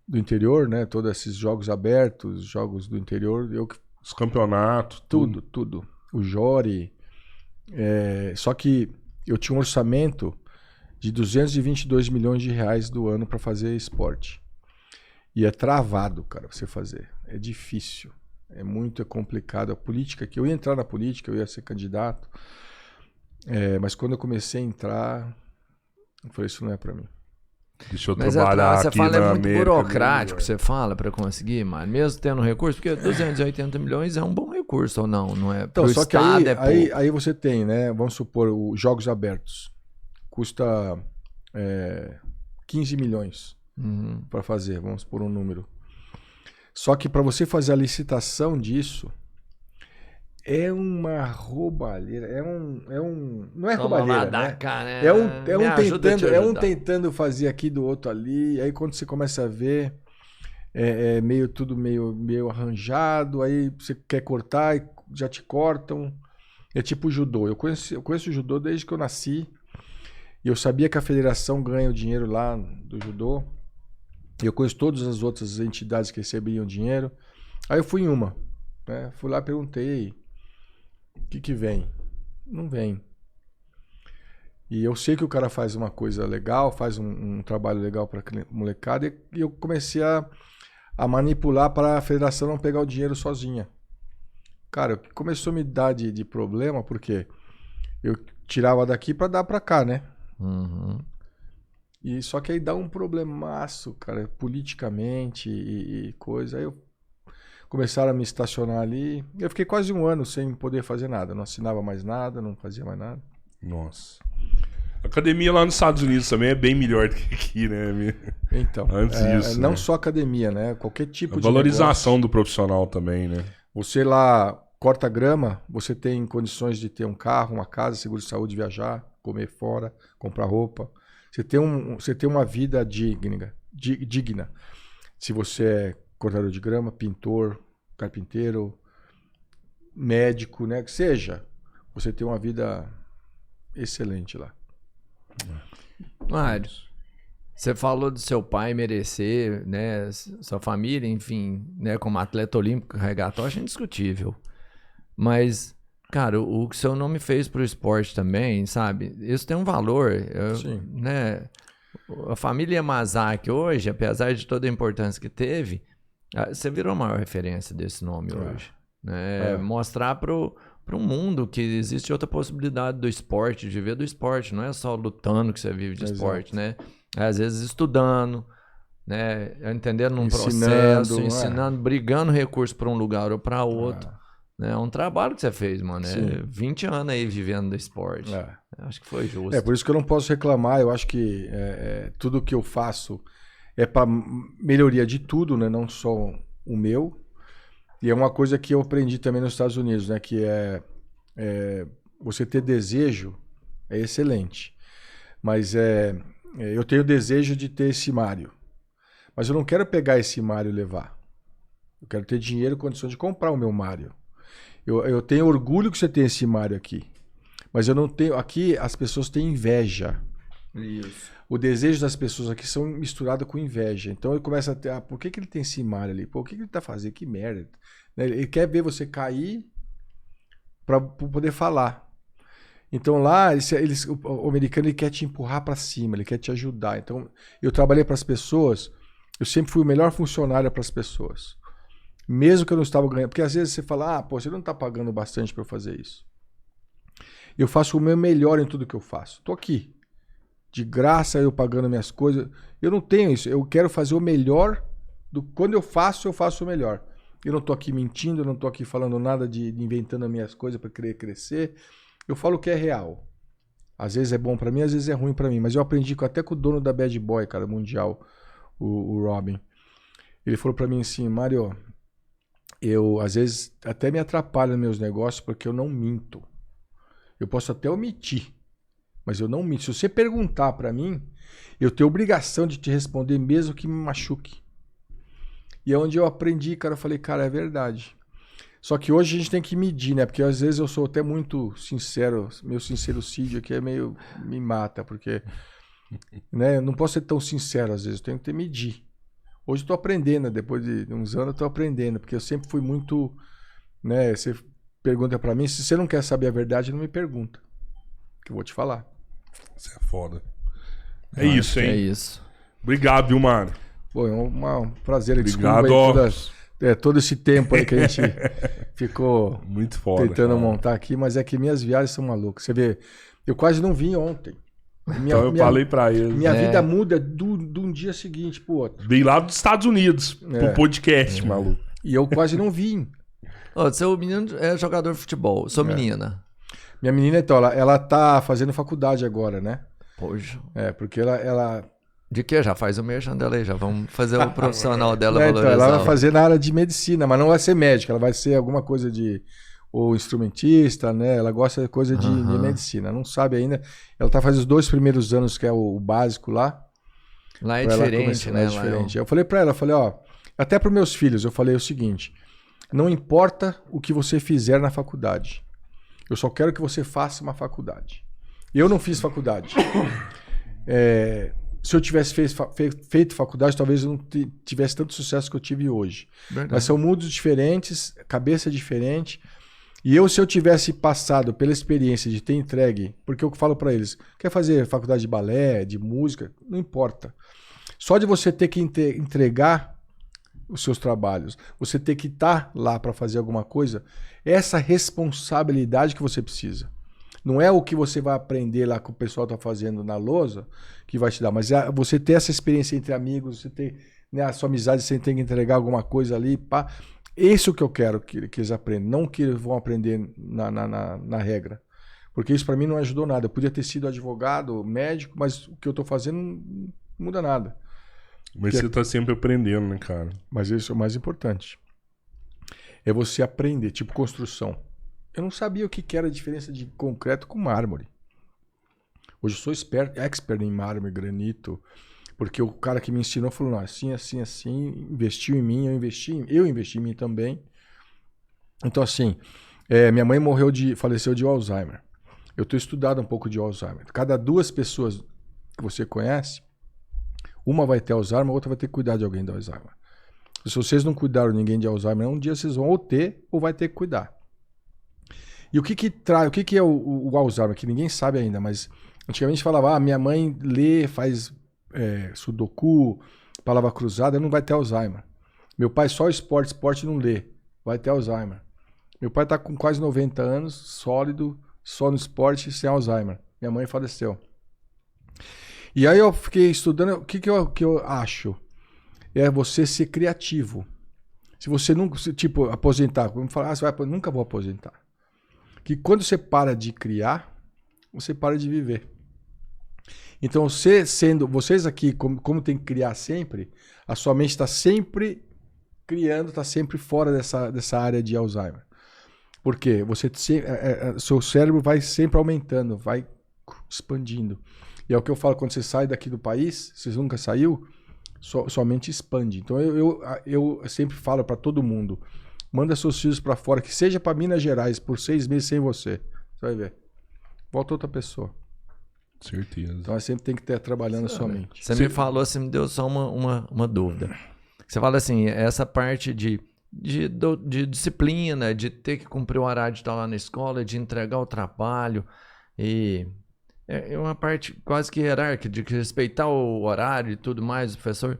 do interior, né? Todos esses jogos abertos, jogos do interior, eu que... Os campeonatos, Tudo. O Jori. Só que eu tinha um orçamento de 222 milhões de reais do ano para fazer esporte. E é travado, cara, você fazer. É difícil. É muito complicado. A política, que eu ia entrar na política, eu ia ser candidato. Mas quando eu comecei a entrar, eu falei, isso não é para mim. Deixa eu Mas trabalhar você aqui fala, na é muito América, burocrático, você fala, para conseguir, mano. Mesmo tendo recurso, porque 280 milhões é um bom recurso ou não? Não é? Então, Pro só que Estado aí você tem, né? Vamos supor, os jogos abertos. Custa 15 milhões para fazer, vamos por um número. Só que para você fazer a licitação disso, é uma roubalheira, não é roubalheira, né? Cá, né? É um tentando fazer aqui do outro ali, e aí quando você começa a ver, tudo meio arranjado, aí você quer cortar e já te cortam. É tipo judô. Eu conheço o judô desde que eu nasci, e eu sabia que a federação ganha o dinheiro lá do judô. Eu conheço todas as outras entidades que recebiam dinheiro. Aí eu fui em uma, né? Fui lá e perguntei, o que vem? Não vem. E eu sei que o cara faz uma coisa legal, faz um trabalho legal para molecada, e eu comecei a manipular para a federação não pegar o dinheiro sozinha. Cara, o que começou a me dar de problema, porque eu tirava daqui para dar para cá, né? E só que aí dá um problemaço, cara, politicamente e coisa. Aí começaram a me estacionar ali. Eu fiquei quase um ano sem poder fazer nada. Não assinava mais nada, não fazia mais nada. Nossa. A academia lá nos Estados Unidos também é bem melhor do que aqui, né? Então, Antes disso, não né? só academia, né? Qualquer tipo A de valorização negócio. do profissional também, né? Você lá corta grama, você tem condições de ter um carro, uma casa, seguro de saúde, viajar, comer fora, comprar roupa. Você tem uma vida digna. Se você é cortador de grama, pintor, carpinteiro, médico, né? Que seja, você tem uma vida excelente lá. Mário, você falou do seu pai merecer, né? Sua família, enfim, né? Como atleta olímpico, carregar tocha é indiscutível. Mas, cara, o que seu nome fez pro esporte também, sabe? Isso tem um valor. Sim. Né? A família Yamazaki hoje, apesar de toda a importância que teve, você virou a maior referência desse nome hoje. Né? Mostrar pro mundo que existe outra possibilidade do esporte, de viver do esporte. Não é só lutando que você vive de esporte, né? Às vezes estudando, né? Entendendo um processo, ensinando, brigando recurso para um lugar ou para outro. É um trabalho que você fez, mano. Sim. 20 anos aí vivendo do esporte. Acho que foi justo. Por isso que eu não posso reclamar. Eu acho que tudo que eu faço é para melhoria de tudo, né? Não só o meu. E é uma coisa que eu aprendi também nos Estados Unidos, né? Que você ter desejo é excelente. Mas eu tenho desejo de ter esse Mário. Mas eu não quero pegar esse Mário e levar. Eu quero ter dinheiro e condição de comprar o meu Mário. Eu tenho orgulho que você tem esse Mário aqui. Mas eu não tenho... Aqui as pessoas têm inveja. Isso. O desejo das pessoas aqui são misturados com inveja. Então ele começa a ter... por que ele tem esse Mário ali? Pô, o que ele tá fazendo? Que merda. Ele quer ver você cair para poder falar. Então lá, o americano ele quer te empurrar para cima, ele quer te ajudar. Então eu trabalhei para as pessoas Eu sempre fui o melhor funcionário para as pessoas. Mesmo que eu não estava ganhando. Porque às vezes você fala, pô, você não está pagando bastante para eu fazer isso. Eu faço o meu melhor em tudo que eu faço. Tô aqui. De graça, eu pagando minhas coisas. Eu não tenho isso. Eu quero fazer o melhor. Quando eu faço o melhor. Eu não tô aqui mentindo, eu não tô aqui falando nada de inventando as minhas coisas para querer crescer. Eu falo o que é real. Às vezes é bom para mim, às vezes é ruim para mim. Mas eu aprendi até com o dono da Bad Boy, cara, mundial, o Robin. Ele falou para mim assim, Mário, eu às vezes até me atrapalho nos meus negócios porque eu não minto. Eu posso até omitir, mas eu não minto. Se você perguntar para mim, eu tenho obrigação de te responder mesmo que me machuque. E é onde eu aprendi, cara, eu falei, cara, é verdade. Só que hoje a gente tem que medir, né? Porque às vezes eu sou até muito sincero, meu sincerocídio aqui me mata, porque né, eu não posso ser tão sincero às vezes, eu tenho que medir. Hoje eu tô aprendendo, depois de uns anos eu tô aprendendo, porque eu sempre fui muito, né, você pergunta pra mim, se você não quer saber a verdade, não me pergunta, que eu vou te falar. Isso é foda. É isso, hein? É isso. Obrigado, viu, mano? Pô, é um prazer. Obrigado. Desculpa aí todo esse tempo aí que a gente ficou muito foda, tentando cara. montar aqui, mas é que minhas viagens são malucas. Você vê, eu quase não vim ontem. Então eu falei pra ele. Minha vida muda de um dia seguinte pro outro. Vim lá dos Estados Unidos pro podcast, maluco. E eu quase não vim. Ô, seu menino é jogador de futebol, sua menina. Minha menina, então, ela tá fazendo faculdade agora, né? Poxa. Porque ela... De que? Já faz o merchan dela aí, já vamos fazer o profissional dela Então, valorizar. ela vai fazer na área de medicina, mas não vai ser médica, ela vai ser alguma coisa de... ou instrumentista, né? Ela gosta de coisa de medicina, não sabe ainda. Ela tá fazendo os 2 primeiros anos, que é o básico lá. Lá é diferente, né? Lá é diferente. Eu falei pra ela, ó, até pros meus filhos, eu falei o seguinte, não importa o que você fizer na faculdade, eu só quero que você faça uma faculdade. Eu não fiz faculdade. Se eu tivesse feito faculdade, talvez eu não tivesse tanto sucesso que eu tive hoje. Verdade. Mas são mundos diferentes, cabeça diferente. E se eu tivesse passado pela experiência de ter entregue, porque eu falo para eles, quer fazer faculdade de balé, de música, não importa. Só de você ter que entregar os seus trabalhos, você ter que estar lá para fazer alguma coisa, essa responsabilidade que você precisa. Não é o que você vai aprender lá que o pessoal está fazendo na lousa que vai te dar, mas é você ter essa experiência entre amigos, você ter, né, a sua amizade, você tem que entregar alguma coisa ali, pá. Isso que eu quero que eles aprendam, não que eles vão aprender na regra. Porque isso para mim não ajudou nada. Eu podia ter sido advogado, médico, mas o que eu estou fazendo não muda nada. Mas você tá sempre aprendendo, né, cara? Mas isso é o mais importante. É você aprender, tipo construção. Eu não sabia o que era a diferença de concreto com mármore. Hoje eu sou expert em mármore, granito, porque o cara que me ensinou falou, não, assim, assim, assim, investiu em mim, eu investi em mim também. Então, assim, minha mãe faleceu de Alzheimer. Eu estou estudando um pouco de Alzheimer. Cada 2 pessoas que você conhece, uma vai ter Alzheimer, a outra vai ter que cuidar de alguém de Alzheimer. Se vocês não cuidaram de ninguém de Alzheimer, um dia vocês vão ou ter ou vai ter que cuidar. E o que é o Alzheimer? Que ninguém sabe ainda, mas antigamente falava, minha mãe lê, faz sudoku, palavra cruzada, não vai ter Alzheimer. Meu pai só esporte não lê, vai ter Alzheimer. Meu pai está com quase 90 anos, sólido, só no esporte, sem Alzheimer. Minha mãe faleceu. E aí eu fiquei estudando, o que eu acho? É você ser criativo. Se você nunca, tipo, aposentar, vamos falar, nunca vou aposentar. Que quando você para de criar, você para de viver. Então, vocês aqui, como tem que criar sempre, a sua mente está sempre criando, está sempre fora dessa área de Alzheimer. Por quê? Seu cérebro vai sempre aumentando, vai expandindo. E é o que eu falo, quando você sai daqui do país, você nunca saiu, sua mente expande. Então, eu sempre falo para todo mundo, manda seus filhos para fora, que seja para Minas Gerais, por 6 meses sem você. Você vai ver. Volta outra pessoa. Certeza. Então, sempre tem que estar trabalhando a sua mente. Você me falou, você me deu só uma dúvida. Você fala assim, essa parte de disciplina, de ter que cumprir o horário de estar lá na escola, de entregar o trabalho, e é uma parte quase que hierárquica, de respeitar o horário e tudo mais, professor.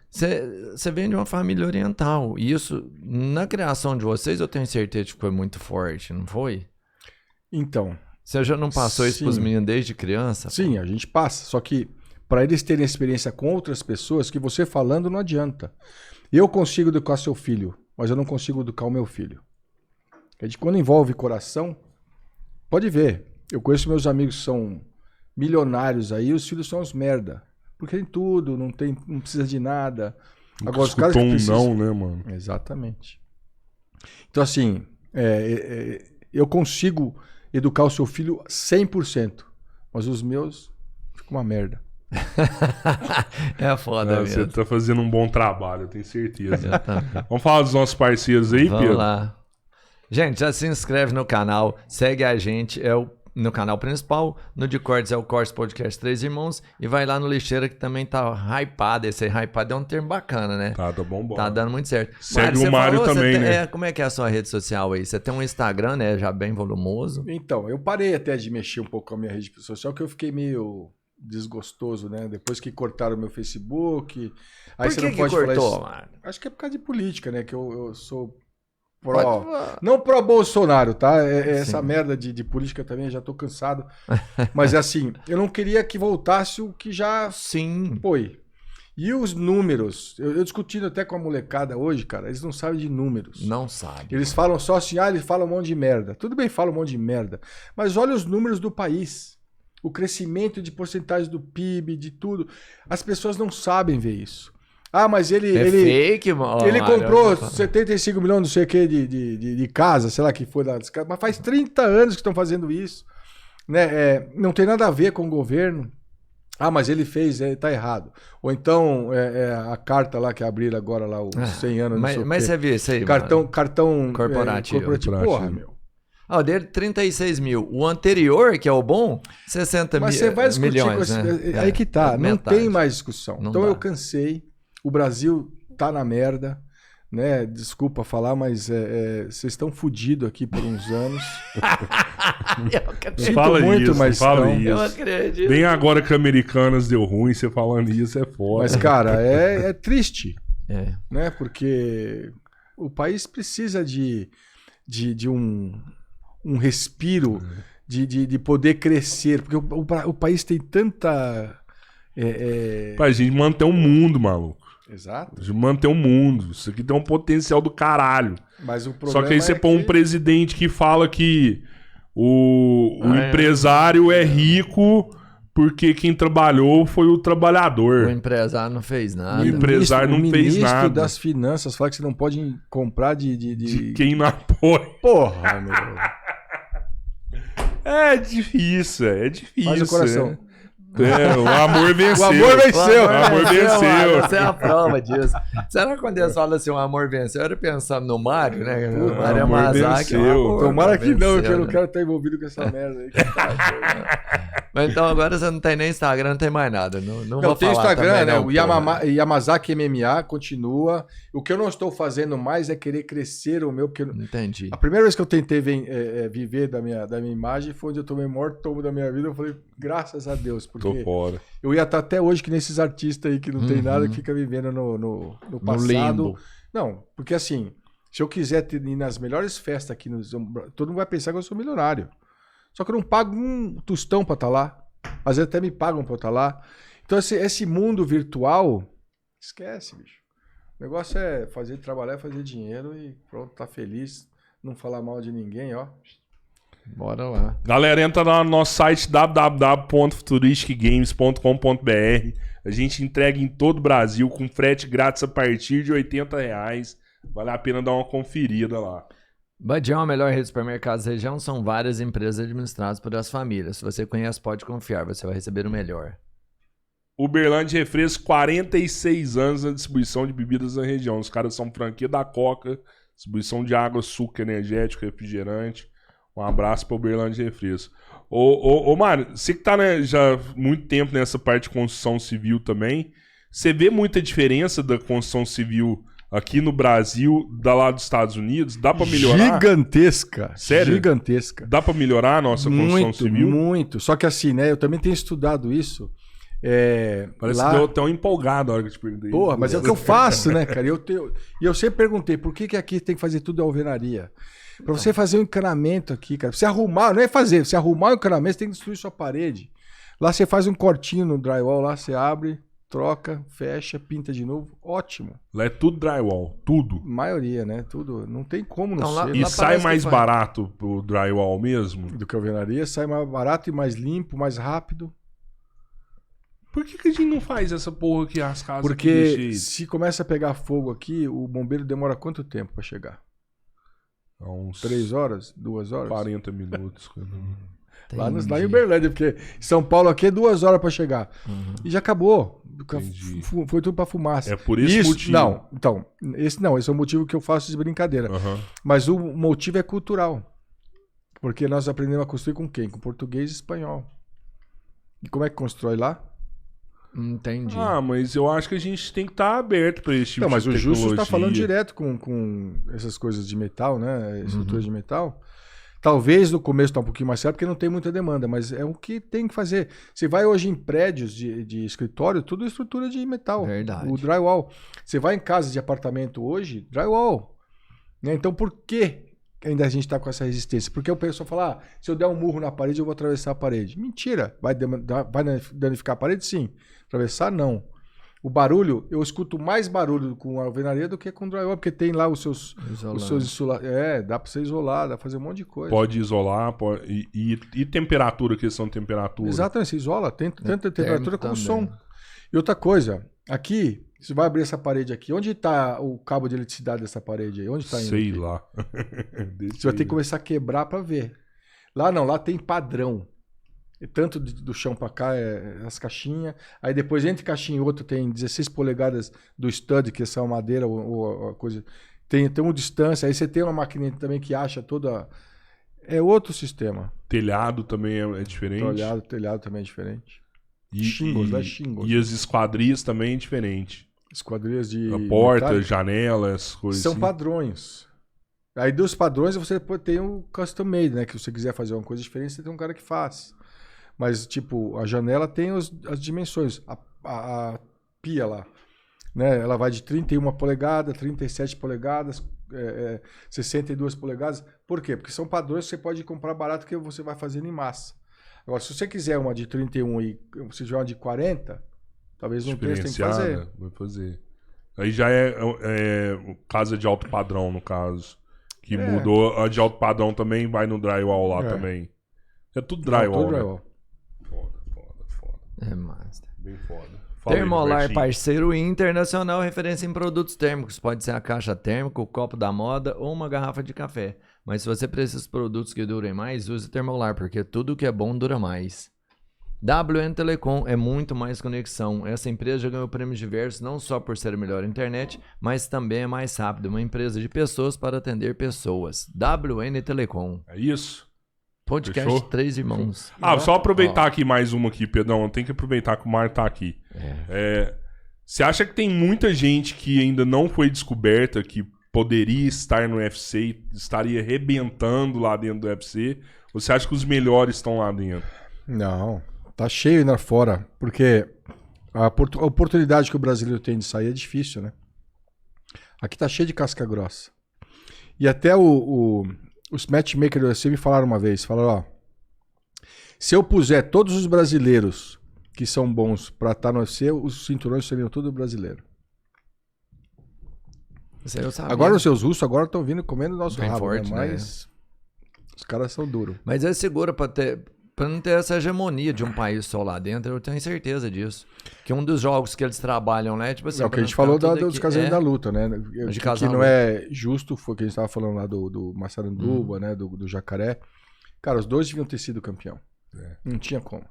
Você vem de uma família oriental. E isso, na criação de vocês, eu tenho certeza que foi muito forte, não foi? Então... Você já não passou isso Sim. pros meninos desde criança? Sim, a gente passa. Só que para eles terem experiência com outras pessoas, que você falando não adianta. Eu consigo educar seu filho, mas eu não consigo educar o meu filho. Quando envolve coração, pode ver. Eu conheço meus amigos que são milionários aí, os filhos são uns merda. Porque tem tudo, não precisa de nada. Agora, os caras que precisam... não, né, mano? Exatamente. Então, assim, eu consigo educar o seu filho 100%, mas os meus ficam uma merda. É foda Você mesmo. tá fazendo um bom trabalho, eu tenho certeza. Exatamente. Vamos falar dos nossos parceiros aí, Vamos Pedro? lá. Gente, já se inscreve no canal, segue a gente, no canal principal, no de cortes é o Cortes Podcast 3 Irmãos, e vai lá no Lixeira que também tá hypado. Esse aí, hypado é um termo bacana, né? Tá bom. Tá dando muito certo. Segue você o Mário falou, também, né? Como é que é a sua rede social aí? Você tem um Instagram, né? Já bem volumoso. Então, eu parei até de mexer um pouco com a minha rede social, que eu fiquei meio desgostoso, né? Depois que cortaram o meu Facebook. Aí Por você que não pode cortou, falar isso. mano? Acho que é por causa de política, né? Que eu sou Pode- não pró Bolsonaro, tá? Essa Sim. merda de política também, eu já tô cansado. Mas assim, eu não queria que voltasse o que já Sim. foi. E os números, eu discutindo até com a molecada hoje, cara, eles não sabem de números. Não sabe. Eles falam só assim, eles falam um monte de merda. Tudo bem, falam um monte de merda. Mas olha os números do país. O crescimento de porcentagem do PIB, de tudo. As pessoas não sabem ver isso. Ah, mas ele fake, mano. ele comprou 75 milhões, não sei o que, de casa, sei lá que foi das casas. Mas faz 30 anos que estão fazendo isso. Né? Não tem nada a ver com o governo. Ah, mas ele fez, tá errado. Ou então, a carta lá que abriram agora, lá, os 100 anos, não sei o Mas quê. você viu isso aí, Cartão Corporativo. Porra, meu. Ah, o dele 36 mil. O anterior, que é o bom, 60 Mas você vai discutir milhões, com esse... né? Aí que tá, não metade. tem mais discussão. Não Então dá. eu cansei, o Brasil tá na merda, né? Desculpa falar, mas vocês estão fodidos aqui por uns anos. Eu acredito. Sinto Fala muito, isso, mas fala não. isso. Eu acredito. Bem agora que Americanas deu ruim, você falando isso é foda. Mas, cara, é triste, É. né? Porque o país precisa de um respiro, de poder crescer, porque o país tem tanta... Pra gente manter o mundo, maluco. Exato. A gente manter o mundo. Isso aqui tem um potencial do caralho. Mas o Só problema que aí você é põe um que- presidente que fala que o Ah, empresário é rico porque quem trabalhou foi o trabalhador. O empresário não fez nada. O empresário não o fez ministro nada. das Finanças fala que você não pode comprar De quem não apoia. Porra, meu. É difícil, é difícil. Faz o coração. O amor venceu. O amor venceu. O amor venceu. Mano, você é a prova disso. Será que quando eles falam assim, o amor venceu? Eu era pensando no Mário, né? O Mário amor Yamazaki. venceu. o amor Tomara que não, venceu, porque eu não né? quero estar envolvido com essa merda aí. Mas então agora você não tem nem Instagram, não tem mais nada. Não vou Eu tenho falar Instagram, também, né? não, O porra. Yamazaki MMA continua. O que eu não estou fazendo mais é querer crescer o meu, porque Entendi. a primeira vez que eu tentei viver da minha imagem foi onde eu tomei o maior tombo da minha vida. Eu falei, graças a Deus, Tô porque fora. eu ia estar até hoje que nesses artistas aí que não tem nada, que fica vivendo no passado. limbo. Não, porque assim, se eu quiser ir nas melhores festas aqui, todo mundo vai pensar que eu sou milionário. Só que eu não pago um tostão pra estar lá. Às vezes até me pagam pra eu estar lá. Então esse mundo virtual, esquece, bicho. O negócio é trabalhar, fazer dinheiro e pronto, tá feliz. Não falar mal de ninguém, ó. Bora lá. Galera, entra lá no nosso site www.futuristicgames.com.br. A gente entrega em todo o Brasil com frete grátis a partir de R$80. Vale a pena dar uma conferida lá. Badião, a melhor rede de supermercados da região, são várias empresas administradas por as famílias. Se você conhece, pode confiar, você vai receber o melhor. Uberlândia Refresco, 46 anos na distribuição de bebidas na região. Os caras são franquia da Coca, distribuição de água, suco energético, refrigerante. Um abraço para Uberlândia Refresco. Ô Mário, você que tá já há muito tempo nessa parte de construção civil também, você vê muita diferença da construção civil aqui no Brasil da lá dos Estados Unidos? Dá para melhorar? Gigantesca. Sério? Gigantesca. Dá para melhorar a nossa construção Muito, civil? muito. Só que assim, né? Eu também tenho estudado isso. Parece lá... que deu tão empolgado a hora que eu te perguntei. Porra, mas é o que eu faço, né, cara? E eu sempre perguntei, por que aqui tem que fazer tudo alvenaria? Pra você fazer um encanamento aqui, cara. Pra você arrumar, não é fazer, você arrumar o encanamento, você tem que destruir sua parede. Lá você faz um cortinho no drywall, lá você abre, troca, fecha, pinta de novo. Ótimo. Lá é tudo drywall, tudo. Maioria, né? Tudo. Não tem como não Então, lá- ser. E lá sai parece mais que barato pro drywall mesmo? Do que a alvenaria, sai mais barato e mais limpo, mais rápido. Por que a gente não faz essa porra aqui, as casas aqui Porque desse jeito? se começa a pegar fogo aqui, o bombeiro demora quanto tempo pra chegar? Há uns 3 horas? 2 horas? 40 minutos. Lá em Entendi. Uberlândia, porque São Paulo aqui é 2 horas pra chegar. E já acabou. Entendi. Foi tudo pra fumaça. É por esse motivo. Não, então, esse é o motivo que eu faço de brincadeira. Aham. Mas o motivo é cultural. Porque nós aprendemos a construir com quem? Com português e espanhol. E como é que constrói lá? Entendi. Ah, mas eu acho que a gente tem que estar aberto pra esse tipo Não, mas de o Justo tecnologia. está falando direto com essas coisas de metal, né? Estruturas de metal. Talvez no começo está um pouquinho mais certo, porque não tem muita demanda, mas é o que tem que fazer. Você vai hoje em prédios de escritório, tudo é estrutura de metal. Verdade. O drywall. Você vai em casa de apartamento hoje, drywall. Né? Então por que ainda a gente está com essa resistência? Porque o pessoal fala, se eu der um murro na parede, eu vou atravessar a parede. Mentira. Vai danificar a parede? Sim. Atravessar, não. O barulho, eu escuto mais barulho com a alvenaria do que com drywall, porque tem lá os seus dá pra você isolar, dá pra fazer um monte de coisa. Pode isolar, e temperatura, questão de temperatura. Exatamente, você isola, tanta temperatura como também. som. E outra coisa, aqui, você vai abrir essa parede aqui, onde está o cabo de eletricidade dessa parede aí? Onde está indo? Sei aqui? lá. Você vai ter que começar a quebrar para ver. Lá não, lá tem padrão. E tanto do chão para cá, as caixinhas. Aí depois, entre caixinha e outra, tem 16 polegadas do stud, que é essa madeira ou a coisa. Tem uma distância. Aí você tem uma máquina também que acha toda... É outro sistema. Telhado também é diferente. Telhado também é diferente. E, Shingles, e, né? Shingles. E as esquadrias também é diferente. Esquadrias de A porta, metálica. janelas, coisas São assim. padrões. Aí dos padrões você tem o custom made, né? Que se você quiser fazer uma coisa diferente, você tem um cara que faz. Mas, tipo, a janela tem as dimensões. A pia lá, né? Ela vai de 31 polegadas, 37 polegadas, 62 polegadas. Por quê? Porque são padrões que você pode comprar barato que você vai fazendo em massa. Agora, se você quiser uma de 31 e você tiver uma de 40, talvez não tenha, você tem que fazer. Vai fazer. Aí já é casa de alto padrão, no caso. Que mudou. A de alto padrão também vai no drywall lá também. É tudo drywall, Tudo né? drywall. Foda. É massa. Bem foda. Fala aí, Termolar Robertinho. parceiro internacional, referência em produtos térmicos. Pode ser a caixa térmica, o copo da moda ou uma garrafa de café. Mas se você precisa de produtos que durem mais, use Termolar, porque tudo que é bom dura mais. WN Telecom é muito mais conexão. Essa empresa já ganhou prêmios diversos, não só por ser a melhor internet, mas também é mais rápida. Uma empresa de pessoas para atender pessoas. WN Telecom. É isso? Podcast Fechou? 3 Irmãos. Só aproveitar aqui mais uma aqui, Pedrão. Tem que aproveitar que o Mar tá aqui. Você acha que tem muita gente que ainda não foi descoberta, que poderia estar no UFC, estaria arrebentando lá dentro do UFC? Ou você acha que os melhores estão lá dentro? Não, tá cheio ainda fora, porque a oportunidade que o brasileiro tem de sair é difícil, né? Aqui tá cheio de casca grossa. E até os matchmakers do UFC me falaram uma vez, falaram, ó, se eu puser todos os brasileiros que são bons pra estar no UFC, os cinturões seriam tudo brasileiro. Isso aí eu sabia. Agora os seus russos agora estão vindo comendo o nosso Bem rabo, forte, né? né? Mas os caras são duros. Mas é seguro pra não ter essa hegemonia de um país só lá dentro, eu tenho certeza disso. Que um dos jogos que eles trabalham lá é tipo assim... É o que pra a não gente ficar falou tudo dos aqui- casais da luta, né? de Que casal não luta. é justo, foi o que a gente estava falando lá do Massaranduba, né? Do Jacaré. Cara, os dois deviam ter sido campeão. Não tinha como.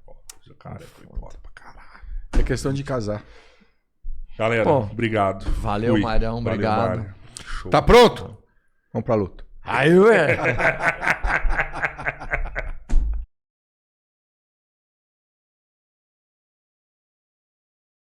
Cara, foi foda pra caralho. É questão de casar. Galera, Pô, obrigado. valeu, Fui. Marão, Valeu, obrigado. Mário. Show. Tá pronto? Vamos pra luta. Aí, ué.